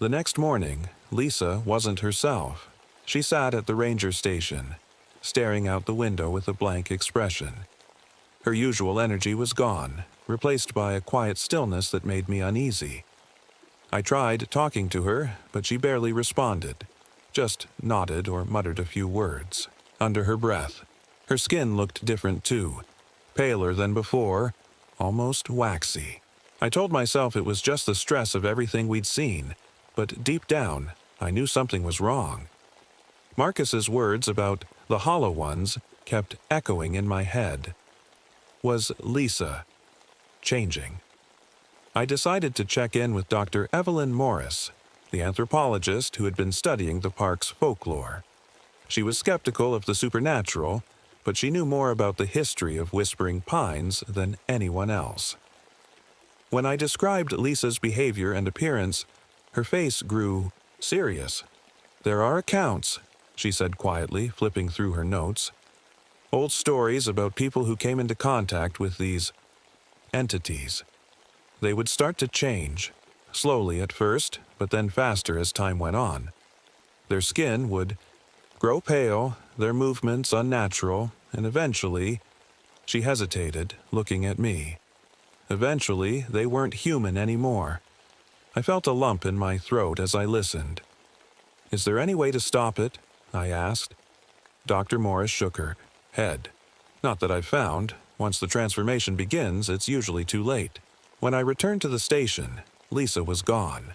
The next morning, Lisa wasn't herself. She sat at the ranger station, staring out the window with a blank expression. Her usual energy was gone, replaced by a quiet stillness that made me uneasy. I tried talking to her, but she barely responded, just nodded or muttered a few words under her breath. Her skin looked different too, paler than before, almost waxy. I told myself it was just the stress of everything we'd seen, but deep down, I knew something was wrong. Marcus's words about the Hollow Ones kept echoing in my head. Was Lisa changing? I decided to check in with Dr. Evelyn Morris, the anthropologist who had been studying the park's folklore. She was skeptical of the supernatural, but she knew more about the history of Whispering Pines than anyone else. When I described Lisa's behavior and appearance, her face grew serious. "There are accounts," she said quietly, flipping through her notes. "Old stories about people who came into contact with these entities. They would start to change, slowly at first, but then faster as time went on. Their skin would grow pale, their movements unnatural, and eventually," she hesitated, looking at me. "Eventually, they weren't human anymore." I felt a lump in my throat as I listened. "Is there any way to stop it?" I asked. Dr. Morris shook her head. "Not that I've found. Once the transformation begins, it's usually too late." When I returned to the station, Lisa was gone.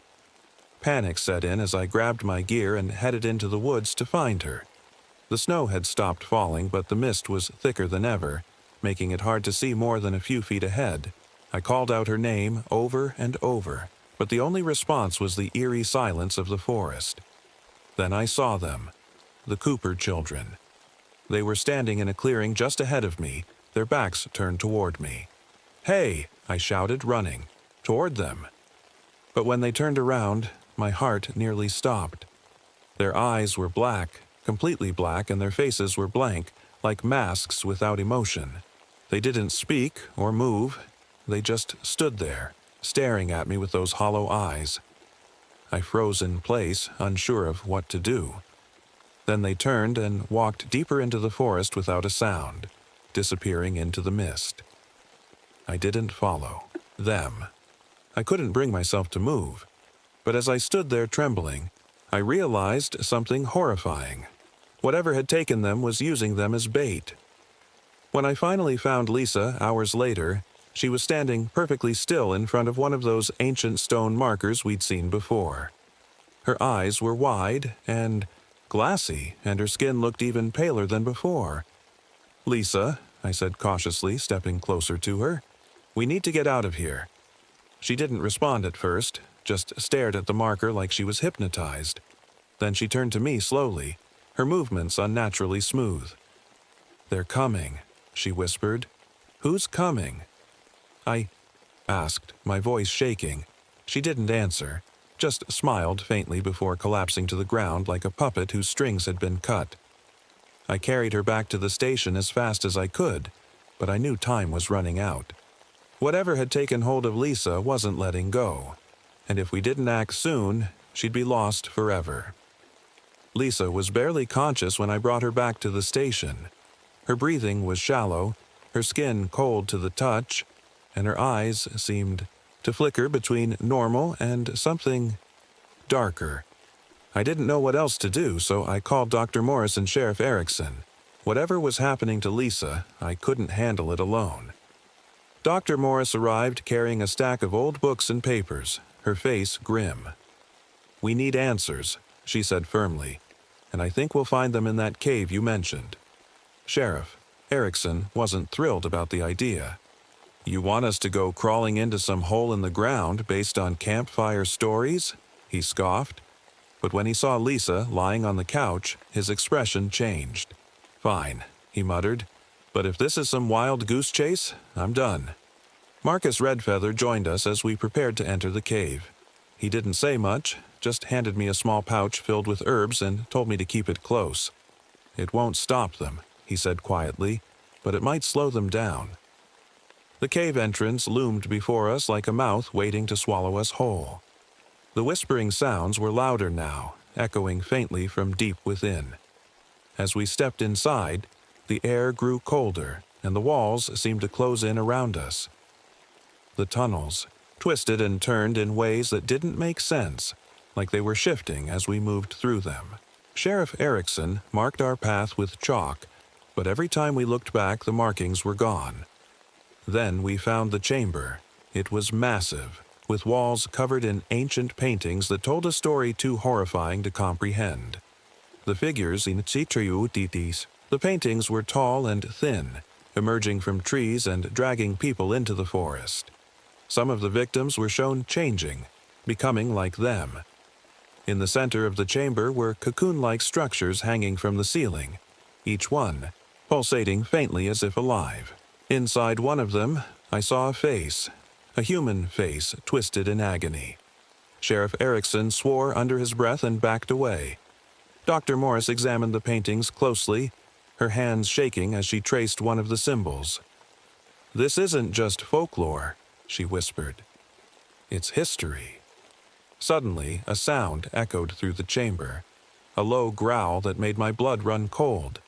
Panic set in as I grabbed my gear and headed into the woods to find her. The snow had stopped falling, but the mist was thicker than ever, making it hard to see more than a few feet ahead. I called out her name over and over, but the only response was the eerie silence of the forest. Then I saw them, the Cooper children. They were standing in a clearing just ahead of me, their backs turned toward me. "Hey!" I shouted, running toward them. But when they turned around, my heart nearly stopped. Their eyes were black, completely black, and their faces were blank, like masks without emotion. They didn't speak or move. They just stood there, staring at me with those hollow eyes. I froze in place, unsure of what to do. Then they turned and walked deeper into the forest without a sound, disappearing into the mist. I didn't follow them. I couldn't bring myself to move. But as I stood there trembling, I realized something horrifying. Whatever had taken them was using them as bait. When I finally found Lisa hours later, she was standing perfectly still in front of one of those ancient stone markers we'd seen before. Her eyes were wide and glassy, and her skin looked even paler than before. "Lisa," I said cautiously, stepping closer to her, "we need to get out of here." She didn't respond at first, just stared at the marker like she was hypnotized. Then she turned to me slowly, her movements unnaturally smooth. "They're coming," she whispered. "Who's coming?" I asked, my voice shaking. She didn't answer, just smiled faintly before collapsing to the ground like a puppet whose strings had been cut. I carried her back to the station as fast as I could, but I knew time was running out. Whatever had taken hold of Lisa wasn't letting go, and if we didn't act soon, she'd be lost forever. Lisa was barely conscious when I brought her back to the station. Her breathing was shallow, her skin cold to the touch, and her eyes seemed to flicker between normal and something darker. I didn't know what else to do, so I called Dr. Morris and Sheriff Erickson. Whatever was happening to Lisa, I couldn't handle it alone. Dr. Morris arrived carrying a stack of old books and papers, her face grim. "We need answers," she said firmly, "and I think we'll find them in that cave you mentioned." Sheriff Erickson wasn't thrilled about the idea. "You want us to go crawling into some hole in the ground based on campfire stories?" he scoffed. But when he saw Lisa lying on the couch, his expression changed. "Fine," he muttered, "but if this is some wild goose chase, I'm done." Marcus Redfeather joined us as we prepared to enter the cave. He didn't say much, just handed me a small pouch filled with herbs and told me to keep it close. "It won't stop them," he said quietly, "but it might slow them down." The cave entrance loomed before us like a mouth waiting to swallow us whole. The whispering sounds were louder now, echoing faintly from deep within. As we stepped inside, the air grew colder, and the walls seemed to close in around us. The tunnels twisted and turned in ways that didn't make sense, like they were shifting as we moved through them. Sheriff Erickson marked our path with chalk, but every time we looked back, the markings were gone. Then we found the chamber. It was massive, with walls covered in ancient paintings that told a story too horrifying to comprehend. The figures in Tsitriutitis, the paintings were tall and thin, emerging from trees and dragging people into the forest. Some of the victims were shown changing, becoming like them. In the center of the chamber were cocoon-like structures hanging from the ceiling, each one pulsating faintly as if alive. Inside one of them, I saw a face, a human face twisted in agony. Sheriff Erickson swore under his breath and backed away. Dr. Morris examined the paintings closely, her hands shaking as she traced one of the symbols. "This isn't just folklore," she whispered. "It's history." Suddenly, a sound echoed through the chamber, a low growl that made my blood run cold.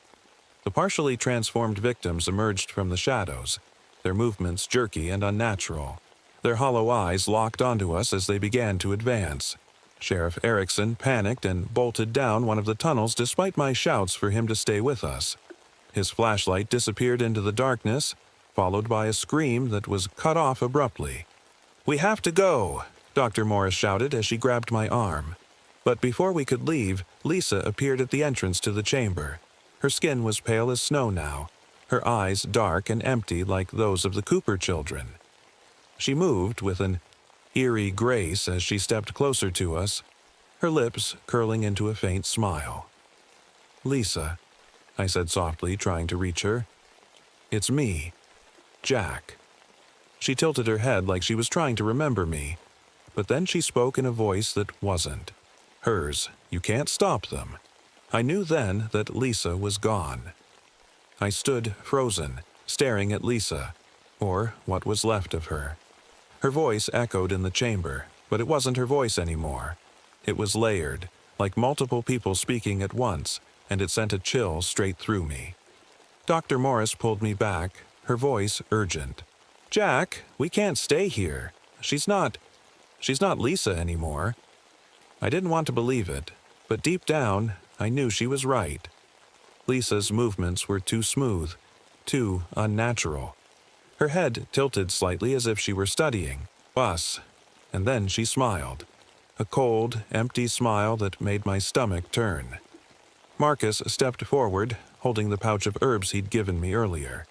The partially transformed victims emerged from the shadows, their movements jerky and unnatural. Their hollow eyes locked onto us as they began to advance. Sheriff Erickson panicked and bolted down one of the tunnels despite my shouts for him to stay with us. His flashlight disappeared into the darkness, followed by a scream that was cut off abruptly. "We have to go," Dr. Morris shouted as she grabbed my arm. But before we could leave, Lisa appeared at the entrance to the chamber. Her skin was pale as snow now, her eyes dark and empty like those of the Cooper children. She moved with an eerie grace as she stepped closer to us, her lips curling into a faint smile. "Lisa," I said softly, trying to reach her. It's me, Jack." She tilted her head like she was trying to remember me, but then she spoke in a voice that wasn't hers. "You can't stop them." I knew then that Lisa was gone. I stood frozen, staring at Lisa, or what was left of her. Her voice echoed in the chamber, but it wasn't her voice anymore. It was layered, like multiple people speaking at once, and it sent a chill straight through me. Dr. Morris pulled me back, her voice urgent. "Jack, we can't stay here. She's not Lisa anymore." I didn't want to believe it, but deep down, I knew she was right. Lisa's movements were too smooth, too unnatural. Her head tilted slightly as if she were studying us, and then she smiled. A cold, empty smile that made my stomach turn. Marcus stepped forward, holding the pouch of herbs he'd given me earlier.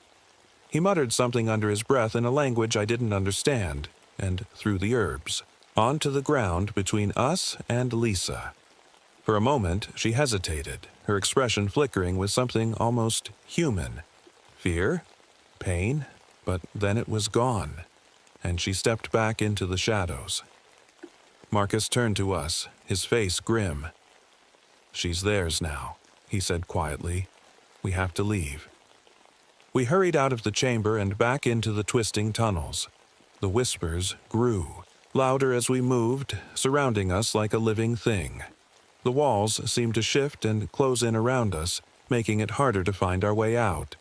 He muttered something under his breath in a language I didn't understand, and threw the herbs onto the ground between us and Lisa. For a moment, she hesitated, her expression flickering with something almost human. Fear? Pain? But then it was gone, and she stepped back into the shadows. Marcus turned to us, his face grim. "She's theirs now," he said quietly. "We have to leave." We hurried out of the chamber and back into the twisting tunnels. The whispers grew, louder as we moved, surrounding us like a living thing. The walls seemed to shift and close in around us, making it harder to find our way out.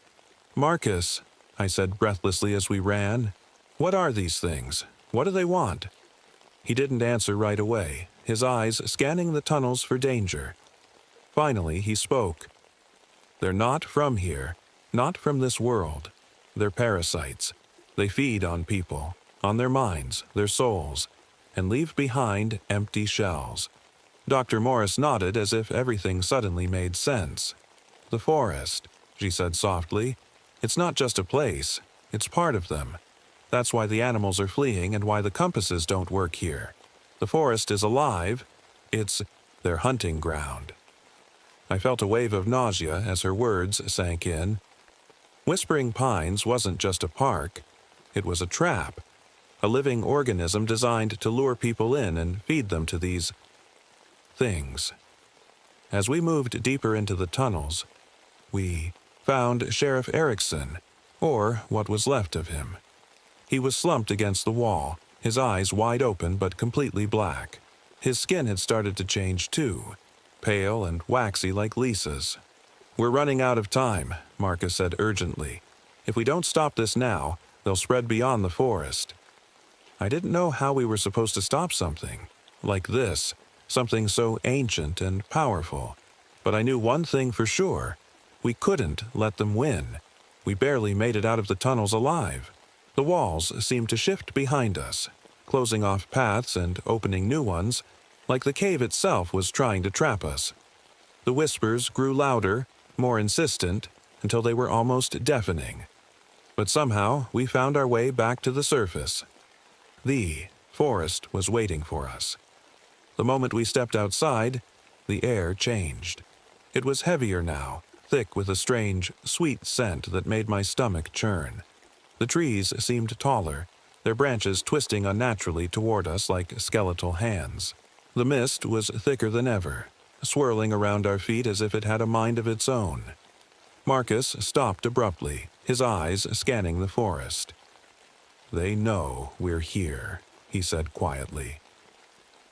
"Marcus," I said breathlessly as we ran, "what are these things? What do they want?" He didn't answer right away, his eyes scanning the tunnels for danger. Finally, he spoke. "They're not from here, not from this world. They're parasites. They feed on people, on their minds, their souls, and leave behind empty shells." Dr. Morris nodded as if everything suddenly made sense. "The forest," she said softly. "It's not just a place, it's part of them. That's why the animals are fleeing and why the compasses don't work here. The forest is alive. It's their hunting ground." I felt a wave of nausea as her words sank in. Whispering Pines wasn't just a park. It was a trap, a living organism designed to lure people in and feed them to these things. As we moved deeper into the tunnels, we found Sheriff Erickson, or what was left of him. He was slumped against the wall, his eyes wide open but completely black. His skin had started to change too, pale and waxy like Lisa's. "We're running out of time," Marcus said urgently. "If we don't stop this now, they'll spread beyond the forest." I didn't know how we were supposed to stop something like this, something so ancient and powerful. But I knew one thing for sure. We couldn't let them win. We barely made it out of the tunnels alive. The walls seemed to shift behind us, closing off paths and opening new ones, like the cave itself was trying to trap us. The whispers grew louder, more insistent, until they were almost deafening. But somehow we found our way back to the surface. The forest was waiting for us. The moment we stepped outside, the air changed. It was heavier now, thick with a strange, sweet scent that made my stomach churn. The trees seemed taller, their branches twisting unnaturally toward us like skeletal hands. The mist was thicker than ever, swirling around our feet as if it had a mind of its own. Marcus stopped abruptly, his eyes scanning the forest. "They know we're here," he said quietly.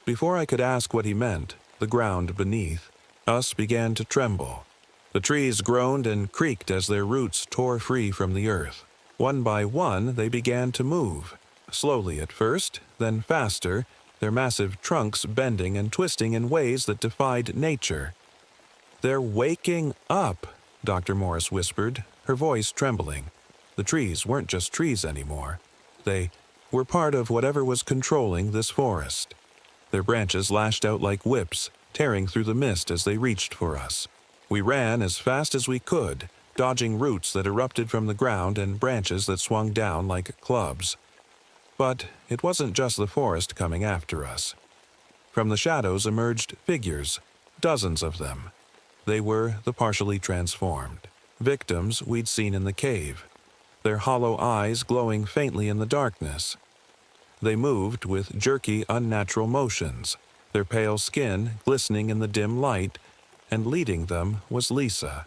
Before I could ask what he meant, the ground beneath us began to tremble. The trees groaned and creaked as their roots tore free from the earth. One by one, they began to move, slowly at first, then faster, their massive trunks bending and twisting in ways that defied nature. "They're waking up," Dr. Morris whispered, her voice trembling. The trees weren't just trees anymore. They were part of whatever was controlling this forest. Their branches lashed out like whips, tearing through the mist as they reached for us. We ran as fast as we could, dodging roots that erupted from the ground and branches that swung down like clubs. But it wasn't just the forest coming after us. From the shadows emerged figures, dozens of them. They were the partially transformed, victims we'd seen in the cave. their hollow eyes glowing faintly in the darkness. They moved with jerky, unnatural motions, their pale skin glistening in the dim light, and leading them was Lisa.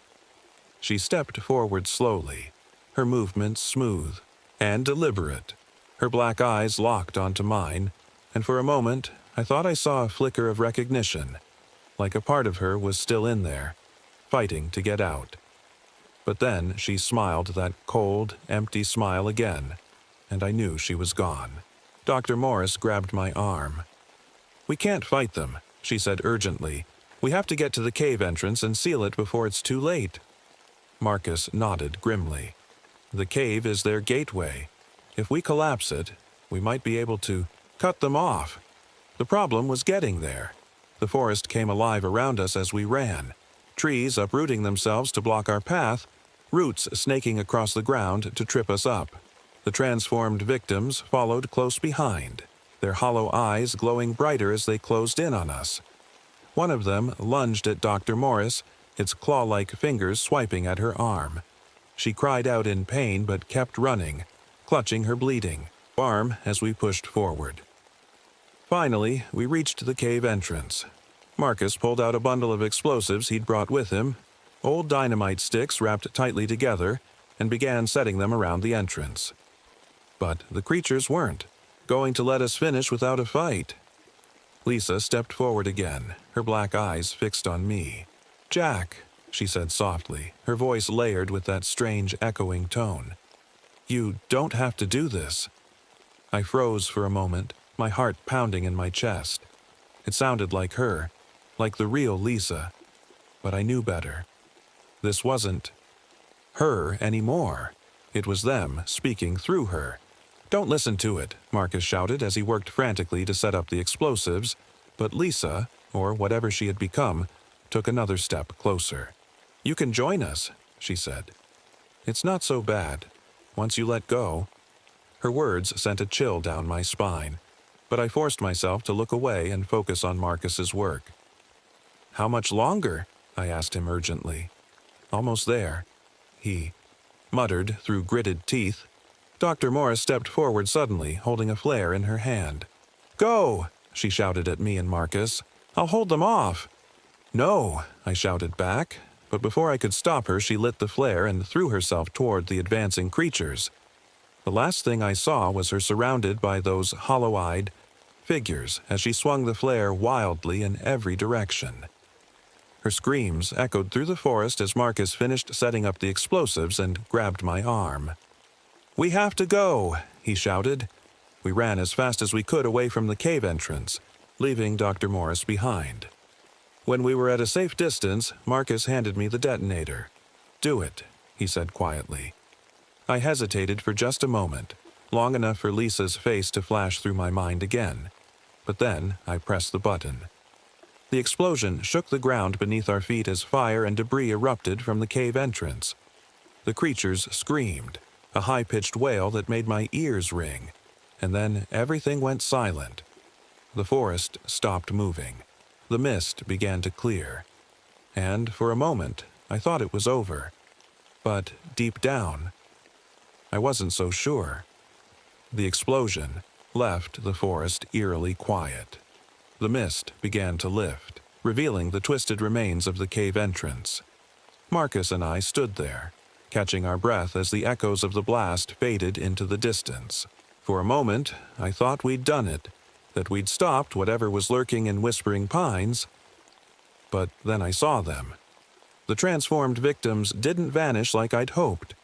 She stepped forward slowly, her movements smooth and deliberate. Her black eyes locked onto mine, and for a moment I thought I saw a flicker of recognition, like a part of her was still in there, fighting to get out. But then she smiled that cold, empty smile again, and I knew she was gone. Dr. Morris grabbed my arm. "We can't fight them," she said urgently. "We have to get to the cave entrance and seal it before it's too late." Marcus nodded grimly. "The cave is their gateway. If we collapse it, we might be able to cut them off." The problem was getting there. The forest came alive around us as we ran, trees uprooting themselves to block our path, roots snaking across the ground to trip us up. The transformed victims followed close behind, their hollow eyes glowing brighter as they closed in on us. One of them lunged at Dr. Morris, its claw-like fingers swiping at her arm. She cried out in pain but kept running, clutching her bleeding arm as we pushed forward. Finally, we reached the cave entrance. Marcus pulled out a bundle of explosives he'd brought with him, old dynamite sticks wrapped tightly together, and began setting them around the entrance. But the creatures weren't going to let us finish without a fight. Lisa stepped forward again, her black eyes fixed on me. "Jack," she said softly, her voice layered with that strange echoing tone. "You don't have to do this." I froze for a moment, my heart pounding in my chest. It sounded like her, like the real Lisa. But I knew better. This wasn't her anymore. It was them speaking through her. "Don't listen to it," Marcus shouted as he worked frantically to set up the explosives, but Lisa, or whatever she had become, took another step closer. "You can join us," she said. "It's not so bad, once you let go." Her words sent a chill down my spine, but I forced myself to look away and focus on Marcus's work. "How much longer?" I asked him urgently. "Almost there," he muttered through gritted teeth. Dr. Morris stepped forward suddenly, holding a flare in her hand. "Go!" she shouted at me and Marcus. "I'll hold them off." "No!" I shouted back, but before I could stop her she lit the flare and threw herself toward the advancing creatures. The last thing I saw was her surrounded by those hollow-eyed figures as she swung the flare wildly in every direction. Her screams echoed through the forest as Marcus finished setting up the explosives and grabbed my arm. "We have to go," he shouted. We ran as fast as we could away from the cave entrance, leaving Dr. Morris behind. When we were at a safe distance, Marcus handed me the detonator. "Do it," he said quietly. I hesitated for just a moment, long enough for Lisa's face to flash through my mind again. But then I pressed the button. The explosion shook the ground beneath our feet as fire and debris erupted from the cave entrance. The creatures screamed, a high-pitched wail that made my ears ring, and then everything went silent. The forest stopped moving. The mist began to clear, and for a moment I thought it was over. But deep down, I wasn't so sure. The explosion left the forest eerily quiet. The mist began to lift, revealing the twisted remains of the cave entrance. Marcus and I stood there, catching our breath as the echoes of the blast faded into the distance. For a moment, I thought we'd done it, that we'd stopped whatever was lurking in Whispering Pines. But then I saw them. The transformed victims didn't vanish like I'd hoped.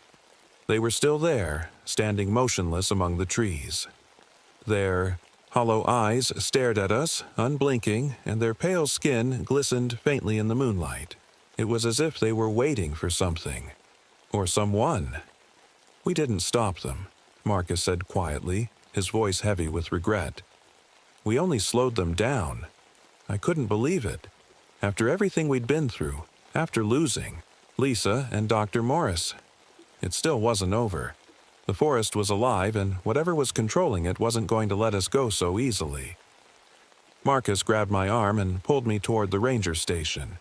They were still there, standing motionless among the trees. Their hollow eyes stared at us, unblinking, and their pale skin glistened faintly in the moonlight. It was as if they were waiting for something. Or someone. "We didn't stop them," Marcus said quietly, his voice heavy with regret. "We only slowed them down." I couldn't believe it. After everything we'd been through, after losing Lisa and Dr. Morris, it still wasn't over. The forest was alive, and whatever was controlling it wasn't going to let us go so easily. Marcus grabbed my arm and pulled me toward the ranger station.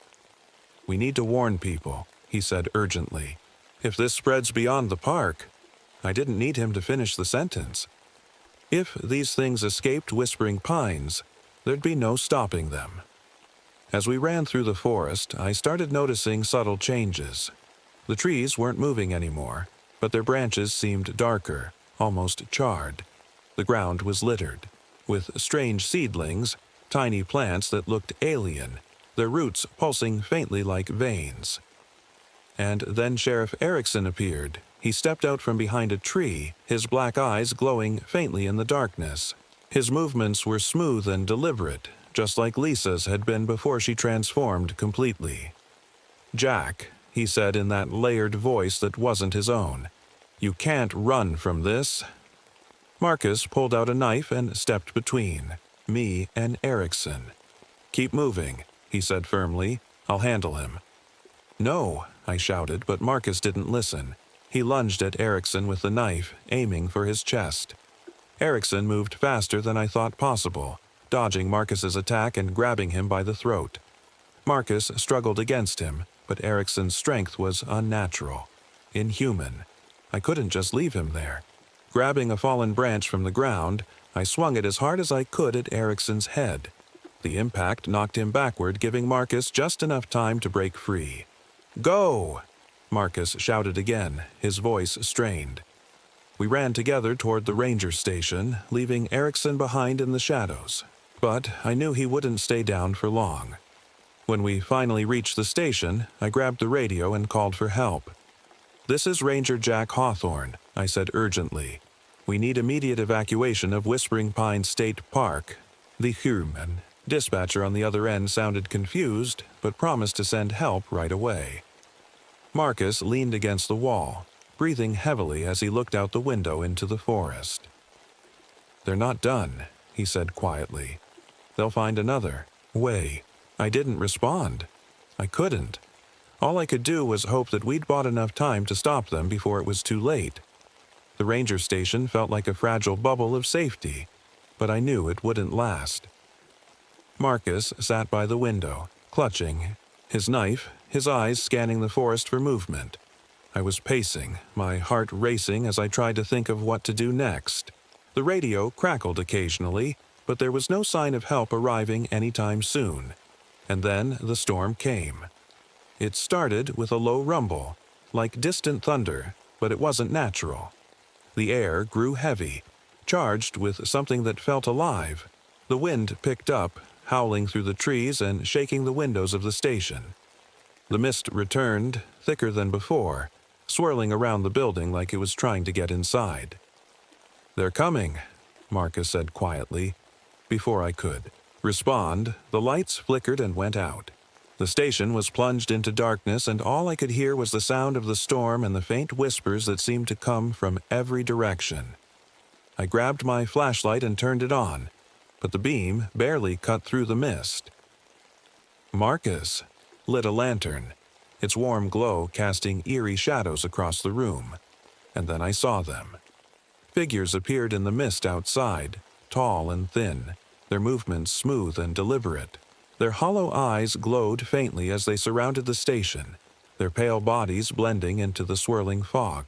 "We need to warn people," he said urgently. "If this spreads beyond the park." I didn't need him to finish the sentence. If these things escaped Whispering Pines, there'd be no stopping them. As we ran through the forest, I started noticing subtle changes. The trees weren't moving anymore, but their branches seemed darker, almost charred. The ground was littered with strange seedlings, tiny plants that looked alien, their roots pulsing faintly like veins. And then Sheriff Erickson appeared. He stepped out from behind a tree, his black eyes glowing faintly in the darkness. His movements were smooth and deliberate, just like Lisa's had been before she transformed completely. "Jack," he said in that layered voice that wasn't his own, "you can't run from this." Marcus pulled out a knife and stepped between me and Erickson. "Keep moving," he said firmly. "I'll handle him." "No," I shouted, but Marcus didn't listen. He lunged at Erickson with the knife, aiming for his chest. Erickson moved faster than I thought possible, dodging Marcus's attack and grabbing him by the throat. Marcus struggled against him, but Erickson's strength was unnatural, inhuman. I couldn't just leave him there. Grabbing a fallen branch from the ground, I swung it as hard as I could at Erickson's head. The impact knocked him backward, giving Marcus just enough time to break free. "Go!" Marcus shouted again, his voice strained. We ran together toward the ranger station, leaving Erickson behind in the shadows. But I knew he wouldn't stay down for long. When we finally reached the station, I grabbed the radio and called for help. "This is Ranger Jack Hawthorne," I said urgently. "We need immediate evacuation of Whispering Pines State Park." The human dispatcher on the other end sounded confused, but promised to send help right away. Marcus leaned against the wall, breathing heavily as he looked out the window into the forest. "They're not done," he said quietly. "They'll find another way." I didn't respond. I couldn't. All I could do was hope that we'd bought enough time to stop them before it was too late. The ranger station felt like a fragile bubble of safety, but I knew it wouldn't last. Marcus sat by the window, clutching his knife, his eyes scanning the forest for movement. I was pacing, my heart racing as I tried to think of what to do next. The radio crackled occasionally, but there was no sign of help arriving anytime soon. And then the storm came. It started with a low rumble, like distant thunder, but it wasn't natural. The air grew heavy, charged with something that felt alive. The wind picked up, howling through the trees and shaking the windows of the station. The mist returned, thicker than before, swirling around the building like it was trying to get inside. "They're coming," Marcus said quietly. Before I could respond, the lights flickered and went out. The station was plunged into darkness, and all I could hear was the sound of the storm and the faint whispers that seemed to come from every direction. I grabbed my flashlight and turned it on, but the beam barely cut through the mist. Marcus lit a lantern, its warm glow casting eerie shadows across the room. And then I saw them. Figures appeared in the mist outside, tall and thin, their movements smooth and deliberate. Their hollow eyes glowed faintly as they surrounded the station, their pale bodies blending into the swirling fog.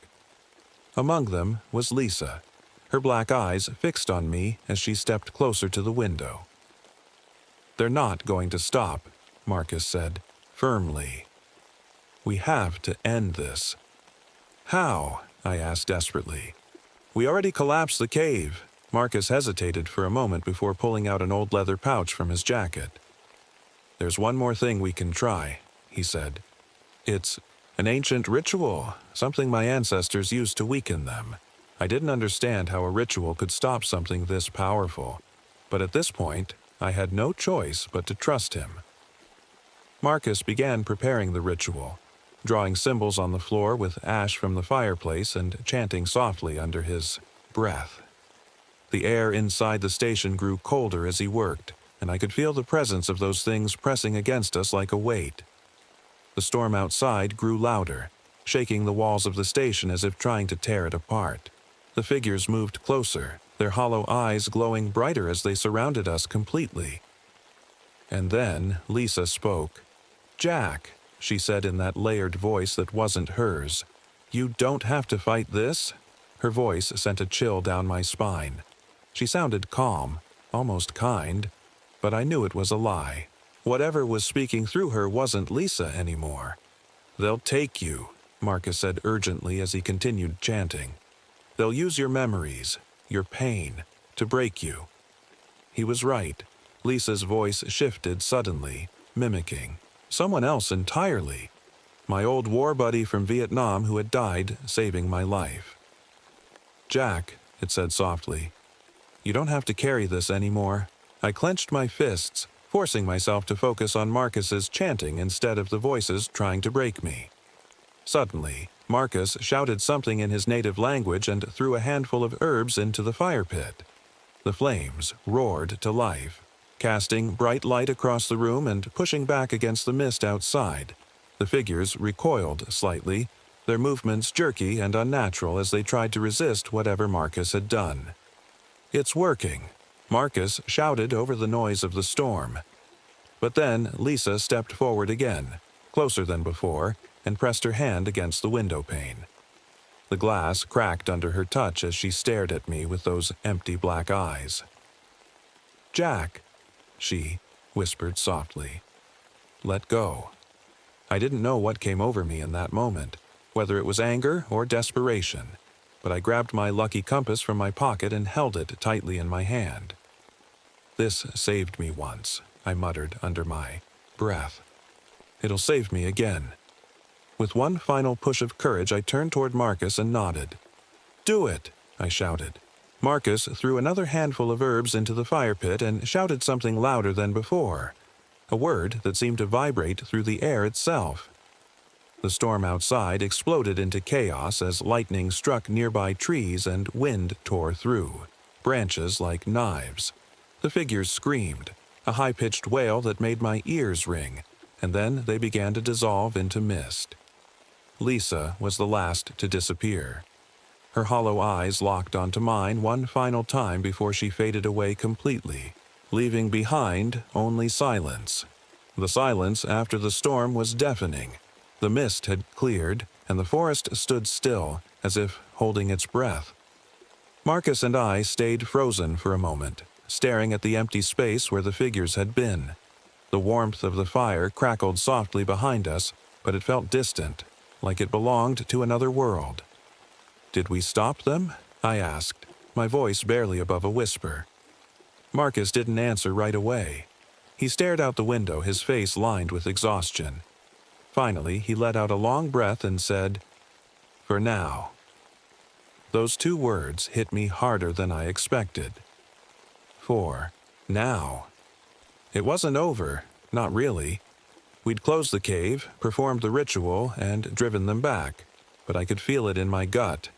Among them was Lisa, her black eyes fixed on me as she stepped closer to the window. "They're not going to stop," Marcus said, firmly. "We have to end this." "How?" I asked desperately. "We already collapsed the cave." Marcus hesitated for a moment before pulling out an old leather pouch from his jacket. "There's one more thing we can try," he said. "It's an ancient ritual, something my ancestors used to weaken them. I didn't understand how a ritual could stop something this powerful, but at this point, I had no choice but to trust him." Marcus began preparing the ritual, drawing symbols on the floor with ash from the fireplace and chanting softly under his breath. The air inside the station grew colder as he worked, and I could feel the presence of those things pressing against us like a weight. The storm outside grew louder, shaking the walls of the station as if trying to tear it apart. The figures moved closer, their hollow eyes glowing brighter as they surrounded us completely. And then Lisa spoke. "Jack," she said in that layered voice that wasn't hers, "you don't have to fight this. Her voice sent a chill down my spine. She sounded calm, almost kind, but I knew it was a lie. Whatever was speaking through her wasn't Lisa anymore. "They'll take you," Marcus said urgently as he continued chanting. "They'll use your memories, your pain, to break you." He was right. Lisa's voice shifted suddenly, mimicking someone else entirely. My old war buddy from Vietnam who had died, saving my life. "Jack," it said softly, "you don't have to carry this anymore." I clenched my fists, forcing myself to focus on Marcus's chanting instead of the voices trying to break me. Suddenly, Marcus shouted something in his native language and threw a handful of herbs into the fire pit. The flames roared to life, casting bright light across the room and pushing back against the mist outside. The figures recoiled slightly, their movements jerky and unnatural as they tried to resist whatever Marcus had done. "It's working," Marcus shouted over the noise of the storm. But then Lisa stepped forward again, closer than before, and pressed her hand against the window pane. The glass cracked under her touch as she stared at me with those empty black eyes. "Jack," she whispered softly. "Let go." I didn't know what came over me in that moment, whether it was anger or desperation, but I grabbed my lucky compass from my pocket and held it tightly in my hand. "This saved me once," I muttered under my breath. "It'll save me again." With one final push of courage, I turned toward Marcus and nodded. "Do it!" I shouted. Marcus threw another handful of herbs into the fire pit and shouted something louder than before, a word that seemed to vibrate through the air itself. The storm outside exploded into chaos as lightning struck nearby trees and wind tore through, branches like knives. The figures screamed, a high-pitched wail that made my ears ring, and then they began to dissolve into mist. Lisa was the last to disappear. Her hollow eyes locked onto mine one final time before she faded away completely, leaving behind only silence. The silence after the storm was deafening. The mist had cleared, and the forest stood still, as if holding its breath. Marcus and I stayed frozen for a moment, staring at the empty space where the figures had been. The warmth of the fire crackled softly behind us, but it felt distant, like it belonged to another world. "Did we stop them?" I asked, my voice barely above a whisper. Marcus didn't answer right away. He stared out the window, his face lined with exhaustion. Finally, he let out a long breath and said, "For now." Those two words hit me harder than I expected. For now. It wasn't over, not really. We'd closed the cave, performed the ritual, and driven them back, but I could feel it in my gut.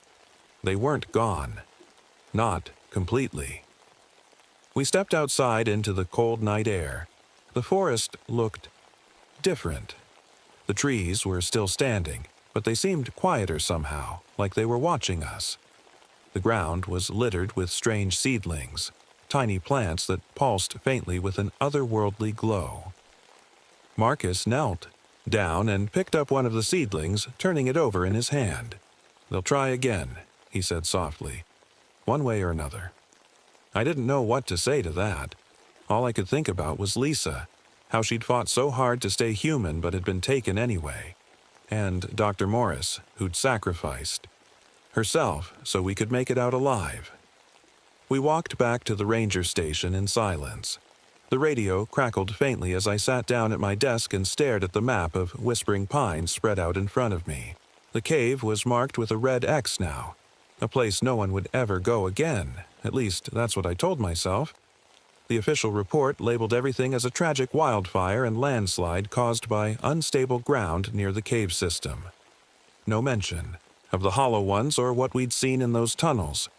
They weren't gone. Not completely. We stepped outside into the cold night air. The forest looked different. The trees were still standing, but they seemed quieter somehow, like they were watching us. The ground was littered with strange seedlings, tiny plants that pulsed faintly with an otherworldly glow. Marcus knelt down and picked up one of the seedlings, turning it over in his hand. "They'll try again," he said softly, "one way or another." I didn't know what to say to that. All I could think about was Lisa, how she'd fought so hard to stay human but had been taken anyway, and Dr. Morris, who'd sacrificed herself so we could make it out alive. We walked back to the ranger station in silence. The radio crackled faintly as I sat down at my desk and stared at the map of Whispering Pines spread out in front of me. The cave was marked with a red X now, a place no one would ever go again. At least, that's what I told myself. The official report labeled everything as a tragic wildfire and landslide caused by unstable ground near the cave system. No mention of the Hollow Ones or what we'd seen in those tunnels.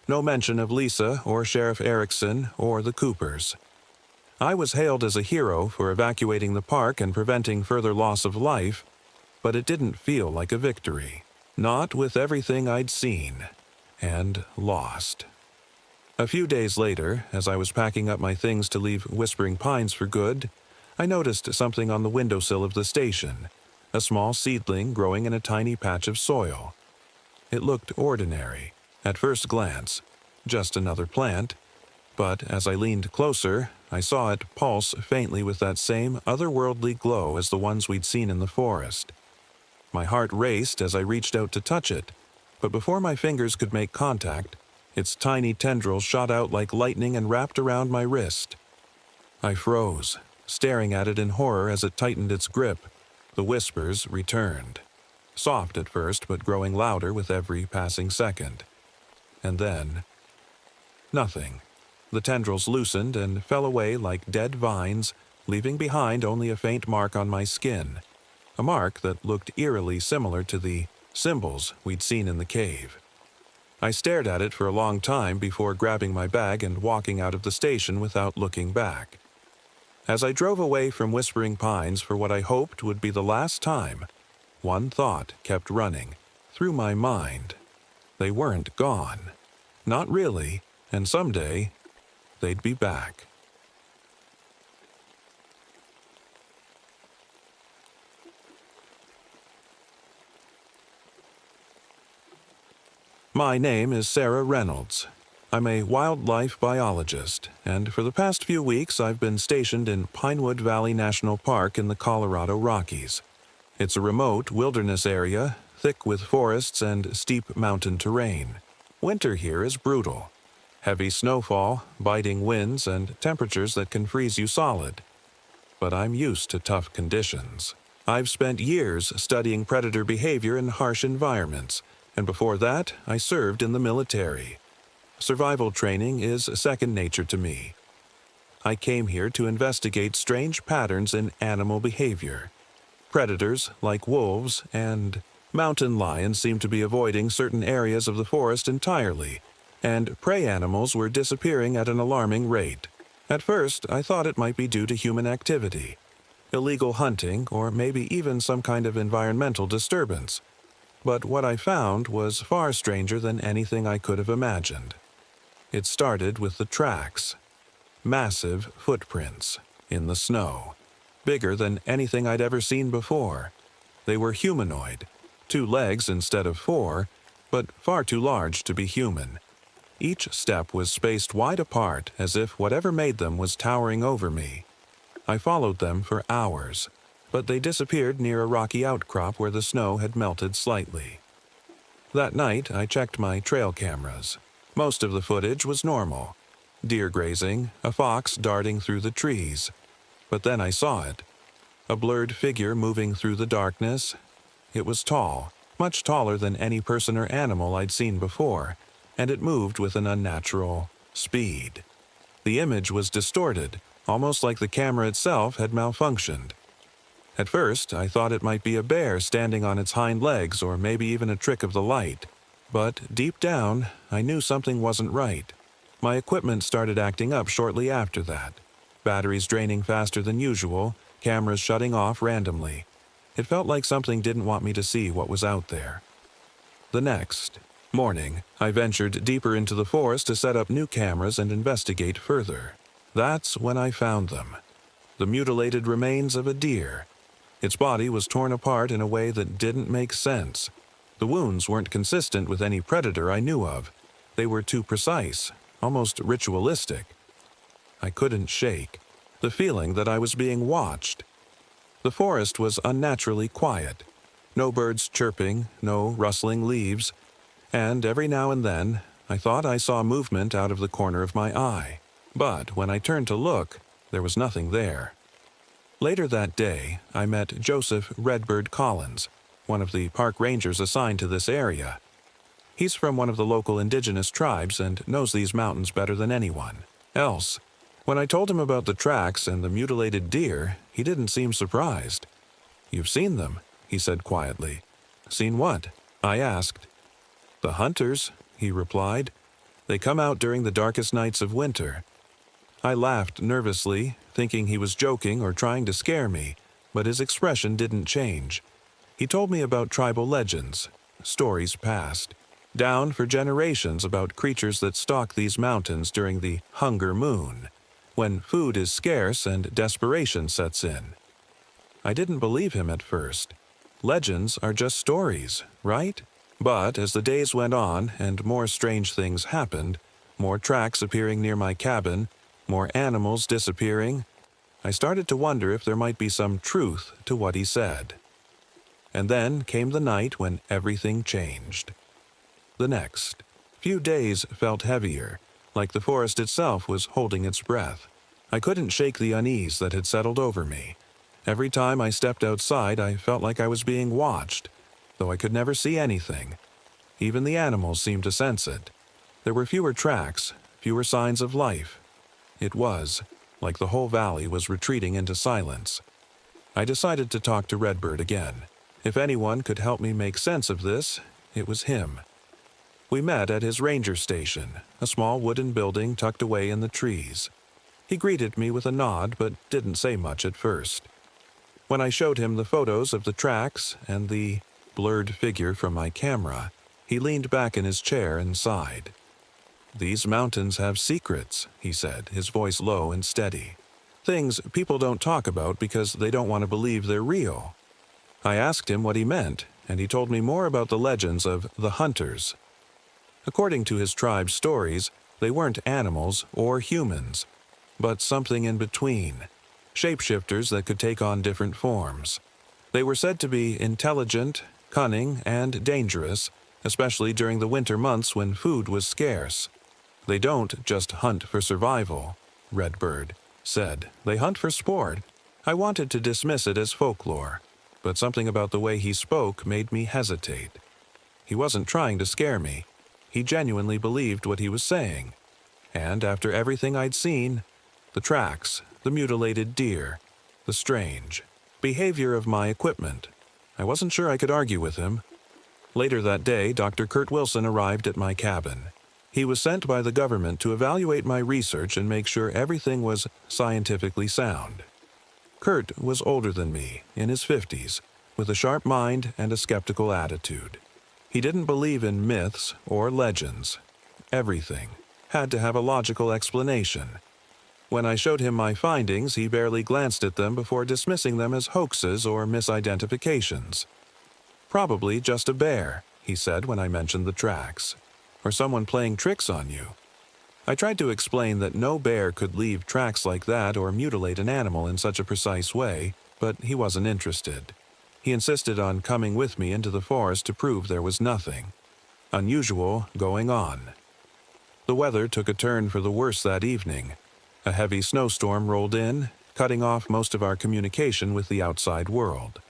No mention of Lisa or Sheriff Erickson or the Coopers. I was hailed as a hero for evacuating the park and preventing further loss of life, but it didn't feel like a victory. Not with everything I'd seen and lost. A few days later, as I was packing up my things to leave Whispering Pines for good, I noticed something on the windowsill of the station, a small seedling growing in a tiny patch of soil. It looked ordinary, At first glance, just another plant, but as I leaned closer, I saw it pulse faintly with that same otherworldly glow as the ones we'd seen in the forest. My heart raced as I reached out to touch it, but before my fingers could make contact, its tiny tendrils shot out like lightning and wrapped around my wrist. I froze, staring at it in horror as it tightened its grip. The whispers returned. Soft at first, but growing louder with every passing second. And then, nothing. The tendrils loosened and fell away like dead vines, leaving behind only a faint mark on my skin. A mark that looked eerily similar to the symbols we'd seen in the cave. I stared at it for a long time before grabbing my bag and walking out of the station without looking back. As I drove away from Whispering Pines for what I hoped would be the last time, one thought kept running through my mind. They weren't gone. Not really, and someday, they'd be back. My name is Sarah Reynolds. I'm a wildlife biologist, and for the past few weeks I've been stationed in Pinewood Valley National Park in the Colorado Rockies. It's a remote wilderness area, thick with forests and steep mountain terrain. Winter here is brutal. Heavy snowfall, biting winds, and temperatures that can freeze you solid. But I'm used to tough conditions. I've spent years studying predator behavior in harsh environments, and before that, I served in the military. Survival training is second nature to me. I came here to investigate strange patterns in animal behavior. Predators, like wolves and mountain lions, seem to be avoiding certain areas of the forest entirely, and prey animals were disappearing at an alarming rate. At first, I thought it might be due to human activity, illegal hunting, or maybe even some kind of environmental disturbance. But what I found was far stranger than anything I could have imagined. It started with the tracks. Massive footprints in the snow, bigger than anything I'd ever seen before. They were humanoid, 2 legs instead of 4, but far too large to be human. Each step was spaced wide apart as if whatever made them was towering over me. I followed them for hours, but they disappeared near a rocky outcrop where the snow had melted slightly. That night, I checked my trail cameras. Most of the footage was normal. Deer grazing, a fox darting through the trees. But then I saw it. A blurred figure moving through the darkness. It was tall, much taller than any person or animal I'd seen before, and it moved with an unnatural speed. The image was distorted, almost like the camera itself had malfunctioned. At first, I thought it might be a bear standing on its hind legs or maybe even a trick of the light. But deep down, I knew something wasn't right. My equipment started acting up shortly after that. Batteries draining faster than usual, cameras shutting off randomly. It felt like something didn't want me to see what was out there. The next morning, I ventured deeper into the forest to set up new cameras and investigate further. That's when I found them. The mutilated remains of a deer. Its body was torn apart in a way that didn't make sense. The wounds weren't consistent with any predator I knew of. They were too precise, almost ritualistic. I couldn't shake the feeling that I was being watched. The forest was unnaturally quiet. No birds chirping, no rustling leaves, and every now and then, I thought I saw movement out of the corner of my eye. But when I turned to look, there was nothing there. Later that day, I met Joseph Redbird Collins, one of the park rangers assigned to this area. He's from one of the local indigenous tribes and knows these mountains better than anyone else. When I told him about the tracks and the mutilated deer, he didn't seem surprised. "You've seen them," he said quietly. "Seen what?" I asked. "The hunters," he replied. "They come out during the darkest nights of winter." I laughed nervously, thinking he was joking or trying to scare me, but his expression didn't change. He told me about tribal legends, stories passed down for generations about creatures that stalk these mountains during the hunger moon, when food is scarce and desperation sets in. I didn't believe him at first. Legends are just stories, right? But as the days went on and more strange things happened, more tracks appearing near my cabin, more animals disappearing, I started to wonder if there might be some truth to what he said. And then came the night when everything changed. The next few days felt heavier, like the forest itself was holding its breath. I couldn't shake the unease that had settled over me. Every time I stepped outside, I felt like I was being watched, though I could never see anything. Even the animals seemed to sense it. There were fewer tracks, fewer signs of life. It was like the whole valley was retreating into silence. I decided to talk to Redbird again. If anyone could help me make sense of this, it was him. We met at his ranger station, a small wooden building tucked away in the trees. He greeted me with a nod, but didn't say much at first. When I showed him the photos of the tracks and the blurred figure from my camera, he leaned back in his chair and sighed. "These mountains have secrets," he said, his voice low and steady. "Things people don't talk about because they don't want to believe they're real." I asked him what he meant, and he told me more about the legends of the Hunters. According to his tribe's stories, they weren't animals or humans, but something in between, shapeshifters that could take on different forms. They were said to be intelligent, cunning, and dangerous, especially during the winter months when food was scarce. "They don't just hunt for survival," Redbird said. "They hunt for sport." I wanted to dismiss it as folklore, but something about the way he spoke made me hesitate. He wasn't trying to scare me. He genuinely believed what he was saying. And after everything I'd seen, the tracks, the mutilated deer, the strange behavior of my equipment, I wasn't sure I could argue with him. Later that day, Dr. Kurt Wilson arrived at my cabin. He was sent by the government to evaluate my research and make sure everything was scientifically sound. Kurt was older than me, in his 50s, with a sharp mind and a skeptical attitude. He didn't believe in myths or legends. Everything had to have a logical explanation. When I showed him my findings, he barely glanced at them before dismissing them as hoaxes or misidentifications. "Probably just a bear," he said when I mentioned the tracks. "Or someone playing tricks on you." I tried to explain that no bear could leave tracks like that or mutilate an animal in such a precise way, but he wasn't interested. He insisted on coming with me into the forest to prove there was nothing unusual going on. The weather took a turn for the worse that evening. A heavy snowstorm rolled in, cutting off most of our communication with the outside world.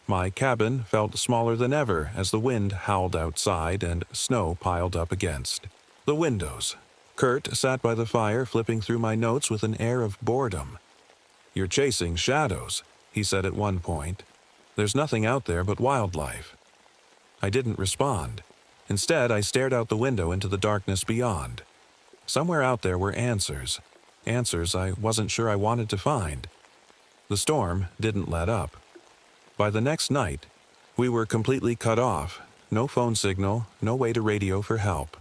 My cabin felt smaller than ever as the wind howled outside and snow piled up against the windows. Kurt sat by the fire flipping through my notes with an air of boredom. "You're chasing shadows," he said at one point. "There's nothing out there but wildlife." I didn't respond. Instead, I stared out the window into the darkness beyond. Somewhere out there were answers. Answers I wasn't sure I wanted to find. The storm didn't let up. By the next night, we were completely cut off. No phone signal, no way to radio for help.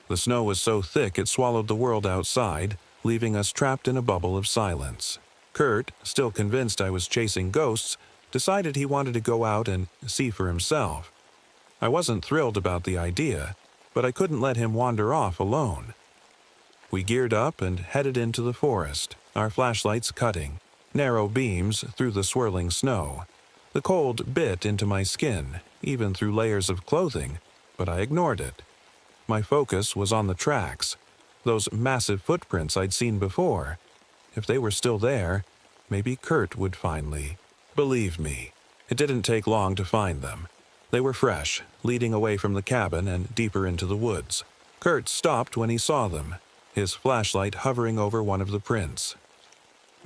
The snow was so thick it swallowed the world outside, leaving us trapped in a bubble of silence. Kurt, still convinced I was chasing ghosts, decided he wanted to go out and see for himself. I wasn't thrilled about the idea, but I couldn't let him wander off alone. We geared up and headed into the forest, our flashlights cutting narrow beams through the swirling snow. The cold bit into my skin, even through layers of clothing, but I ignored it. My focus was on the tracks, those massive footprints I'd seen before. If they were still there, maybe Kurt would finally believe me. It didn't take long to find them. They were fresh, leading away from the cabin and deeper into the woods. Kurt stopped when he saw them, his flashlight hovering over one of the prints.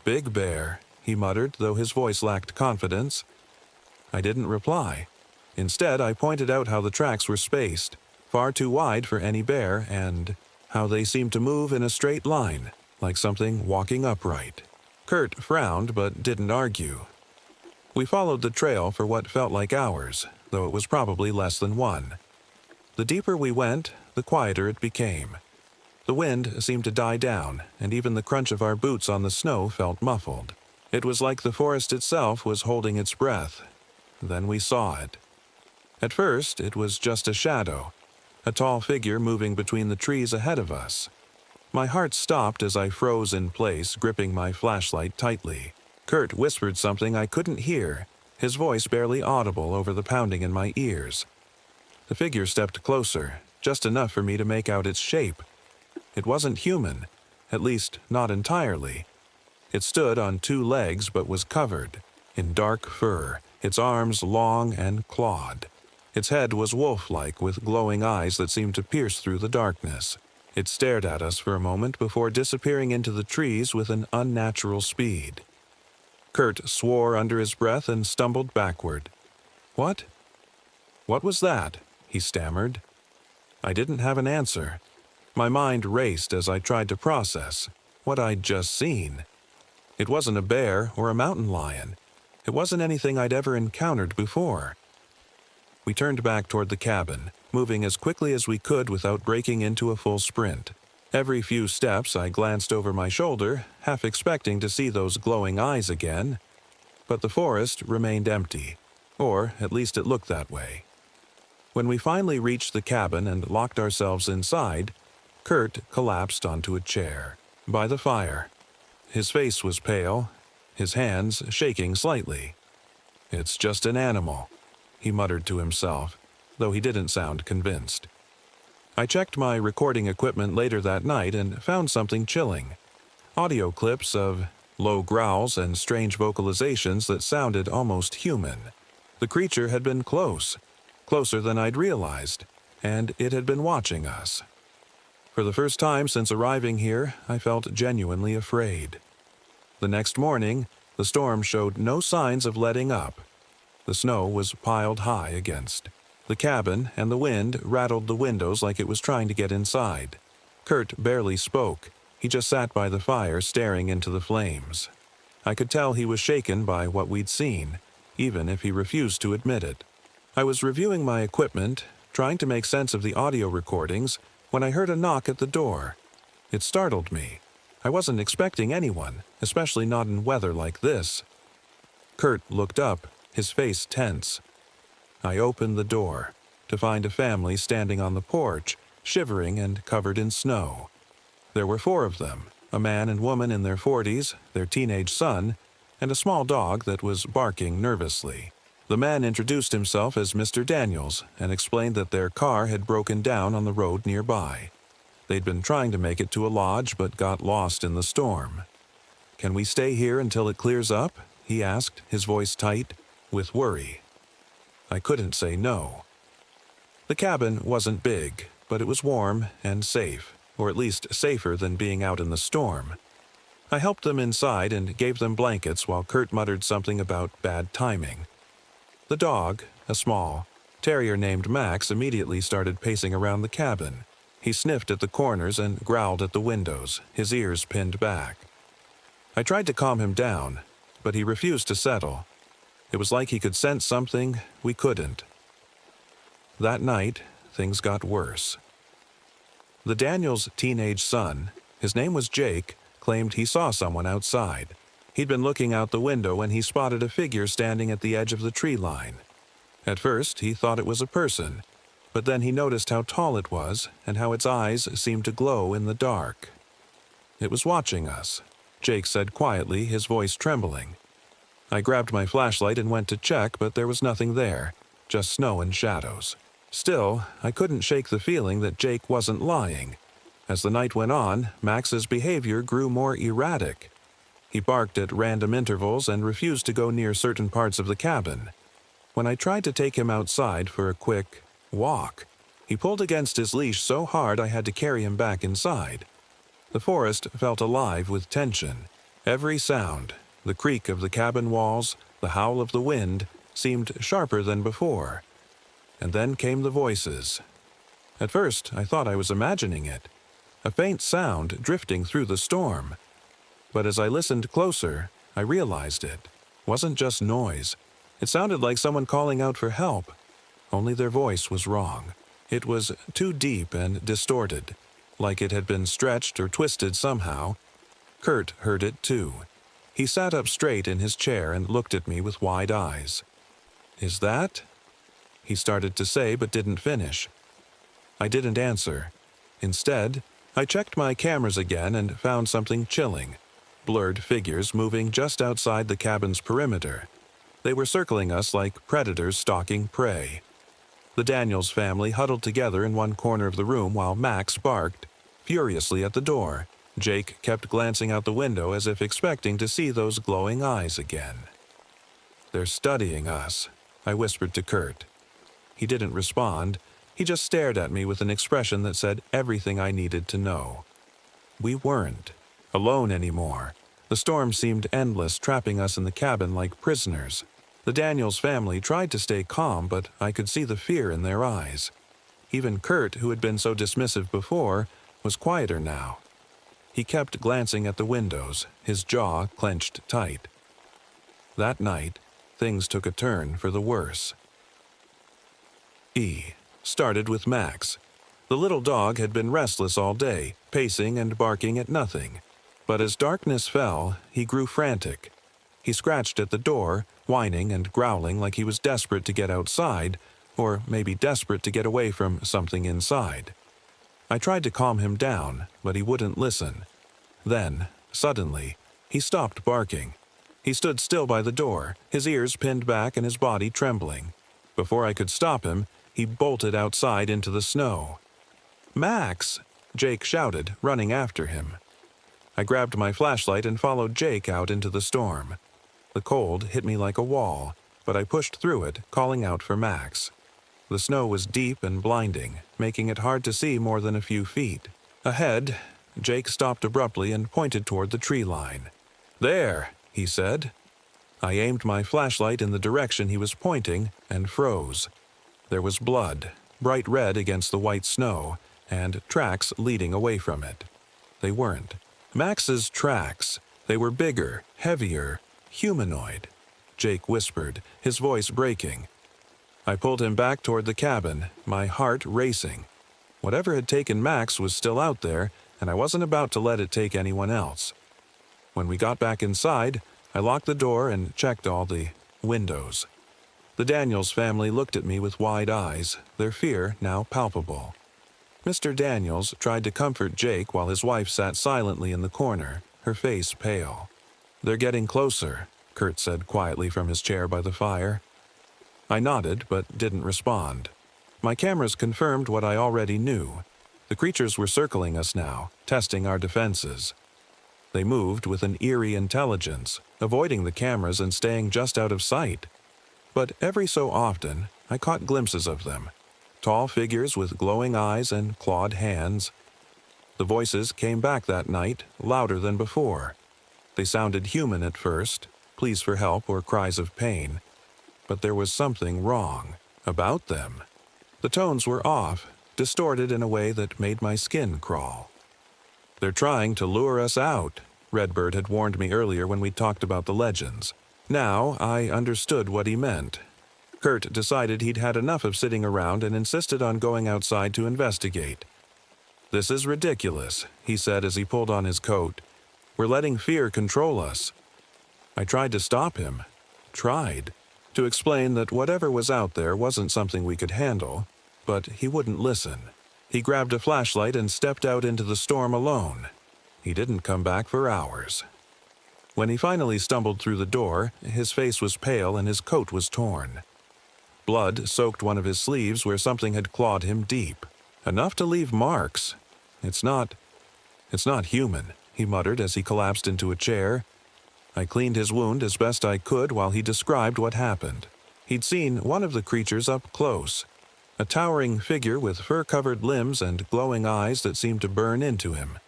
"Big bear," he muttered, though his voice lacked confidence. I didn't reply. Instead, I pointed out how the tracks were spaced, far too wide for any bear, and how they seemed to move in a straight line, like something walking upright. Kurt frowned but didn't argue. We followed the trail for what felt like hours, though it was probably less than one. The deeper we went, the quieter it became. The wind seemed to die down, and even the crunch of our boots on the snow felt muffled. It was like the forest itself was holding its breath. Then we saw it. At first, it was just a shadow, a tall figure moving between the trees ahead of us. My heart stopped as I froze in place, gripping my flashlight tightly. Kurt whispered something I couldn't hear, his voice barely audible over the pounding in my ears. The figure stepped closer, just enough for me to make out its shape. It wasn't human, at least not entirely. It stood on two legs but was covered in dark fur, its arms long and clawed. Its head was wolf-like with glowing eyes that seemed to pierce through the darkness. It stared at us for a moment before disappearing into the trees with an unnatural speed. Kurt swore under his breath and stumbled backward. "What? What was that?" he stammered. I didn't have an answer. My mind raced as I tried to process what I'd just seen. It wasn't a bear or a mountain lion. It wasn't anything I'd ever encountered before. We turned back toward the cabin, moving as quickly as we could without breaking into a full sprint. Every few steps I glanced over my shoulder, half expecting to see those glowing eyes again. But the forest remained empty, or at least it looked that way. When we finally reached the cabin and locked ourselves inside, Kurt collapsed onto a chair by the fire. His face was pale, his hands shaking slightly. "It's just an animal," he muttered to himself, though he didn't sound convinced. I checked my recording equipment later that night and found something chilling. Audio clips of low growls and strange vocalizations that sounded almost human. The creature had been close, closer than I'd realized, and it had been watching us. For the first time since arriving here, I felt genuinely afraid. The next morning, the storm showed no signs of letting up. The snow was piled high against the cabin, and the wind rattled the windows like it was trying to get inside. Kurt barely spoke. He just sat by the fire staring into the flames. I could tell he was shaken by what we'd seen, even if he refused to admit it. I was reviewing my equipment, trying to make sense of the audio recordings, when I heard a knock at the door. It startled me. I wasn't expecting anyone, especially not in weather like this. Kurt looked up, his face tense. I opened the door, to find a family standing on the porch, shivering and covered in snow. There were 4 of them, a man and woman in their 40s, their teenage son, and a small dog that was barking nervously. The man introduced himself as Mr. Daniels and explained that their car had broken down on the road nearby. They'd been trying to make it to a lodge but got lost in the storm. "Can we stay here until it clears up?" he asked, his voice tight, with worry. I couldn't say no. The cabin wasn't big, but it was warm and safe, or at least safer than being out in the storm. I helped them inside and gave them blankets while Kurt muttered something about bad timing. The dog, a small terrier named Max, immediately started pacing around the cabin. He sniffed at the corners and growled at the windows, his ears pinned back. I tried to calm him down, but he refused to settle. It was like he could sense something we couldn't. That night, things got worse. The Daniels' teenage son, his name was Jake, claimed he saw someone outside. He'd been looking out the window when he spotted a figure standing at the edge of the tree line. At first, he thought it was a person, but then he noticed how tall it was and how its eyes seemed to glow in the dark. "It was watching us," Jake said quietly, his voice trembling. I grabbed my flashlight and went to check, but there was nothing there, just snow and shadows. Still, I couldn't shake the feeling that Jake wasn't lying. As the night went on, Max's behavior grew more erratic. He barked at random intervals and refused to go near certain parts of the cabin. When I tried to take him outside for a quick walk, he pulled against his leash so hard I had to carry him back inside. The forest felt alive with tension. Every sound, the creak of the cabin walls, the howl of the wind, seemed sharper than before. And then came the voices. At first, I thought I was imagining it, a faint sound drifting through the storm. But as I listened closer, I realized it wasn't just noise. It sounded like someone calling out for help. Only their voice was wrong. It was too deep and distorted, like it had been stretched or twisted somehow. Kurt heard it too. He sat up straight in his chair and looked at me with wide eyes. "Is that?" he started to say but didn't finish. I didn't answer. Instead, I checked my cameras again and found something chilling. Blurred figures moving just outside the cabin's perimeter. They were circling us like predators stalking prey. The Daniels family huddled together in one corner of the room while Max barked furiously at the door. Jake kept glancing out the window as if expecting to see those glowing eyes again. "They're studying us," I whispered to Kurt. He didn't respond. He just stared at me with an expression that said everything I needed to know. We weren't alone anymore. The storm seemed endless, trapping us in the cabin like prisoners. The Daniels family tried to stay calm, but I could see the fear in their eyes. Even Kurt, who had been so dismissive before, was quieter now. He kept glancing at the windows, his jaw clenched tight. That night, things took a turn for the worse. Started with Max. The little dog had been restless all day, pacing and barking at nothing. But as darkness fell, he grew frantic. He scratched at the door, whining and growling like he was desperate to get outside, or maybe desperate to get away from something inside. I tried to calm him down, but he wouldn't listen. Then, suddenly, he stopped barking. He stood still by the door, his ears pinned back and his body trembling. Before I could stop him, he bolted outside into the snow. "Max!" Jake shouted, running after him. I grabbed my flashlight and followed Jake out into the storm. The cold hit me like a wall, but I pushed through it, calling out for Max. The snow was deep and blinding, making it hard to see more than a few feet. Ahead, Jake stopped abruptly and pointed toward the tree line. "There," he said. I aimed my flashlight in the direction he was pointing and froze. There was blood, bright red against the white snow, and tracks leading away from it. They weren't Max's tracks. They were bigger, heavier, humanoid. Jake whispered, his voice breaking. I pulled him back toward the cabin, my heart racing. Whatever had taken Max was still out there, and I wasn't about to let it take anyone else. When we got back inside, I locked the door and checked all the windows. The Daniels family looked at me with wide eyes, their fear now palpable. Mr. Daniels tried to comfort Jake while his wife sat silently in the corner, her face pale. "They're getting closer," Kurt said quietly from his chair by the fire. I nodded, but didn't respond. My cameras confirmed what I already knew. The creatures were circling us now, testing our defenses. They moved with an eerie intelligence, avoiding the cameras and staying just out of sight. But every so often, I caught glimpses of them. Tall figures with glowing eyes and clawed hands. The voices came back that night, louder than before. They sounded human at first, pleas for help or cries of pain. But there was something wrong about them. The tones were off, distorted in a way that made my skin crawl. "They're trying to lure us out," Redbird had warned me earlier when we talked about the legends. Now I understood what he meant. Kurt decided he'd had enough of sitting around and insisted on going outside to investigate. "This is ridiculous," he said as he pulled on his coat. "We're letting fear control us." I tried to stop him. To explain that whatever was out there wasn't something we could handle, but he wouldn't listen. He grabbed a flashlight and stepped out into the storm alone. He didn't come back for hours. When he finally stumbled through the door, his face was pale and his coat was torn. Blood soaked one of his sleeves where something had clawed him deep. Enough to leave marks. It's not human," he muttered as he collapsed into a chair. I cleaned his wound as best I could while he described what happened. He'd seen one of the creatures up close. A towering figure with fur-covered limbs and glowing eyes that seemed to burn into him.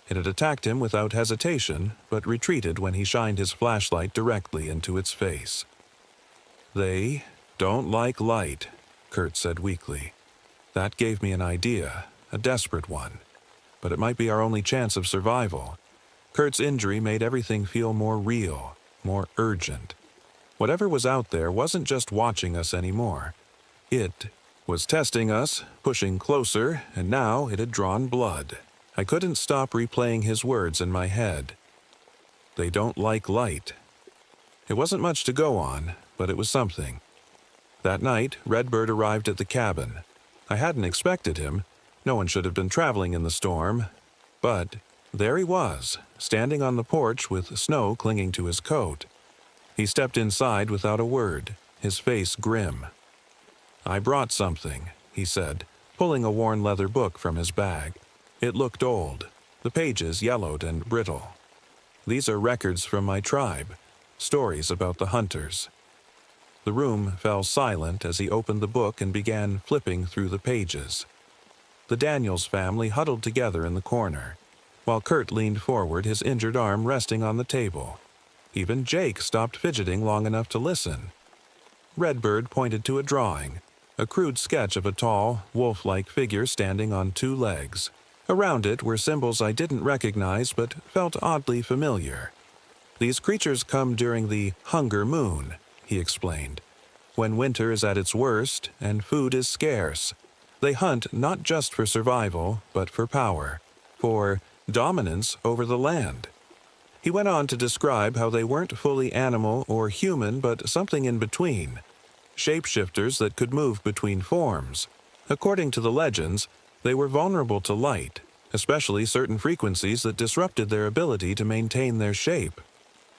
It had attacked him without hesitation, but retreated when he shined his flashlight directly into its face. "They don't like light," Kurt said weakly. That gave me an idea, a desperate one. But it might be our only chance of survival. Kurt's injury made everything feel more real, more urgent. Whatever was out there wasn't just watching us anymore. It was testing us, pushing closer, and now it had drawn blood. I couldn't stop replaying his words in my head. "They don't like light." It wasn't much to go on, but it was something. That night, Redbird arrived at the cabin. I hadn't expected him. No one should have been traveling in the storm. But there he was, standing on the porch with snow clinging to his coat. He stepped inside without a word, his face grim. "I brought something," he said, pulling a worn leather book from his bag. It looked old, the pages yellowed and brittle. "These are records from my tribe, stories about the hunters." The room fell silent as he opened the book and began flipping through the pages. The Daniels family huddled together in the corner, while Kurt leaned forward, his injured arm resting on the table. Even Jake stopped fidgeting long enough to listen. Redbird pointed to a drawing, a crude sketch of a tall, wolf-like figure standing on two legs. Around it were symbols I didn't recognize but felt oddly familiar. "These creatures come during the hunger moon," he explained, "when winter is at its worst and food is scarce. They hunt not just for survival, but for power, for dominance over the land." He went on to describe how they weren't fully animal or human, but something in between. Shapeshifters that could move between forms. According to the legends, they were vulnerable to light, especially certain frequencies that disrupted their ability to maintain their shape.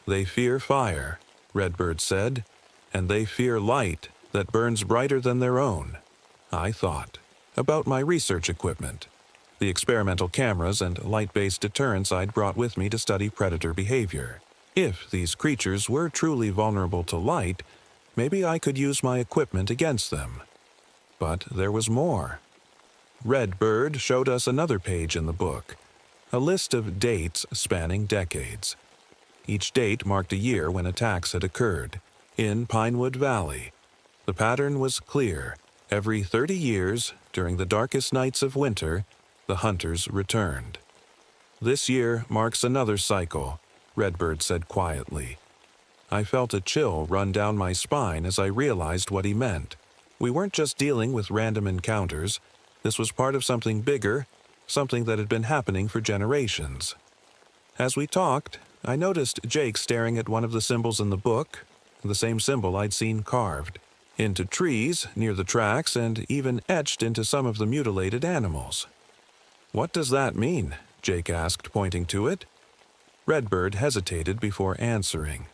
"They fear fire," Redbird said, "and they fear light that burns brighter than their own." I thought about my research equipment, the experimental cameras and light-based deterrents I'd brought with me to study predator behavior. If these creatures were truly vulnerable to light, maybe I could use my equipment against them. But there was more. Redbird showed us another page in the book, a list of dates spanning decades. Each date marked a year when attacks had occurred. In Pinewood Valley, the pattern was clear. Every 30 years, during the darkest nights of winter, the hunters returned. "This year marks another cycle," Redbird said quietly. I felt a chill run down my spine as I realized what he meant. We weren't just dealing with random encounters. This was part of something bigger, something that had been happening for generations. As we talked, I noticed Jake staring at one of the symbols in the book, the same symbol I'd seen carved into trees near the tracks and even etched into some of the mutilated animals. "What does that mean?" Jake asked, pointing to it. Redbird hesitated before answering.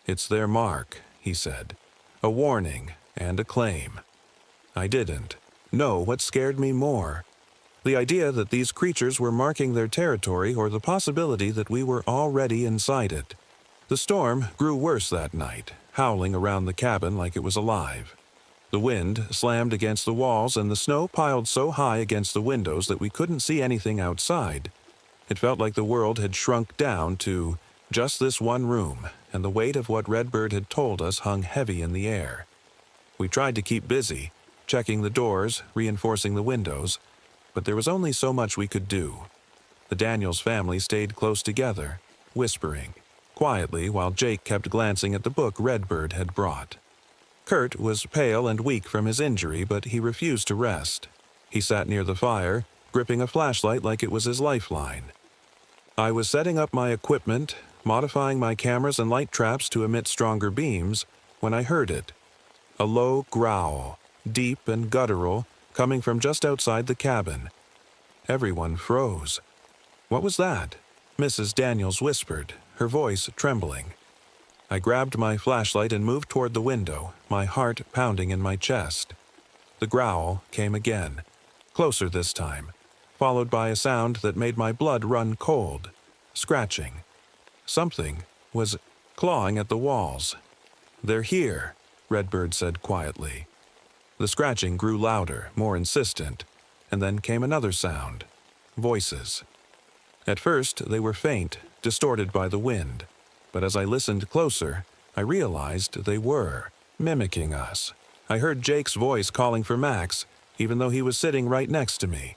"It's their mark," he said. "A warning and a claim." I didn't know what scared me more. The idea that these creatures were marking their territory or the possibility that we were already inside it. The storm grew worse that night, howling around the cabin like it was alive. The wind slammed against the walls and the snow piled so high against the windows that we couldn't see anything outside. It felt like the world had shrunk down to just this one room, and the weight of what Redbird had told us hung heavy in the air. We tried to keep busy, checking the doors, reinforcing the windows, but there was only so much we could do. The Daniels family stayed close together, whispering quietly while Jake kept glancing at the book Redbird had brought. Kurt was pale and weak from his injury, but he refused to rest. He sat near the fire, gripping a flashlight like it was his lifeline. I was setting up my equipment, modifying my cameras and light traps to emit stronger beams, when I heard it. A low growl, deep and guttural, coming from just outside the cabin. Everyone froze. "What was that?" Mrs. Daniels whispered, her voice trembling. I grabbed my flashlight and moved toward the window, my heart pounding in my chest. The growl came again, closer this time, followed by a sound that made my blood run cold, scratching. Something was clawing at the walls. "They're here," Redbird said quietly. The scratching grew louder, more insistent, and then came another sound. Voices. At first, they were faint, distorted by the wind, but as I listened closer, I realized they were mimicking us. I heard Jake's voice calling for Max, even though he was sitting right next to me.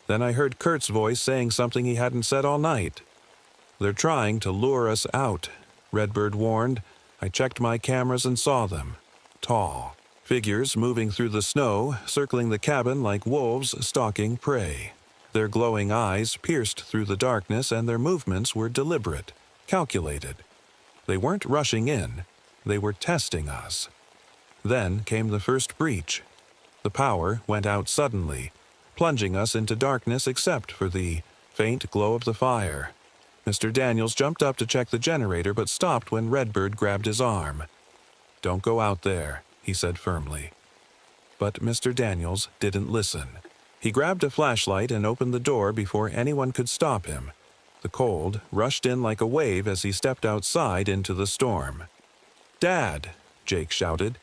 Then I heard Kurt's voice saying something he hadn't said all night. "They're trying to lure us out," Redbird warned. I checked my cameras and saw them. Tall figures moving through the snow, circling the cabin like wolves stalking prey. Their glowing eyes pierced through the darkness, and their movements were deliberate, calculated. They weren't rushing in. They were testing us. Then came the first breach. The power went out suddenly, plunging us into darkness except for the faint glow of the fire. Mr. Daniels jumped up to check the generator but stopped when Redbird grabbed his arm. "Don't go out there," he said firmly. But Mr. Daniels didn't listen. He grabbed a flashlight and opened the door before anyone could stop him. The cold rushed in like a wave as he stepped outside into the storm. "Dad!" Jake shouted.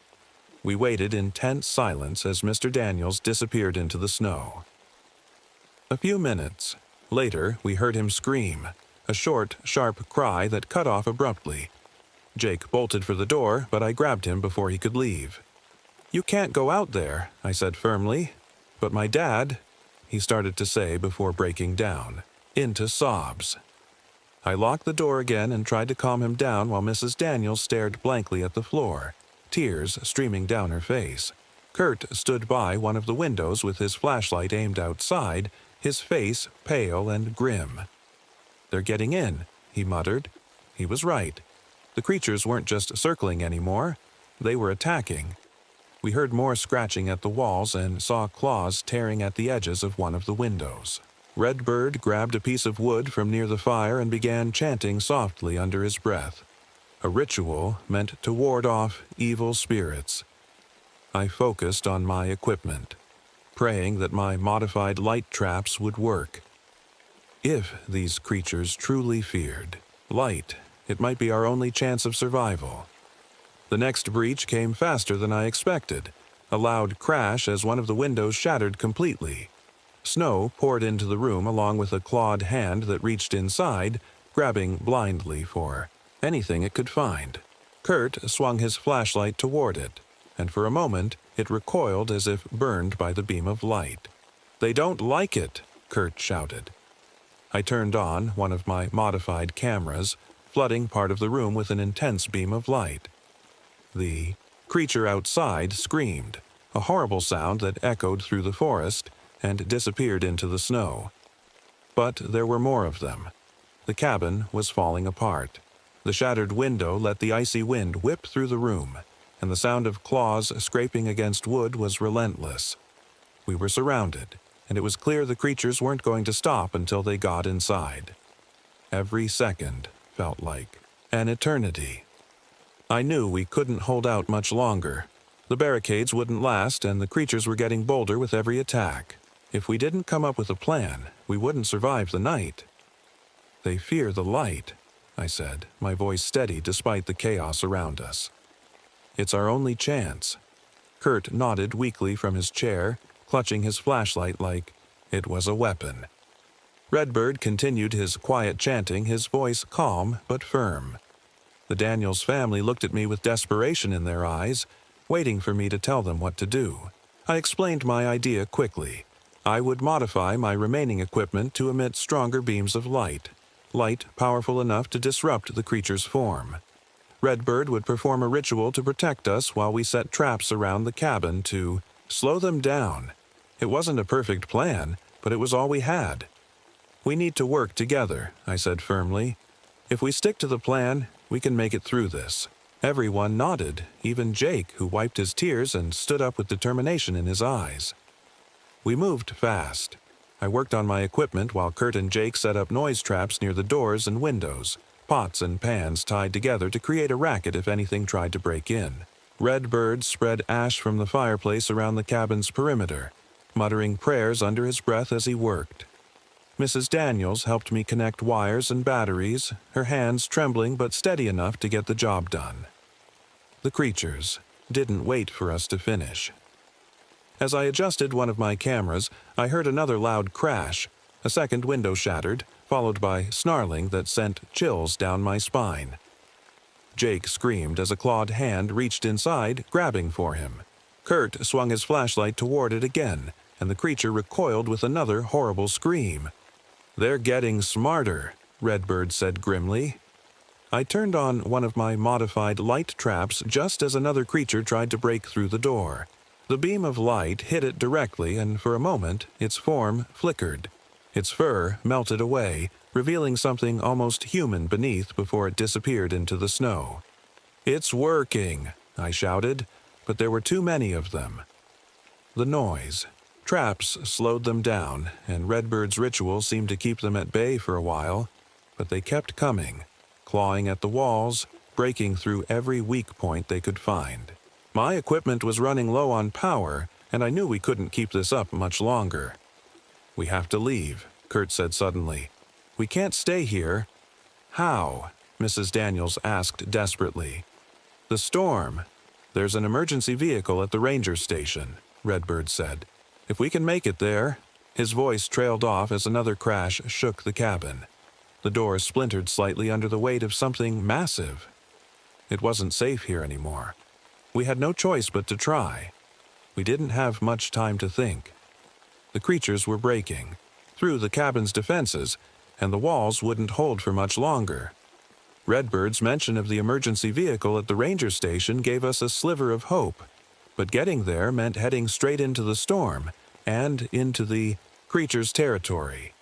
We waited in tense silence as Mr. Daniels disappeared into the snow. A few minutes later, we heard him scream, a short, sharp cry that cut off abruptly. Jake bolted for the door, but I grabbed him before he could leave. "You can't go out there," I said firmly. "But my dad," he started to say before breaking down, into sobs. I locked the door again and tried to calm him down while Mrs. Daniels stared blankly at the floor, tears streaming down her face. Kurt stood by one of the windows with his flashlight aimed outside, his face pale and grim. "They're getting in," he muttered. He was right. The creatures weren't just circling anymore. They were attacking. We heard more scratching at the walls and saw claws tearing at the edges of one of the windows. Redbird grabbed a piece of wood from near the fire and began chanting softly under his breath. A ritual meant to ward off evil spirits. I focused on my equipment, praying that my modified light traps would work. If these creatures truly feared light, it might be our only chance of survival. The next breach came faster than I expected, a loud crash as one of the windows shattered completely. Snow poured into the room along with a clawed hand that reached inside, grabbing blindly for anything it could find. Kurt swung his flashlight toward it, and for a moment it recoiled as if burned by the beam of light. "They don't like it," Kurt shouted. I turned on one of my modified cameras, flooding part of the room with an intense beam of light. The creature outside screamed, a horrible sound that echoed through the forest and disappeared into the snow. But there were more of them. The cabin was falling apart. The shattered window let the icy wind whip through the room, and the sound of claws scraping against wood was relentless. We were surrounded, and it was clear the creatures weren't going to stop until they got inside. Every second felt like an eternity. I knew we couldn't hold out much longer. The barricades wouldn't last, and the creatures were getting bolder with every attack. If we didn't come up with a plan, we wouldn't survive the night. "They fear the light," I said, my voice steady despite the chaos around us. "It's our only chance." Kurt nodded weakly from his chair, clutching his flashlight like it was a weapon. Redbird continued his quiet chanting, his voice calm but firm. The Daniels family looked at me with desperation in their eyes, waiting for me to tell them what to do. I explained my idea quickly. I would modify my remaining equipment to emit stronger beams of light powerful enough to disrupt the creature's form. Redbird would perform a ritual to protect us while we set traps around the cabin to slow them down. It wasn't a perfect plan, but it was all we had. "We need to work together," I said firmly. "If we stick to the plan, we can make it through this." Everyone nodded, even Jake, who wiped his tears and stood up with determination in his eyes. We moved fast. I worked on my equipment while Kurt and Jake set up noise traps near the doors and windows, pots and pans tied together to create a racket if anything tried to break in. Redbird spread ash from the fireplace around the cabin's perimeter, muttering prayers under his breath as he worked. Mrs. Daniels helped me connect wires and batteries, her hands trembling but steady enough to get the job done. The creatures didn't wait for us to finish. As I adjusted one of my cameras, I heard another loud crash. A second window shattered, followed by snarling that sent chills down my spine. Jake screamed as a clawed hand reached inside, grabbing for him. Kurt swung his flashlight toward it again, and the creature recoiled with another horrible scream. "They're getting smarter," Redbird said grimly. I turned on one of my modified light traps just as another creature tried to break through the door. The beam of light hit it directly, and for a moment, its form flickered. Its fur melted away, revealing something almost human beneath before it disappeared into the snow. "It's working," I shouted. but there were too many of them. The noise. Traps slowed them down, and Redbird's ritual seemed to keep them at bay for a while, but they kept coming, clawing at the walls, breaking through every weak point they could find. My equipment was running low on power, and I knew we couldn't keep this up much longer. "We have to leave," Kurt said suddenly. "We can't stay here." "How?" Mrs. Daniels asked desperately. "The storm. There's an emergency vehicle at the ranger station," Redbird said. "If we can make it there." His voice trailed off as another crash shook the cabin. The door splintered slightly under the weight of something massive. It wasn't safe here anymore. We had no choice but to try. We didn't have much time to think. The creatures were breaking through the cabin's defenses, and the walls wouldn't hold for much longer. Redbird's mention of the emergency vehicle at the ranger station gave us a sliver of hope, but getting there meant heading straight into the storm and into the creatures' territory.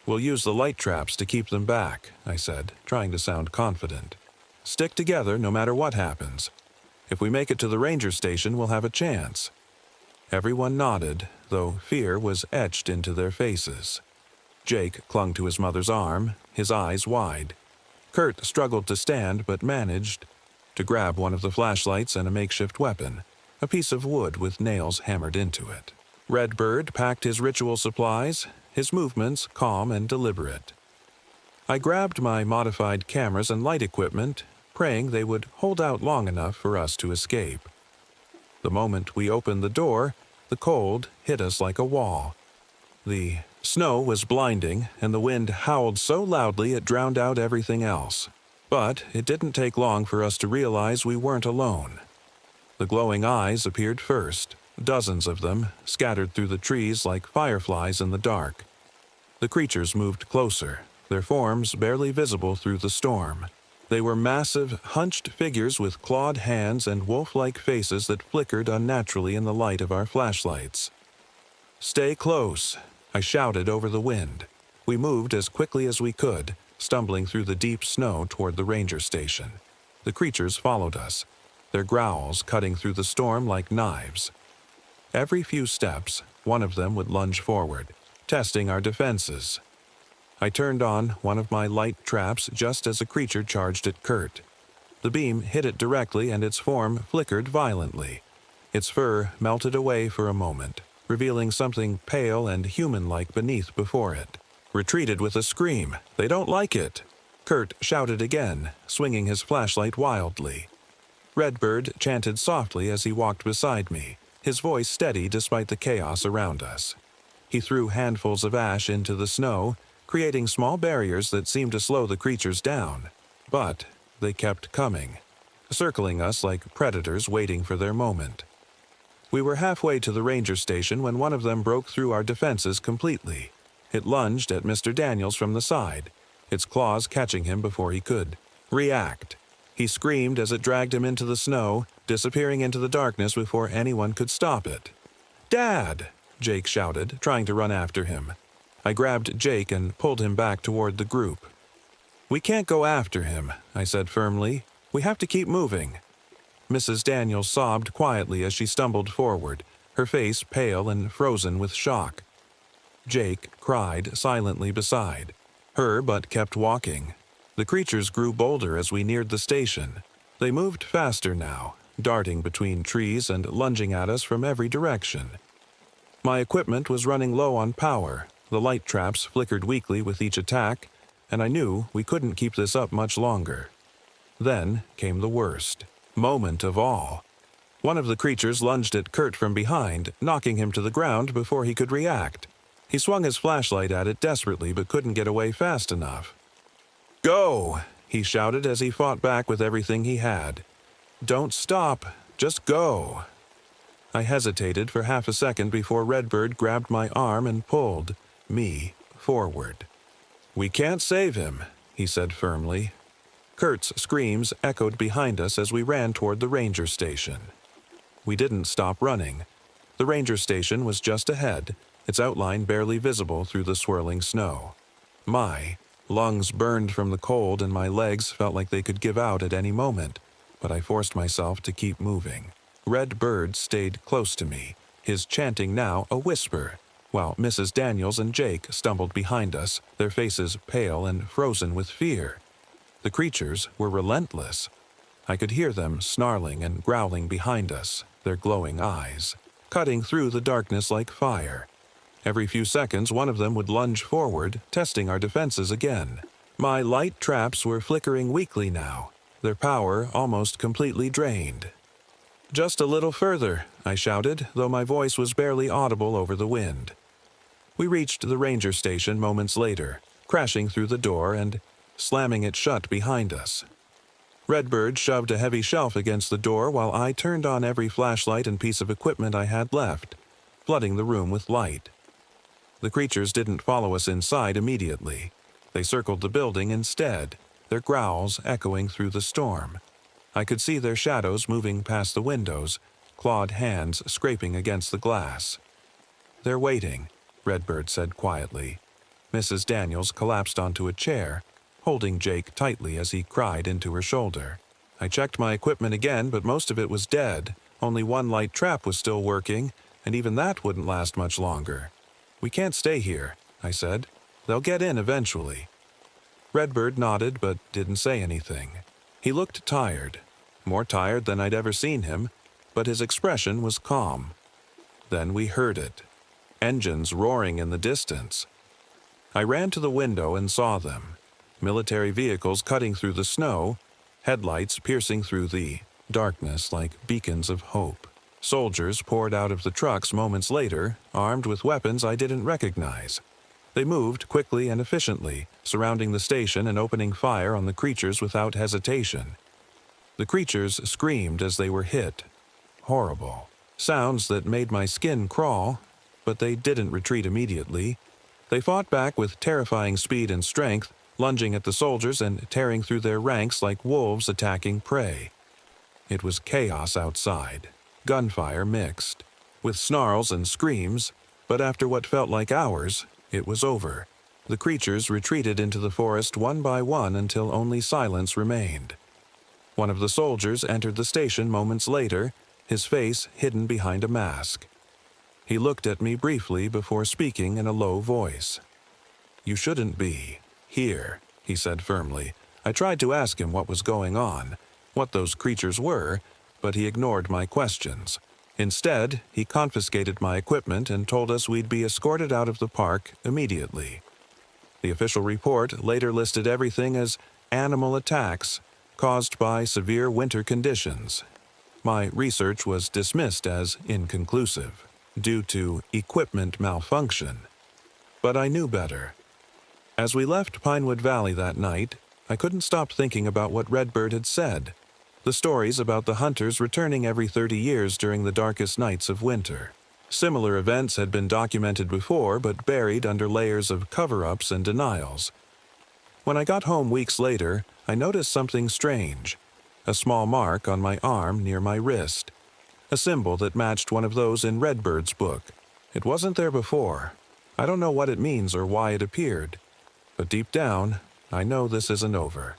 "We'll use the light traps to keep them back," I said, trying to sound confident. "Stick together no matter what happens. If we make it to the ranger station, we'll have a chance." Everyone nodded, though fear was etched into their faces. Jake clung to his mother's arm, his eyes wide. Kurt struggled to stand but managed to grab one of the flashlights and a makeshift weapon, a piece of wood with nails hammered into it. Redbird packed his ritual supplies, his movements calm and deliberate. I grabbed my modified cameras and light equipment, praying they would hold out long enough for us to escape. The moment we opened the door, the cold hit us like a wall. The snow was blinding, and the wind howled so loudly it drowned out everything else. But it didn't take long for us to realize we weren't alone. The glowing eyes appeared first, dozens of them, scattered through the trees like fireflies in the dark. The creatures moved closer, their forms barely visible through the storm. They were massive, hunched figures with clawed hands and wolf-like faces that flickered unnaturally in the light of our flashlights. "Stay close," I shouted over the wind. We moved as quickly as we could, stumbling through the deep snow toward the ranger station. The creatures followed us, their growls cutting through the storm like knives. Every few steps, one of them would lunge forward, testing our defenses. I turned on one of my light traps just as a creature charged at Kurt. The beam hit it directly and its form flickered violently. Its fur melted away for a moment, revealing something pale and human-like beneath before it. Retreated with a scream. "They don't like it!" Kurt shouted again, swinging his flashlight wildly. Redbird chanted softly as he walked beside me, his voice steady despite the chaos around us. He threw handfuls of ash into the snow, creating small barriers that seemed to slow the creatures down. But they kept coming, circling us like predators waiting for their moment. We were halfway to the ranger station when one of them broke through our defenses completely. It lunged at Mr. Daniels from the side, its claws catching him before he could react. He screamed as it dragged him into the snow, disappearing into the darkness before anyone could stop it. "Dad!" Jake shouted, trying to run after him. I grabbed Jake and pulled him back toward the group. "We can't go after him," I said firmly. "We have to keep moving." Mrs. Daniels sobbed quietly as she stumbled forward, her face pale and frozen with shock. Jake cried silently beside her but kept walking. The creatures grew bolder as we neared the station. They moved faster now, darting between trees and lunging at us from every direction. My equipment was running low on power. The light traps flickered weakly with each attack, and I knew we couldn't keep this up much longer. Then came the worst moment of all. One of the creatures lunged at Kurt from behind, knocking him to the ground before he could react. He swung his flashlight at it desperately but couldn't get away fast enough. "Go!" he shouted as he fought back with everything he had. "Don't stop, just go." I hesitated for half a second before Redbird grabbed my arm and pulled me forward. "We can't save him," he said firmly. Kurt's screams echoed behind us as we ran toward the ranger station. We didn't stop running. The ranger station was just ahead, its outline barely visible through the swirling snow. My lungs burned from the cold and my legs felt like they could give out at any moment, but I forced myself to keep moving. Redbird stayed close to me, his chanting now a whisper, while Mrs. Daniels and Jake stumbled behind us, their faces pale and frozen with fear. The creatures were relentless. I could hear them snarling and growling behind us, their glowing eyes, cutting through the darkness like fire. Every few seconds, one of them would lunge forward, testing our defenses again. My light traps were flickering weakly now, their power almost completely drained. "Just a little further," I shouted, though my voice was barely audible over the wind. We reached the ranger station moments later, crashing through the door and slamming it shut behind us. Redbird shoved a heavy shelf against the door while I turned on every flashlight and piece of equipment I had left, flooding the room with light. The creatures didn't follow us inside immediately. They circled the building instead, their growls echoing through the storm. I could see their shadows moving past the windows, clawed hands scraping against the glass. "They're waiting," Redbird said quietly. Mrs. Daniels collapsed onto a chair, holding Jake tightly as he cried into her shoulder. I checked my equipment again, but most of it was dead. Only one light trap was still working, and even that wouldn't last much longer. "We can't stay here," I said. "They'll get in eventually." Redbird nodded but didn't say anything. He looked tired, more tired than I'd ever seen him, but his expression was calm. Then we heard it. Engines roaring in the distance. I ran to the window and saw them. Military vehicles cutting through the snow, headlights piercing through the darkness like beacons of hope. Soldiers poured out of the trucks moments later, armed with weapons I didn't recognize. They moved quickly and efficiently, surrounding the station and opening fire on the creatures without hesitation. The creatures screamed as they were hit. Horrible. Sounds that made my skin crawl, but they didn't retreat immediately. They fought back with terrifying speed and strength, lunging at the soldiers and tearing through their ranks like wolves attacking prey. It was chaos outside, gunfire mixed, with snarls and screams, but after what felt like hours, it was over. The creatures retreated into the forest one by one until only silence remained. One of the soldiers entered the station moments later, his face hidden behind a mask. He looked at me briefly before speaking in a low voice. "You shouldn't be here," he said firmly. I tried to ask him what was going on, what those creatures were, but he ignored my questions. Instead, he confiscated my equipment and told us we'd be escorted out of the park immediately. The official report later listed everything as animal attacks caused by severe winter conditions. My research was dismissed as inconclusive, due to equipment malfunction. But I knew better. As we left Pinewood Valley that night, I couldn't stop thinking about what Redbird had said. The stories about the hunters returning every 30 years during the darkest nights of winter. Similar events had been documented before, but buried under layers of cover-ups and denials. When I got home weeks later, I noticed something strange. A small mark on my arm near my wrist. A symbol that matched one of those in Redbird's book. It wasn't there before. I don't know what it means or why it appeared. But deep down, I know this isn't over.